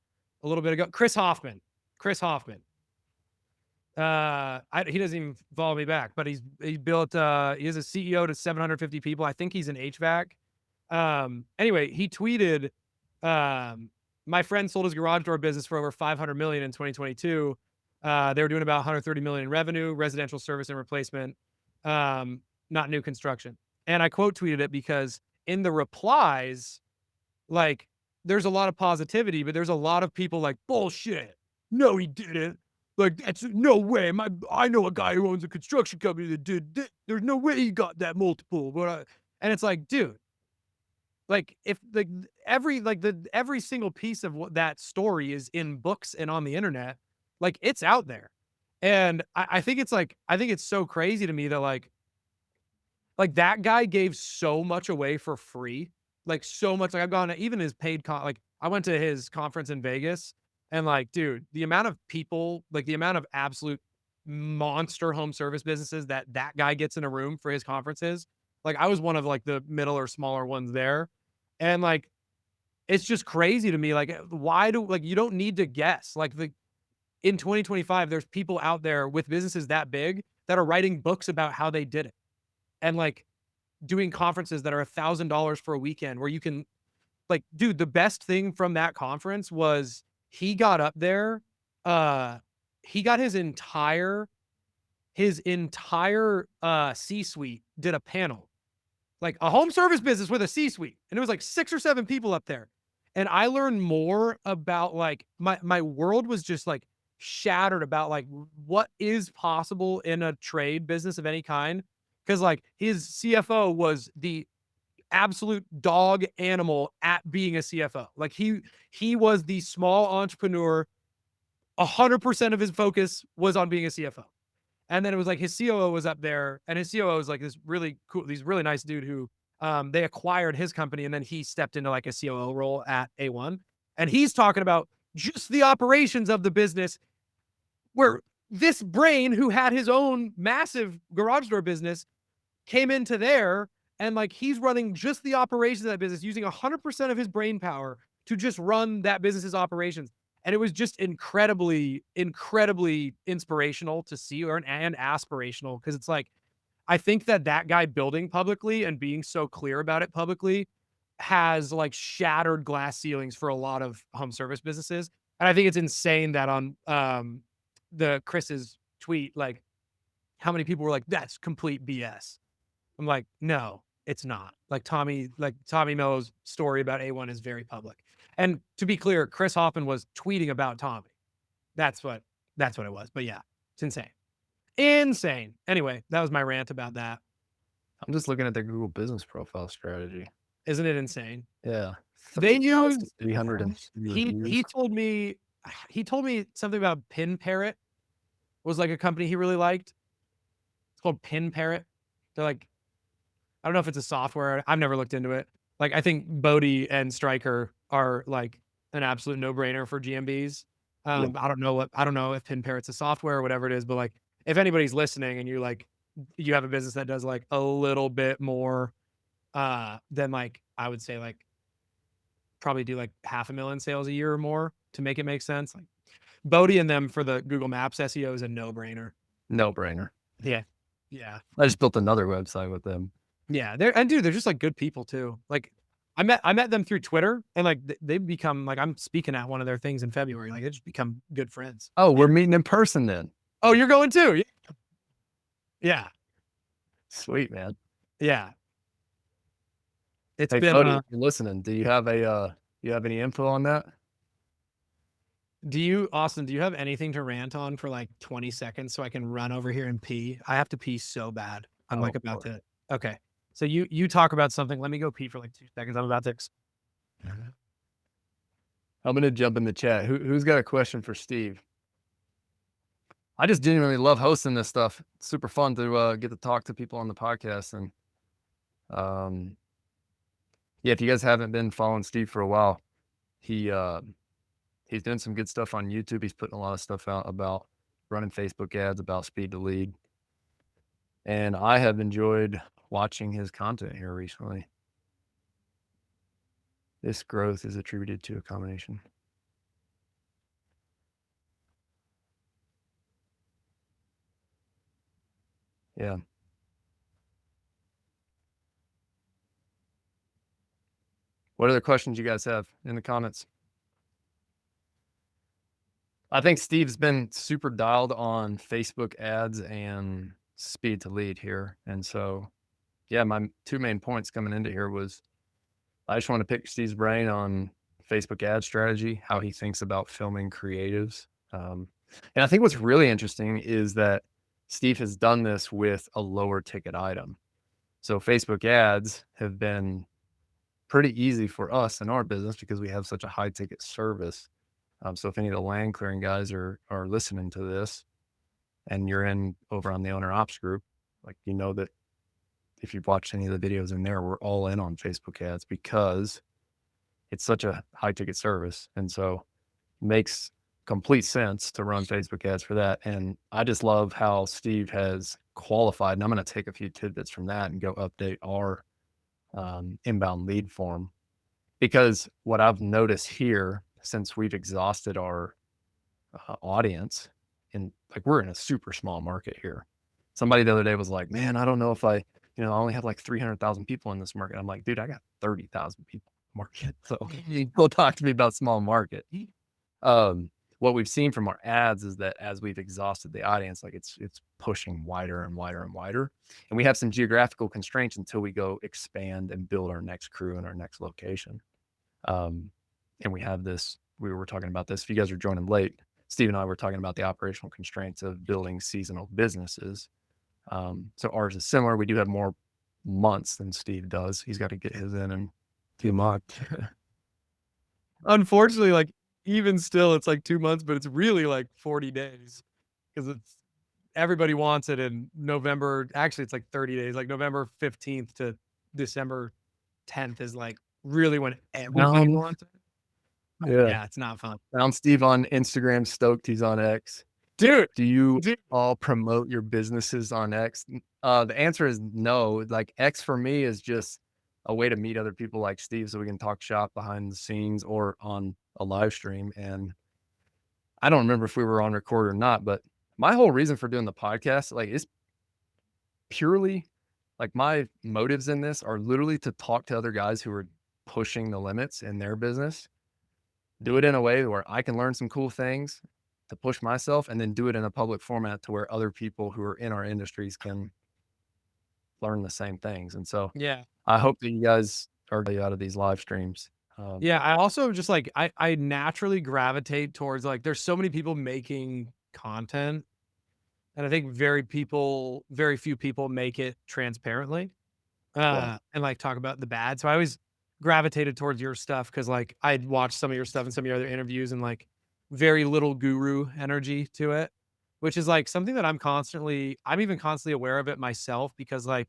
a little bit ago. Chris Hoffman. He doesn't even follow me back, but he is a CEO to 750 people. I think he's an HVAC. Anyway, he tweeted, my friend sold his garage door business for over 500 million in 2022. They were doing about 130 million in revenue, residential service and replacement, not new construction. And I quote tweeted it because in the replies, like, there's a lot of positivity, but there's a lot of people like, bullshit. No, he didn't. Like, that's no way. I know a guy who owns a construction company that did this. There's no way he got that multiple. And it's like, dude, like if every single piece of what that story is in books and on the internet, like it's out there. And I think it's so crazy to me that like that guy gave so much away for free, like so much. Like I've gone to even his paid like I went to his conference in Vegas, and like, dude, the amount of people, like the amount of absolute monster home service businesses that guy gets in a room for his conferences. Like I was one of like the middle or smaller ones there, and like it's just crazy to me. Like you don't need to guess. Like in 2025, there's people out there with businesses that big that are writing books about how they did it. And like doing conferences that are $1,000 for a weekend where you can like, dude, the best thing from that conference was he got up there. He got his entire C-suite did a panel, like a home service business with a C-suite. And it was like 6 or 7 people up there. And I learned more about like my world was just like shattered about like what is possible in a trade business of any kind. Cause like his CFO was the absolute dog animal at being a CFO. Like he was the small entrepreneur. 100% of his focus was on being a CFO. And then it was like his COO was up there, and his COO was like this really cool, these really nice dude who they acquired his company, and then he stepped into like a COO role at A1. And he's talking about just the operations of the business, where this brain who had his own massive garage door business came into there, and like he's running just the operations of that business using 100% of his brain power to just run that business's operations. And it was just incredibly, incredibly inspirational to see, and aspirational, because it's like, I think that guy building publicly and being so clear about it publicly has like shattered glass ceilings for a lot of home service businesses. And I think it's insane that on the Chris's tweet, like how many people were like, that's complete BS. I'm like, no, it's not. Like Tommy Mello's story about A1 is very public. And to be clear, Chris Hoffman was tweeting about Tommy. That's what it was. But yeah, it's insane. Insane. Anyway, that was my rant about that. I'm just looking at their Google business profile strategy. Isn't it insane? Yeah. They use 300. He told me something about Pin Parrot was like a company he really liked. It's called Pin Parrot. They're like, I don't know if it's a software. I've never looked into it. Like, I think Bodie and Stryker are like an absolute no-brainer for GMBs. I don't know if Pin Parrot's a software or whatever it is, but like if anybody's listening and you have a business that does like a little bit more than like, I would say like probably do like 500,000 sales a year or more to make it make sense. Like Bodie and them for the Google Maps SEO is a no-brainer. No-brainer. Yeah. Yeah. I just built another website with them. Yeah. They're just like good people too. Like I met them through Twitter, and like they've become like, I'm speaking at one of their things in February. Like, they just become good friends. Oh, we're meeting in person then. Oh, you're going too? Yeah. Sweet, man. Yeah. It's Hey, been, Fody, if you're listening, do you have any info on that? Austin, do you have anything to rant on for like 20 seconds so I can run over here and pee? I have to pee so bad. I'm like about to. Okay. So you talk about something. Let me go pee for like 2 seconds. I'm about to. I'm gonna jump in the chat. Who's got a question for Steve? I just genuinely love hosting this stuff. It's super fun to get to talk to people on the podcast. And yeah, if you guys haven't been following Steve for a while, he's doing some good stuff on YouTube. He's putting a lot of stuff out about running Facebook ads, about speed to lead. And I have enjoyed watching his content here recently. This growth is attributed to a combination. Yeah. What other questions you guys have in the comments? I think Steve's been super dialed on Facebook ads and speed to lead here. And so, yeah, my 2 main points coming into here was I just want to pick Steve's brain on Facebook ad strategy, how he thinks about filming creatives. And I think what's really interesting is that Steve has done this with a lower ticket item. So Facebook ads have been pretty easy for us in our business because we have such a high ticket service. So if any of the land clearing guys are listening to this and you're over on the OWNR OPS group, like, you know that if you've watched any of the videos in there, we're all in on Facebook ads because it's such a high ticket service. And so it makes complete sense to run Facebook ads for that. And I just love how Steve has qualified, and I'm going to take a few tidbits from that and go update our inbound lead form, because what I've noticed here, since we've exhausted our audience, and like, we're in a super small market here. Somebody the other day was like, man, I don't know if I only have like 300,000 people in this market. I'm like, dude, I got 30,000 people market. So go talk to me about small market. What we've seen from our ads is that as we've exhausted the audience, like it's pushing wider and wider and wider. And we have some geographical constraints until we go expand and build our next crew and our next location. And we have this, we were talking about this. If you guys are joining late, Steve and I were talking about the operational constraints of building seasonal businesses. So ours is similar. We do have more months than Steve does. He's got to get his in 2 months. Unfortunately, like, even still, it's like 2 months, but it's really like 40 days because everybody wants it in November. Actually, it's like 30 days, like November 15th to December 10th is like really when everybody wants it. Yeah, it's not fun. I'm Steve on Instagram, stoked he's on X. Dude, do you all promote your businesses on X? The answer is no. Like, X for me is just a way to meet other people like Steve so we can talk shop behind the scenes or on a live stream. And I don't remember if we were on record or not, but my whole reason for doing the podcast, like, is purely like, my motives in this are literally to talk to other guys who are pushing the limits in their business, do it in a way where I can learn some cool things to push myself, and then do it in a public format to where other people who are in our industries can learn the same things. And so, yeah, I hope that you guys are out of these live streams. Yeah, I also just like, I naturally gravitate towards, like, there's so many people making content, and I think very few people make it transparently, and like talk about the bad. So I always gravitated towards your stuff because, like, I'd watched some of your stuff and some of your other interviews, and like very little guru energy to it, which is like something that I'm even constantly aware of it myself, because like,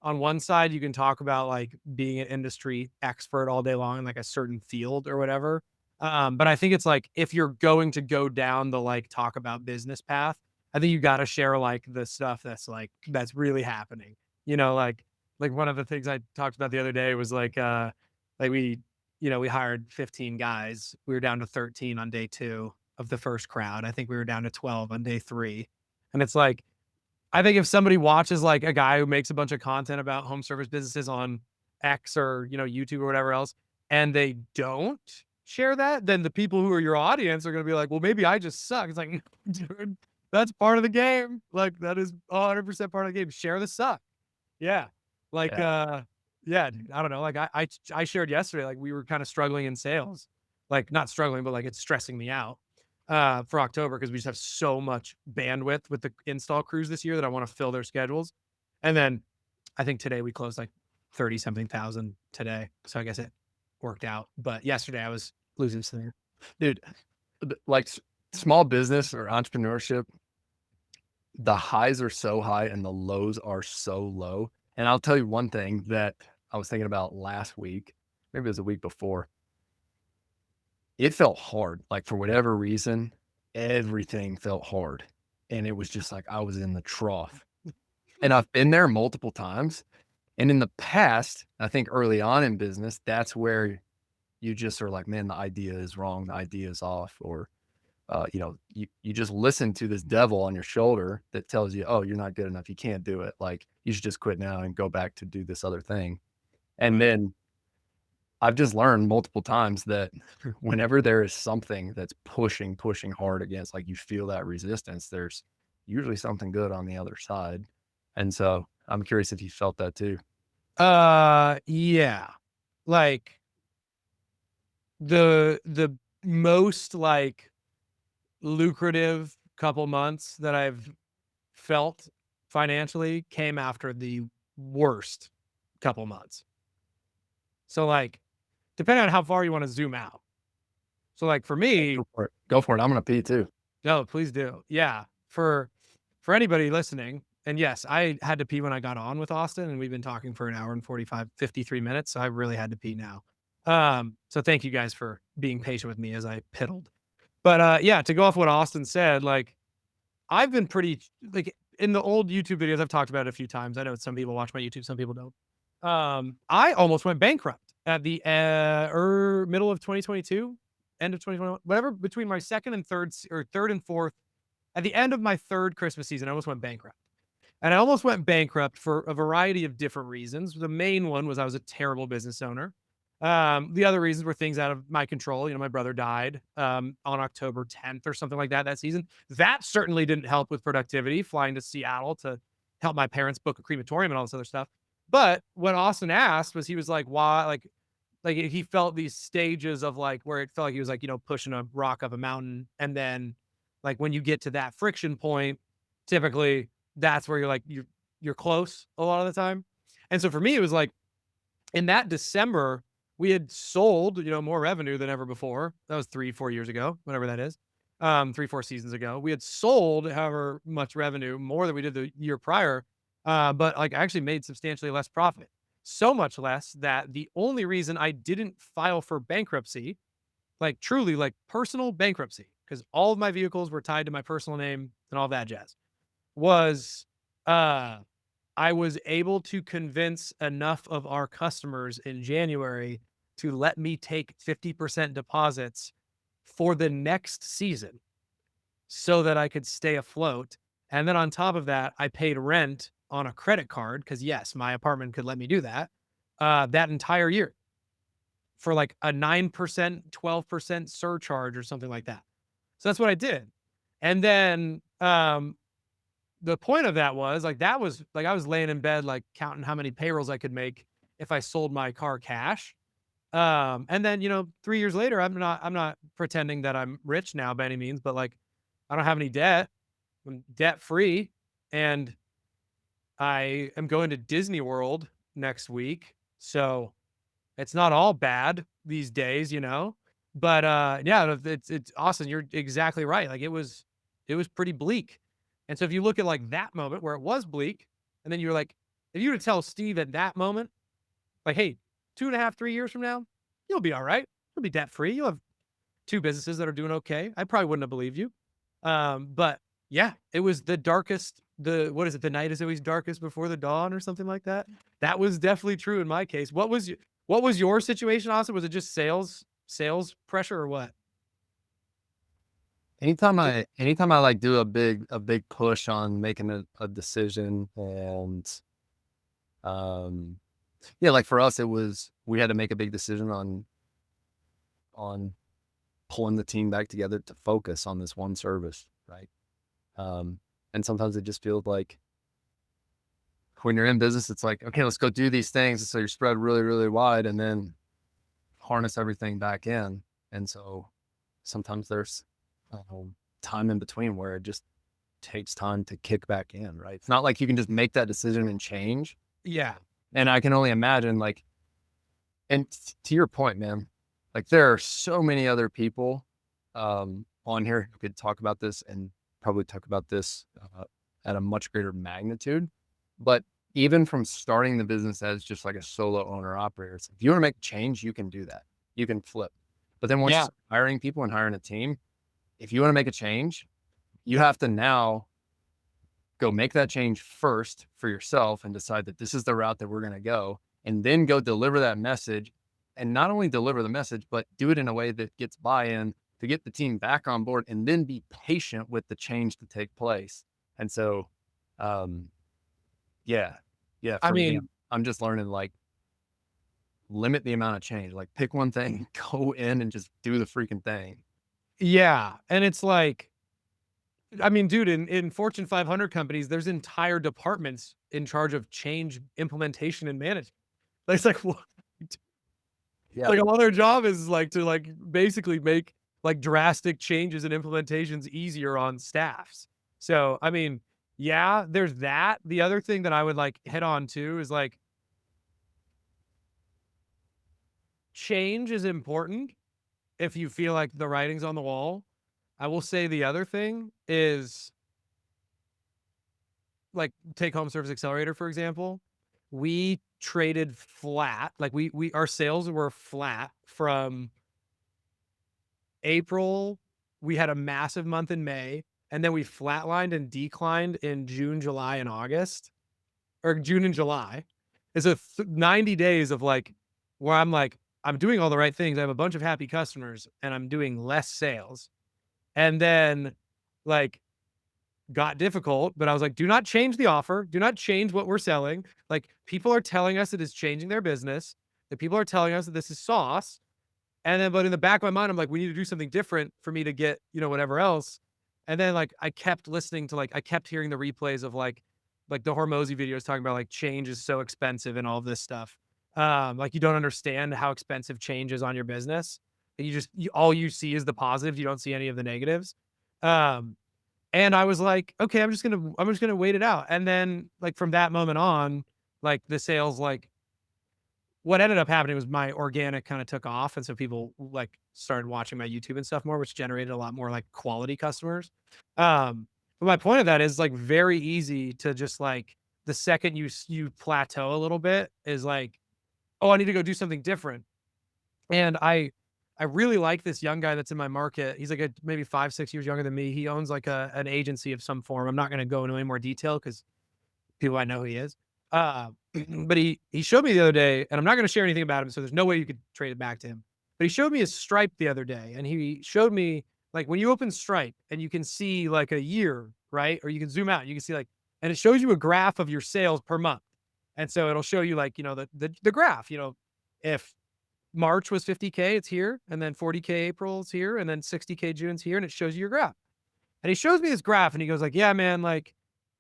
on one side, you can talk about like being an industry expert all day long in like a certain field or whatever. But I think it's like, if you're going to go down the like talk about business path, I think you got to share like the stuff that's really happening. Like one of the things I talked about the other day was like we hired 15 guys. We were down to 13 on day 2 of the first crowd. I think we were down to 12 on day 3. And it's like, I think if somebody watches like a guy who makes a bunch of content about home service businesses on X or, YouTube or whatever else, and they don't share that, then the people who are your audience are going to be like, well, maybe I just suck. It's like, dude, that's part of the game. Like, that is 100% part of the game. Share the suck. Yeah. Like, yeah, dude, I don't know. Like I shared yesterday, like we were kind of struggling in sales, like not struggling, but like it's stressing me out for October because we just have so much bandwidth with the install crews this year that I want to fill their schedules. And then I think today we closed like 30 something thousand today. So I guess it worked out. But yesterday I was losing some. Dude, like small business or entrepreneurship, the highs are so high and the lows are so low. And I'll tell you one thing that I was thinking about last week, maybe it was the week before. It felt hard. Like for whatever reason, everything felt hard. And it was just like I was in the trough. And I've been there multiple times. And in the past, I think early on in business, that's where you just are like, man, the idea is wrong. The idea is off. Or, you just listen to this devil on your shoulder that tells you, oh, you're not good enough. You can't do it. Like you should just quit now and go back to do this other thing. And then I've just learned multiple times that whenever there is something that's pushing hard against, like you feel that resistance, there's usually something good on the other side. And so I'm curious if you felt that too. Yeah. Like the most like lucrative couple months that I've felt financially came after the worst couple months. So like, depending on how far you want to zoom out. So like for me, Go for it. I'm going to pee too. no, please do. Yeah. For anybody listening, and yes, I had to pee when I got on with Austin, and we've been talking for an hour and 53 minutes. So I really had to pee now. So thank you guys for being patient with me as I piddled. But yeah, to go off what Austin said, like I've been pretty like in the old YouTube videos, I've talked about it a few times. I know some people watch my YouTube, some people don't. I almost went bankrupt at the middle of 2022, end of 2021, whatever, between my second and third and fourth. At the end of my third Christmas season, I almost went bankrupt. And I almost went bankrupt for a variety of different reasons. The main one was I was a terrible business owner. The other reasons were things out of my control. My brother died on October 10th or something like that season. That certainly didn't help with productivity, flying to Seattle to help my parents book a crematorium and all this other stuff. But what Austin asked was, he was like, why? Like he felt these stages of like where it felt like he was like, pushing a rock up a mountain. And then like when you get to that friction point, typically that's where you're like, you're close a lot of the time. And so for me, it was like in that December, we had sold, more revenue than ever before. That was 3-4 years ago, whatever that is. 3-4 seasons ago. We had sold however much revenue, more than we did the year prior. But like I actually made substantially less profit. So much less that the only reason I didn't file for bankruptcy, like truly like personal bankruptcy, because all of my vehicles were tied to my personal name and all that jazz, was I was able to convince enough of our customers in January to let me take 50% deposits for the next season so that I could stay afloat. And then on top of that, I paid rent on a credit card because yes, my apartment could let me do that, that entire year for like a 9%, 12% surcharge or something like that. So that's what I did. And then the point of that was like, that was like, I was laying in bed, like counting how many payrolls I could make if I sold my car cash. And then, 3 years later, I'm not pretending that I'm rich now by any means, but like, I don't have any debt. I'm debt free. And I am going to Disney World next week. So it's not all bad these days, but, yeah, it's Austin. You're exactly right. Like it was pretty bleak. And so if you look at like that moment where it was bleak, and then you're like, if you were to tell Steve at that moment, like, hey, 2.5, 3 years from now, you'll be all right. You'll be debt free. You'll have 2 businesses that are doing okay. I probably wouldn't have believed you. But yeah, it was the darkest, what is it? The night is always darkest before the dawn or something like that. That was definitely true in my case. What was your situation, Austin? Was it just sales pressure or what? Anytime I like do a big push on making a decision and Yeah, like for us, we had to make a big decision on pulling the team back together to focus on this one service, right? And sometimes it just feels like when you're in business, it's like, okay, let's go do these things. So you're spread really, really wide and then harness everything back in. And so sometimes there's time in between where it just takes time to kick back in, right? It's not like you can just make that decision and change. Yeah. And I can only imagine like, and to your point, man, like there are so many other people on here who could talk about this and probably talk about this at a much greater magnitude. But even from starting the business as just like a solo owner operator, if you want to make a change, you can do that. You can flip. But then once you start hiring people and hiring a team, if you want to make a change, you have to now go make that change first for yourself and decide that this is the route that we're going to go, and then go deliver that message. And not only deliver the message, but do it in a way that gets buy-in to get the team back on board, and then be patient with the change to take place. And so, yeah. I For me, mean, I'm just learning, like, limit the amount of change, like pick one thing, go in and just do the freaking thing. yeah. And it's like, I mean, dude, in Fortune 500 companies, there's entire departments in charge of change implementation and management. Like, it's like, what? Yeah. Like, a lot of their job is like to like basically make like drastic changes and implementations easier on staffs. So, I mean, yeah, there's that. The other thing that I would like hit on too is like change is important if you feel like the writing's on the wall. I will say the other thing is like take home service accelerator, for example. We traded flat. Like our sales were flat from April. We had a massive month in May, and then we flatlined and declined in June, July, and August, or June and July. It's a 90 days of like, where I'm like, I'm doing all the right things. I have a bunch of happy customers and I'm doing less sales. And then like got difficult, but I was like, do not change the offer. Do not change what we're selling. Like people are telling us it is changing their business. That people are telling us that this is sauce. And then, but in the back of my mind, I'm like, we need to do something different for me to get, whatever else. And then like, I kept listening to like, I kept hearing the replays of like the Hormozy videos talking about like change is so expensive and all of this stuff. Like you don't understand how expensive change is on your business. And all you see is the positives. You don't see any of the negatives. And I was like, okay, I'm just going to wait it out. And then like from that moment on, like the sales, like what ended up happening was my organic kind of took off. And so people like started watching my YouTube and stuff more, which generated a lot more like quality customers. But my point of that is like very easy to just like the second you plateau a little bit is like, oh, I need to go do something different. And I really like this young guy that's in my market. He's like maybe 5-6 years younger than me. He owns like an agency of some form. I'm not going to go into any more detail because people I know who he is. But he showed me the other day, and I'm not going to share anything about him, so there's no way you could trade it back to him. But he showed me his Stripe the other day, and he showed me like when you open Stripe and you can see like a year, right? Or you can zoom out, you can see like, and it shows you a graph of your sales per month. And so it'll show you like, the graph, if March was 50K, it's here, and then 40K April's here, and then 60K June's here, and it shows you your graph. And he shows me this graph, and he goes like, yeah, man, like,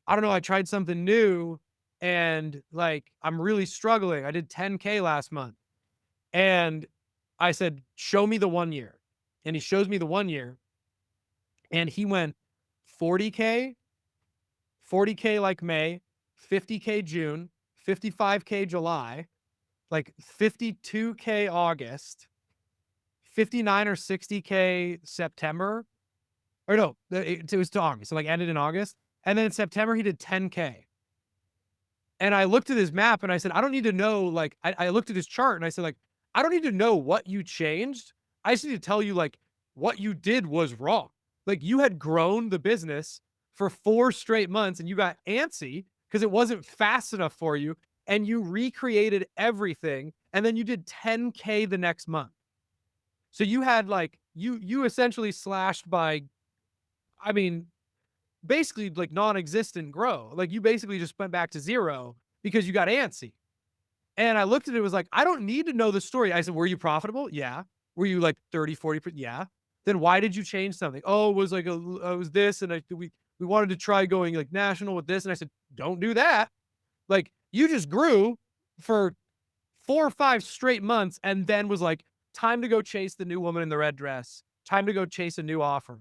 I don't know, I tried something new, and like, I'm really struggling. I did 10K last month. And I said, show me the 1 year. And he shows me the 1 year, and he went 40K like May, 50K June, 55K July, like 52K August, 59 or 60K September, or no, it was to August. So like ended in August. And then in September, he did 10K. And I looked at his map and I said, I don't need to know, like, I looked at his chart and I said, like, I don't need to know what you changed. I just need to tell you, like, what you did was wrong. Like, you had grown the business for 4 straight months and you got antsy because it wasn't fast enough for you. And you recreated everything. And then you did 10K the next month. So you had like, you essentially slashed by, I mean, basically like non-existent grow. Like you basically just went back to zero because you got antsy. And I looked at it, was like, I don't need to know the story. I said, were you profitable? Yeah. Were you like 30, 40%? Yeah. Then why did you change something? Oh, it was like, it was this. And we wanted to try going like national with this. And I said, don't do that. Like, you just grew for 4 or 5 straight months and then was like, time to go chase the new woman in the red dress. Time to go chase a new offer.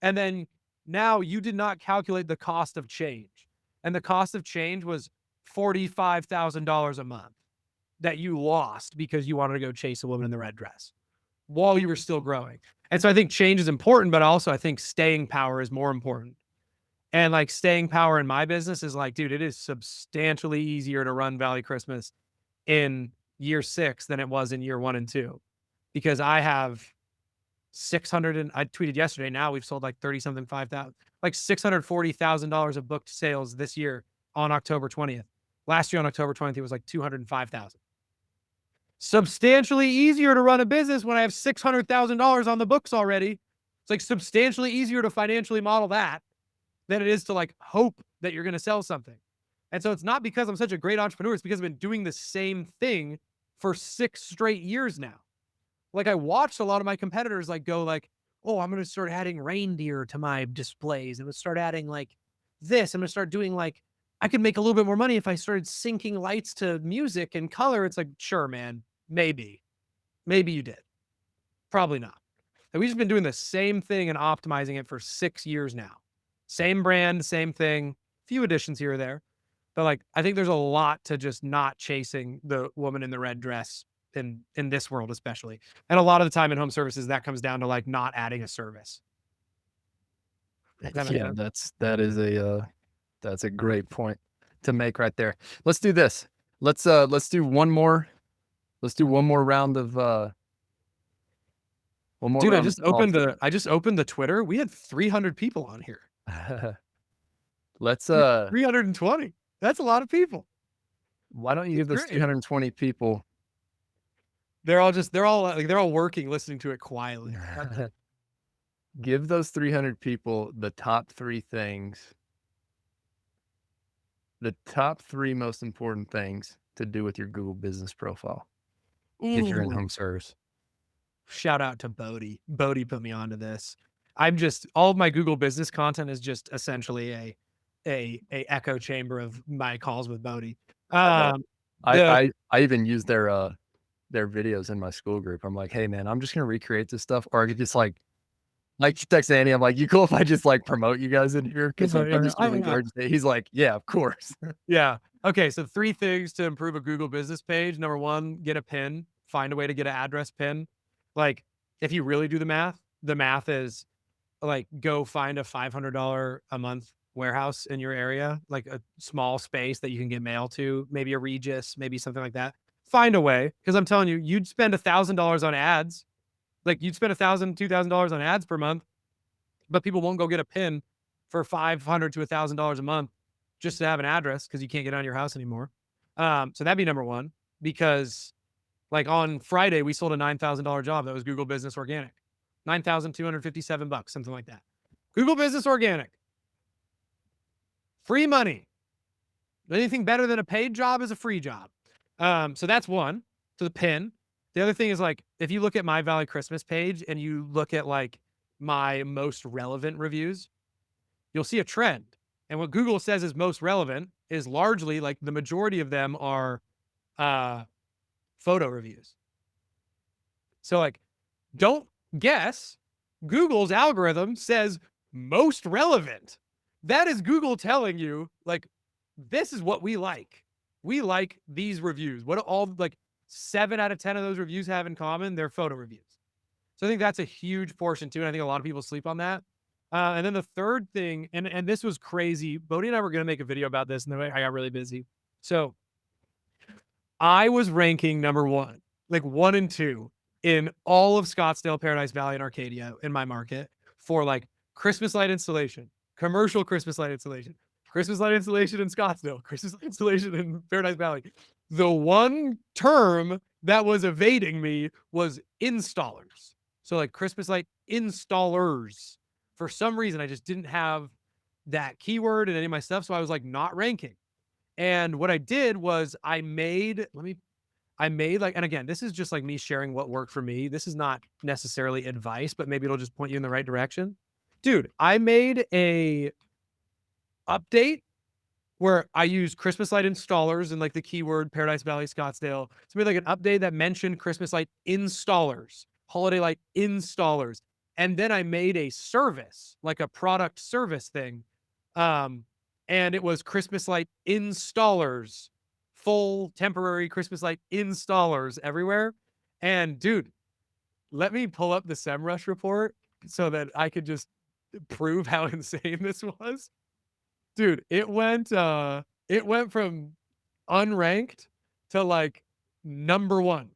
And then now you did not calculate the cost of change. And the cost of change was $45,000 a month that you lost because you wanted to go chase a woman in the red dress while you were still growing. And so I think change is important, but also I think staying power is more important. And like staying power in my business is like, dude, it is substantially easier to run Valley Christmas in year 6 than it was in year 1 and 2, because I have 600, and I tweeted yesterday, now we've sold like 30 something, 5,000, like $640,000 of booked sales this year on October 20th. Last year on October 20th, it was like 205,000. Substantially easier to run a business when I have $600,000 on the books already. It's like substantially easier to financially model that than it is to like hope that you're going to sell something. And so it's not because I'm such a great entrepreneur. It's because I've been doing the same thing for 6 straight years now. Like I watched a lot of my competitors like go like, oh, I'm going to start adding reindeer to my displays. I'm going to start adding like this. I'm going to start doing like, I could make a little bit more money if I started syncing lights to music and color. It's like, sure, man, maybe you did. Probably not. And we've just been doing the same thing and optimizing it for 6 years now. Same brand, same thing, few additions here or there. But like, I think there's a lot to just not chasing the woman in the red dress in this world, especially. And a lot of the time in home services, that comes down to like not adding a service. Yeah, that's a great point to make right there. Let's do this. Let's do one more round of one more Dude, round I just opened the Twitter. We had 300 people on here. Let's 320. That's a lot of people. why don't you give those 320 people They're all working, listening to it quietly. give those 300 people the top 3 things, the top 3 most important things to do with your Google business profile if you're in Ooh. home service. Shout out to Bodie. Bodie put me onto this. All of my Google business content is just essentially a echo chamber of my calls with Bodie. I even use their videos in my school group. I'm like, hey man, I'm just gonna recreate this stuff, or I could just like text Andy. I'm like, you cool if I just like promote you guys in here? Because he's like, yeah, of course. Yeah. Okay. So 3 things to improve a Google business page. Number 1, get a pin. Find a way to get an address pin. Like if you really do the math is like go find a $500 a month warehouse in your area, like a small space that you can get mail to, maybe a Regis, maybe something like that. Find a way, because I'm telling you, you'd spend $1,000 on ads. Like you'd spend $1,000, $2,000 on ads per month, but people won't go get a pin for $500 to $1,000 a month just to have an address because you can't get out of your house anymore. So that'd be number 1, because like on Friday, we sold a $9,000 job that was Google Business Organic. $9,257, something like that. Google Business Organic. Free money. Anything better than a paid job is a free job. So that's 1. So the pin. The other thing is like, if you look at my Valley Christmas page and you look at like my most relevant reviews, you'll see a trend. And what Google says is most relevant is largely like the majority of them are photo reviews. So like, don't guess. Google's algorithm says most relevant. That is Google telling you like, this is what we like. We like these reviews. What all like 7 out of 10 of those reviews have in common? They're photo reviews. So I think that's a huge portion too. And I think a lot of people sleep on that. And then the third thing, and this was crazy. Bodie and I were going to make a video about this, and then I got really busy. So I was ranking number 1, like 1 and 2 in all of Scottsdale, Paradise Valley, and Arcadia in my market for like Christmas light installation, commercial Christmas light installation, Christmas light installation in Scottsdale, Christmas light installation in Paradise Valley. The one term that was evading me was installers. So like Christmas light installers. For some reason, I just didn't have that keyword in any of my stuff. So I was like not ranking. And what I did was I made, let me I made like, and again, this is just like me sharing what worked for me. This is not necessarily advice, but maybe it'll just point you in the right direction. Dude, I made a update where I used Christmas light installers and like the keyword Paradise Valley, Scottsdale. So we had like an update that mentioned Christmas light installers, holiday light installers. And then I made a service, like a product service thing. And it was Christmas light installers, full temporary Christmas light installers everywhere. And dude, let me pull up the SEMrush report so that I could just prove how insane this was. Dude, it went from unranked to like number one.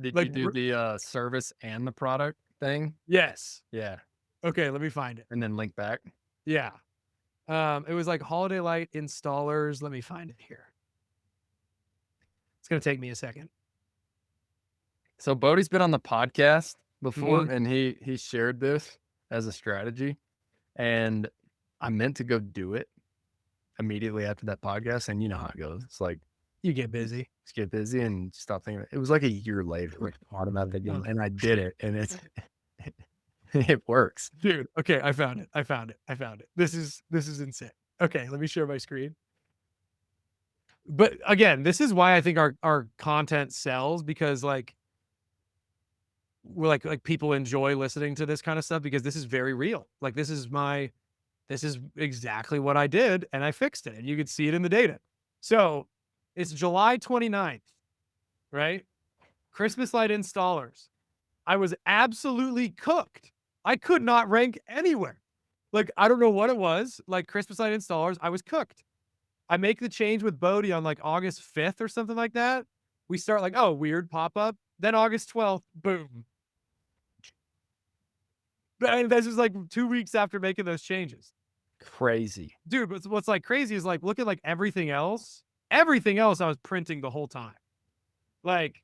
Did Like, you do the service and the product thing? yes. Yeah. Okay, let me find it. And then link back. Yeah. It was like holiday light installers. Let me find it here. It's gonna take me a second. So Bodie's been on the podcast before, and he shared this as a strategy, and I meant to go do it immediately after that podcast, and you know how it goes. It's like You get busy. just get busy and stop thinking. It was like a year later, like automatic again, and I did it, and it's it works. Dude, okay, I found it. This is insane. Okay, let me share my screen. But again, this is why I think our content sells, because like we're like people enjoy listening to this kind of stuff because this is very real. Like this is exactly what I did and I fixed it, and you could see it in the data. So it's July 29th, right? Christmas light installers. I was absolutely cooked. I could not rank anywhere. Like, I don't know what it was. Like Christmas light installers, I was cooked. I make the change with Bodie on like August 5th or something like that. We start like, oh, weird pop-up. Then August 12th, boom. And this is like 2 weeks after making those changes. Crazy. Dude, but what's like crazy is like, look at like everything else. Everything else I was printing the whole time. Like,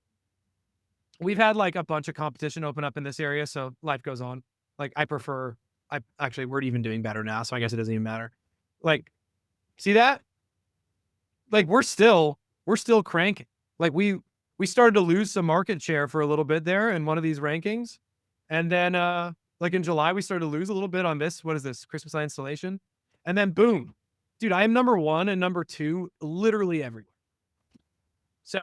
we've had like a bunch of competition open up in this area, so life goes on. Like, we're even doing better now, so I guess it doesn't even matter. Like, see that? Like, we're still cranking. Like, we started to lose some market share for a little bit there in one of these rankings. And then, like in July, we started to lose a little bit on this. What is this? Christmas light installation. And then boom, dude, I am number 1 and number 2, literally everywhere. So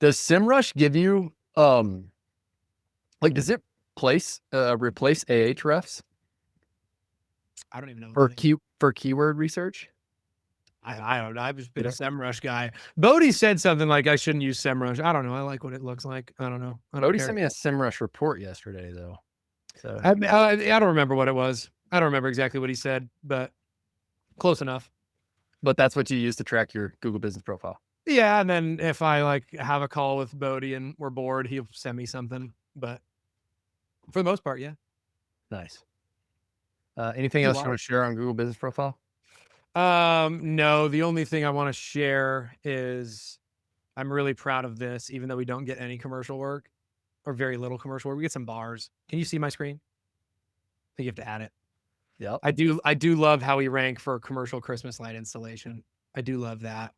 Does SEMrush give you like does it replace Ahrefs I don't even know. for keyword research? I don't know. I've just been a SEMrush guy. Bodie said something like I shouldn't use SEMrush. I don't know. I like what it looks like. I don't know. Bodie sent me a SEMrush report yesterday, though. So I don't remember what it was. I don't remember exactly what he said, but close enough. but that's what you use to track your Google Business Profile. Yeah, and then if I like have a call with Bodie and we're bored, he'll send me something. But for the most part, yeah. Nice. Anything else you want to share on Google Business Profile? No, the only thing I want to share is I'm really proud of this, even though we don't get any commercial work or very little commercial work. We get some bars. Can you see my screen? I think you have to add it. Yeah. I do love how we rank for commercial Christmas light installation. I do love that.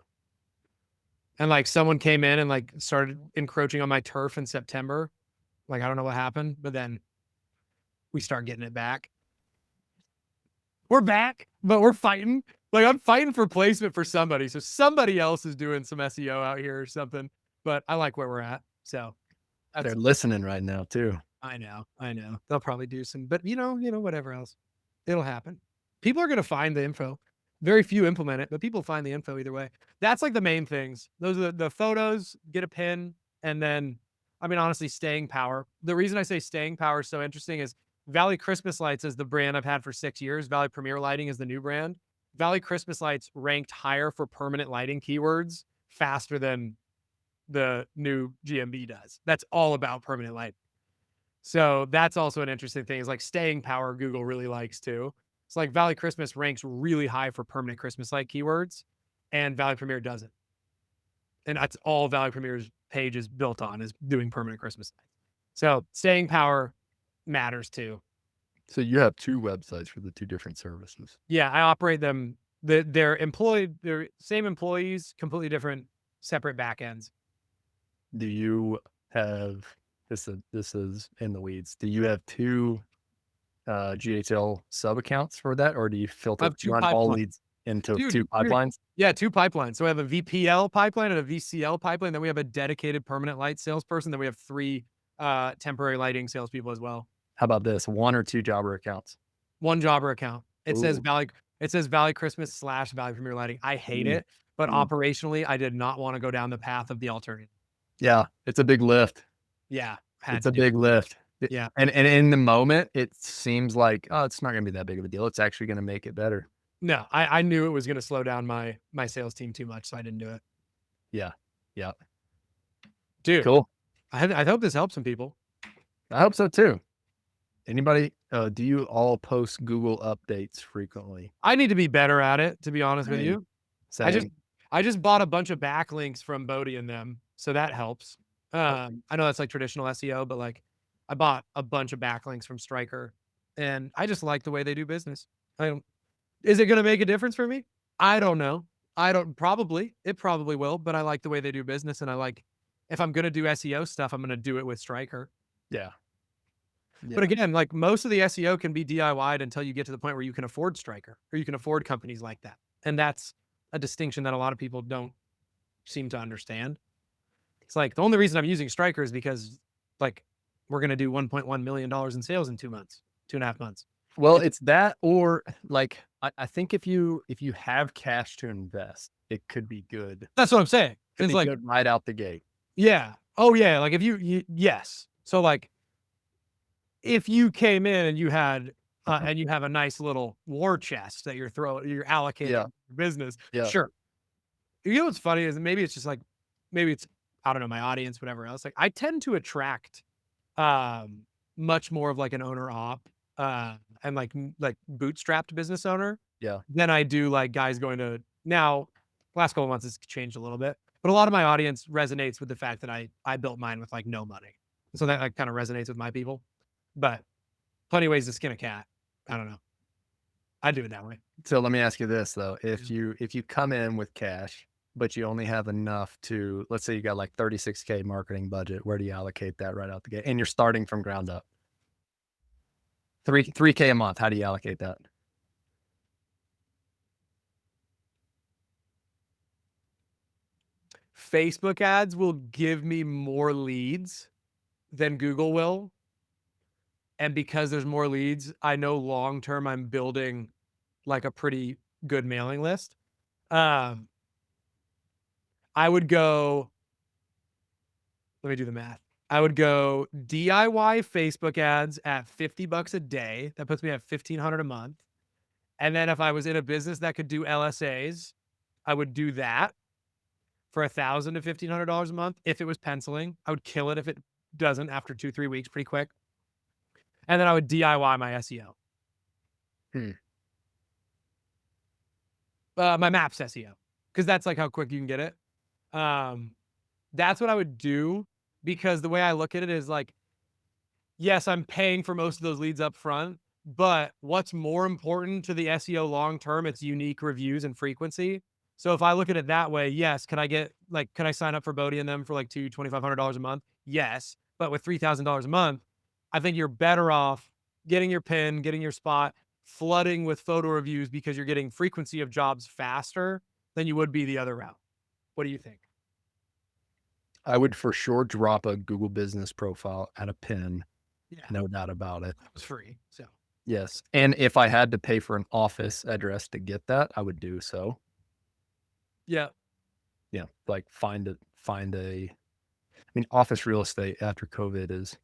And like someone came in and like started encroaching on my turf in September. Like, I don't know what happened, but then we start getting it back. We're back, but we're fighting. Like, I'm fighting for placement for somebody. So somebody else is doing some SEO out here or something, but I like where we're at. So They're listening right now too. I know. They'll probably do some, but you know, whatever else, it'll happen. People are going to find the info. Very few implement it, but people find the info either way. That's like the main things. Those are the photos, get a pin, and then, I mean, honestly, staying power. The reason I say staying power is so interesting is Valley Christmas Lights is the brand I've had for 6 years. Valley Premier Lighting is the new brand. Valley Christmas Lights ranked higher for permanent lighting keywords faster than the new GMB does. That's all about permanent light. So that's also an interesting thing, is like staying power Google really likes too. It's like Valley Christmas ranks really high for permanent Christmas light keywords, and Valley Premier doesn't. And that's all Valley Premier's page is built on, is doing permanent Christmas lights. So staying power matters too. So you have two websites for the two different services. Yeah, I operate them. They're same employees, completely different, separate backends. do you have this is in the weeds. Do you have 2 GHL sub accounts for that, or do you I have 2 run all pipelines. leads into Dude, 2 pipelines? Yeah, 2 pipelines. So we have a VPL pipeline and a VCL pipeline. Then we have a dedicated permanent light salesperson. Then we have 3 temporary lighting salespeople as well. How about this? 1 or 2 jobber accounts? 1 jobber account. It says Ooh. Valley Christmas / Valley Premier Lighting. I hate it, but operationally, I did not want to go down the path of the alternative. Yeah, it's a big lift. Yeah, It's a big lift. Yeah. And in the moment, it seems like, oh, it's not gonna be that big of a deal. It's actually gonna make it better. No, I knew it was going to slow down my sales team too much, so I didn't do it. Yeah. Yeah. Dude, Cool. I hope this helps some people. I hope so too. Anybody, do you all post Google updates frequently? I need to be better at it, to be honest with you. Same. I just bought a bunch of backlinks from Bodie and them, so that helps. I know that's like traditional SEO, but like I bought a bunch of backlinks from Stryker, and I just like the way they do business. Is it going to make a difference for me? I don't know. It probably will, but I like the way they do business, and I like, if I'm going to do SEO stuff, I'm going to do it with Stryker. Yeah. But again, like most of the SEO can be DIY'd until you get to the point where you can afford Stryker or you can afford companies like that. And that's a distinction that a lot of people don't seem to understand. It's like the only reason I'm using Stryker is because like we're going to do $1.1 million in sales in 2 months, 2.5 months. Well, it's that, or like, I think if you have cash to invest, it could be good. That's what I'm saying. Could It's be like, good right out the gate. yeah. Oh yeah. Like if yes. So like, if you came in and you had, and you have a nice little war chest that you're allocating Yeah. to business, Yeah. sure. You know what's funny is maybe it's just like, maybe it's, I don't know, my audience, whatever else. Like I tend to attract much more of like an owner op and like bootstrapped business owner Yeah. than I do like guys going to, now last couple of months it's changed a little bit, but a lot of my audience resonates with the fact that I built mine with like no money. So that like kind of resonates with my people, but plenty of ways to skin a cat. I don't know. I do it that way. So let me ask you this though. If you come in with cash, but you only have enough to, let's say you got like 36K marketing budget, where do you allocate that right out the gate? And you're starting from ground up. 3K a month. How do you allocate that? Facebook ads will give me more leads than Google will. And because there's more leads, I know long-term I'm building like a pretty good mailing list. I would go, let me do the math. I would go DIY Facebook ads at $50 a day. That puts me at $1,500 a month. And then if I was in a business that could do LSAs, I would do that for $1,000 to $1,500 a month. If it was penciling, I would kill it if it doesn't after 2-3 weeks, pretty quick. And then I would DIY my SEO. My Maps SEO, because that's like how quick you can get it. That's what I would do, because the way I look at it is like, yes, I'm paying for most of those leads up front, but what's more important to the SEO long term? It's unique reviews and frequency. So if I look at it that way, yes, can I sign up for Bodie and them for like $2,500 a month? Yes, but with $3,000 a month, I think you're better off getting your pin, getting your spot, flooding with photo reviews, because you're getting frequency of jobs faster than you would be the other route. What do you think? I would for sure drop a Google business profile at a pin. Yeah, No doubt about it. it was free. So Yes. And if I had to pay for an office address to get that, I would do so. yeah, Yeah. Like find a, I mean, office real estate after COVID is,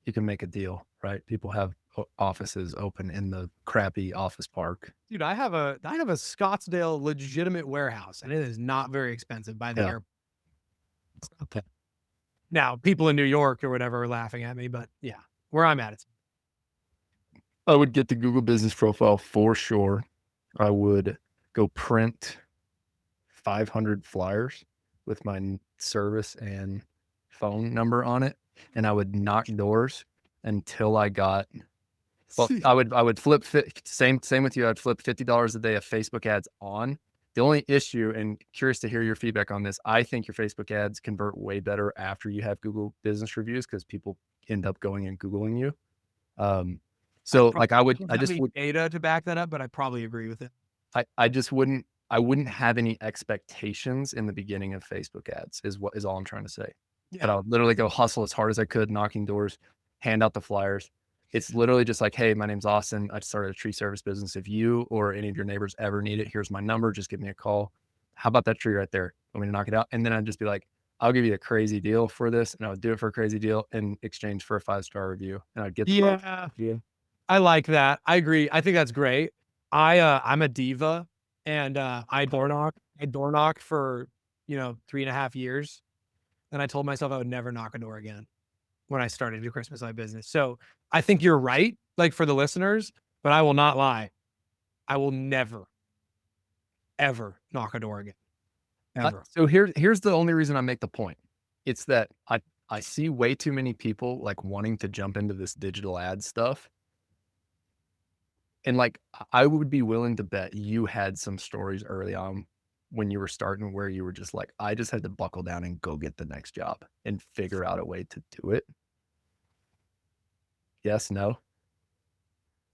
you can make a deal, right? People have offices open in the crappy office park. dude, I have a Scottsdale legitimate warehouse, and it is not very expensive by the Yeah. airport. Okay. Now, people in New York or whatever are laughing at me, but yeah, where I'm at, it's I would get the Google business profile for sure. I would go print 500 flyers with my service and phone number on it, and I would knock doors until I got, well, I would flip same with you. I'd flip $50 a day of Facebook ads on The only issue, and curious to hear your feedback on this, I think your Facebook ads convert way better after you have Google business reviews because people end up going and Googling you. So like I just would data to back that up, but I probably agree with it. I wouldn't have any expectations in the beginning of Facebook ads is all I'm trying to say. Yeah. But I'll literally go hustle as hard as I could, knocking doors, hand out the flyers. It's literally just like, hey, my name's Austin. I started a tree service business. If you or any of your neighbors ever need it, here's my number. Just give me a call. How about that tree right there? Want me to knock it out? And then I'd just be like, I'll give you a crazy deal for this. And I would do it for a crazy deal in exchange for a 5-star review. And I'd get the I like that. I agree. I think that's great. I'm a diva and I door knock for 3.5 years. And I told myself I would never knock a door again when I started a Christmas light business. So I think you're right, like for the listeners, but I will not lie. I will never, ever knock a door again. Ever. So here's the only reason I make the point. It's that I see way too many people like wanting to jump into this digital ad stuff. And like, I would be willing to bet you had some stories early on when you were starting where you were just like, I just had to buckle down and go get the next job and figure out a way to do it. Yes, no?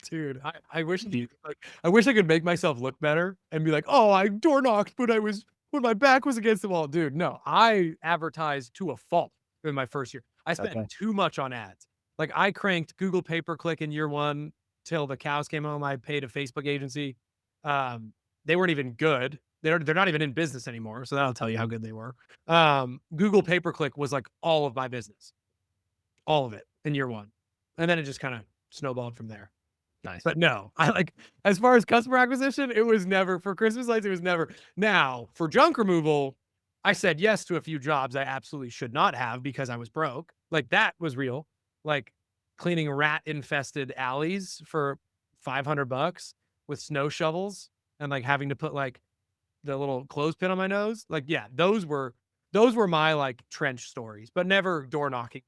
Dude, I wish I could make myself look better and be like, oh, I door knocked, but when my back was against the wall. Dude, no, I advertised to a fault in my first year. I spent too much on ads. Like I cranked Google pay-per-click in year 1 till the cows came home. I paid a Facebook agency. They weren't even good. They're not even in business anymore. So that'll tell you how good they were. Google pay-per-click was like all of my business, all of it in year 1. And then it just kind of snowballed from there. Nice. But no, as far as customer acquisition, it was never for Christmas lights. It was never. Now for junk removal, I said yes to a few jobs I absolutely should not have because I was broke. Like that was real. Like cleaning rat infested alleys for $500 with snow shovels and like having to put like the little clothespin on my nose. Like, yeah, those were my like trench stories, but never door knocking.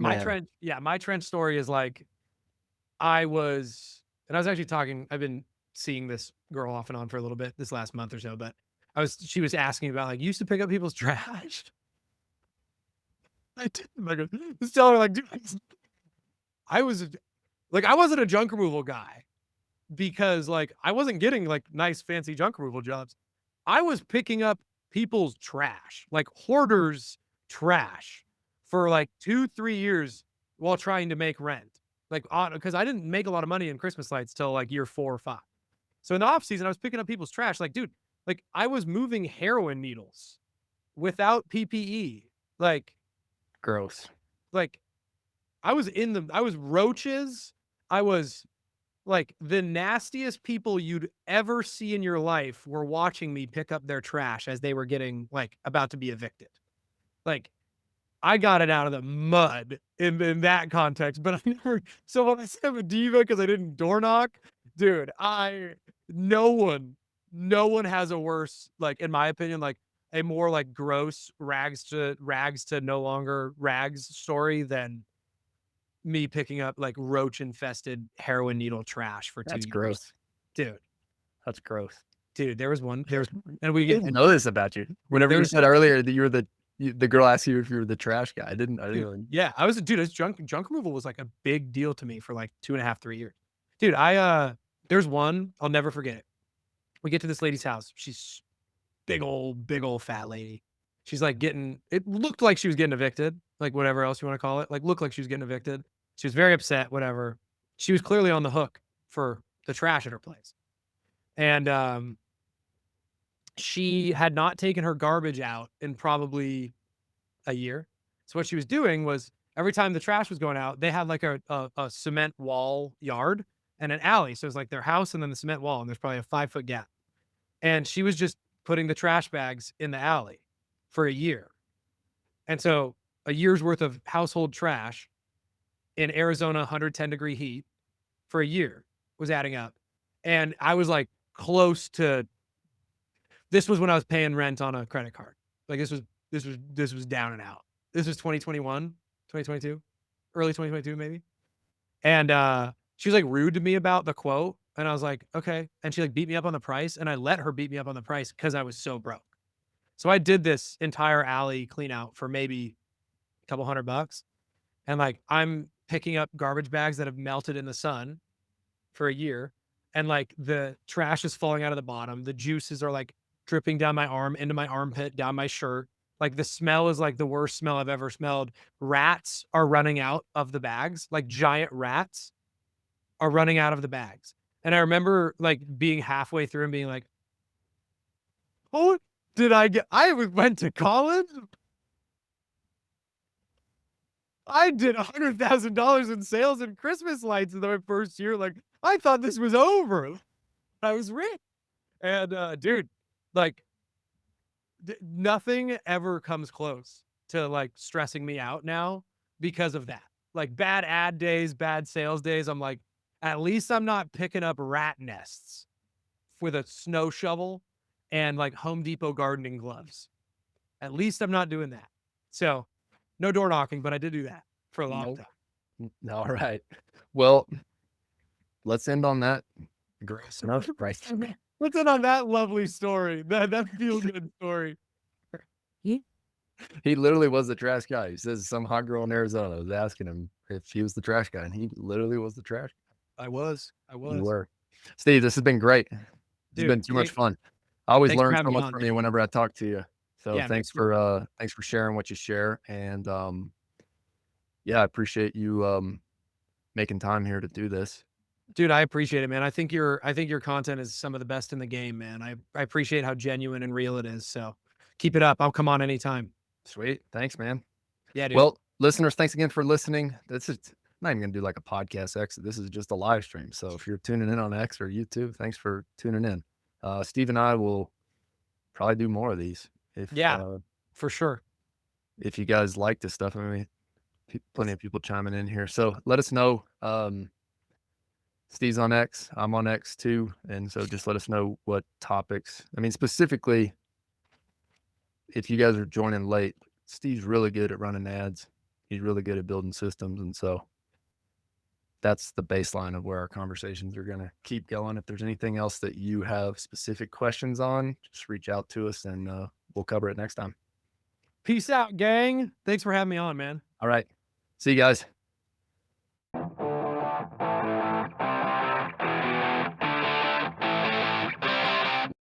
My trench story is like, I've been seeing this girl off and on for a little bit this last month or so, but she was asking about like, you used to pick up people's trash. I didn't. Like, I was telling her like, dude, I wasn't a junk removal guy because like, I wasn't getting like nice fancy junk removal jobs. I was picking up people's trash, like hoarders' trash, for like 2-3 years while trying to make rent. Like, because I didn't make a lot of money in Christmas lights till like year 4 or 5. So in the off season, I was picking up people's trash. Like, dude, like I was moving heroin needles without PPE. Like, gross. Like, I was roaches. I was like the nastiest people you'd ever see in your life were watching me pick up their trash as they were getting like about to be evicted. Like, I got it out of the mud in that context, but I never. So when I say I'm a diva because I didn't door knock, dude, no one has a worse, like in my opinion, like a more like gross rags to no longer rags story than me picking up like roach infested heroin needle trash for 2 years. That's gross, dude. That's gross, dude. And we didn't know this about you. Whenever you said earlier that you were the girl asked you if you were the trash guy. I didn't. Yeah, I was a dude. Junk removal was like a big deal to me for like 2.5-3 years. Dude, there's one, I'll never forget it. We get to this lady's house. She's big old fat lady. She's like it looked like she was getting evicted, like whatever else you want to call it. Like looked like she was getting evicted. She was very upset, whatever. She was clearly on the hook for the trash at her place. And she had not taken her garbage out in probably a year. So what she was doing was every time the trash was going out, they had like a cement wall yard and an alley. So it was like their house and then the cement wall, and there's probably a 5-foot gap. And she was just putting the trash bags in the alley for a year. And so a year's worth of household trash in Arizona 110-degree heat for a year was adding up. And I was like close to, this was when I was paying rent on a credit card. Like this was down and out. This was 2021, 2022, early 2022 maybe. And she was like rude to me about the quote. And I was like, okay. And she like beat me up on the price, and I let her beat me up on the price because I was so broke. So I did this entire alley clean out for maybe a couple $100. And like, I'm picking up garbage bags that have melted in the sun for a year. And like the trash is falling out of the bottom. The juices are like dripping down my arm, into my armpit, down my shirt. Like the smell is like the worst smell I've ever smelled. Rats are running out of the bags, like giant rats are running out of the bags. And I remember like being halfway through and being like, oh, I went to college. I did $100,000 in sales and Christmas lights in my first year. Like, I thought this was over. I was rich. And, dude, like, nothing ever comes close to like stressing me out now because of that. Like bad ad days, bad sales days. I'm like, at least I'm not picking up rat nests with a snow shovel and like Home Depot gardening gloves. At least I'm not doing that. So no door knocking, but I did do that for a long Nope. time. All right. Well, let's end on that. Gross enough price. Let's end on that lovely story. That feel good story. He literally was the trash guy. He says some hot girl in Arizona was asking him if he was the trash guy, and he literally was the trash guy. I was. You were. Steve, this has been great. It's been too much fun. I always thanks for learn having so me much on, from dude. you whenever I talk to you. So Yeah, thanks for sharing what you share. And yeah, I appreciate you making time here to do this. Dude, I appreciate it, man. I think your content is some of the best in the game, man. I appreciate how genuine and real it is. So keep it up. I'll come on anytime. Sweet. Thanks, man. Yeah, dude. Well, listeners, thanks again for listening. This is I'm not even gonna do like a podcast X. This is just a live stream. So if you're tuning in on X or YouTube, thanks for tuning in. Steve and I will probably do more of these. If for sure. If you guys like this stuff, I mean, plenty of people chiming in here. So let us know. Steve's on X. I'm on X too. And so just let us know what topics. I mean, specifically, if you guys are joining late, Steve's really good at running ads. He's really good at building systems. And so that's the baseline of where our conversations are going to keep going. If there's anything else that you have specific questions on, just reach out to us and we'll cover it next time. Peace out, gang. Thanks for having me on, man. All right. See you guys.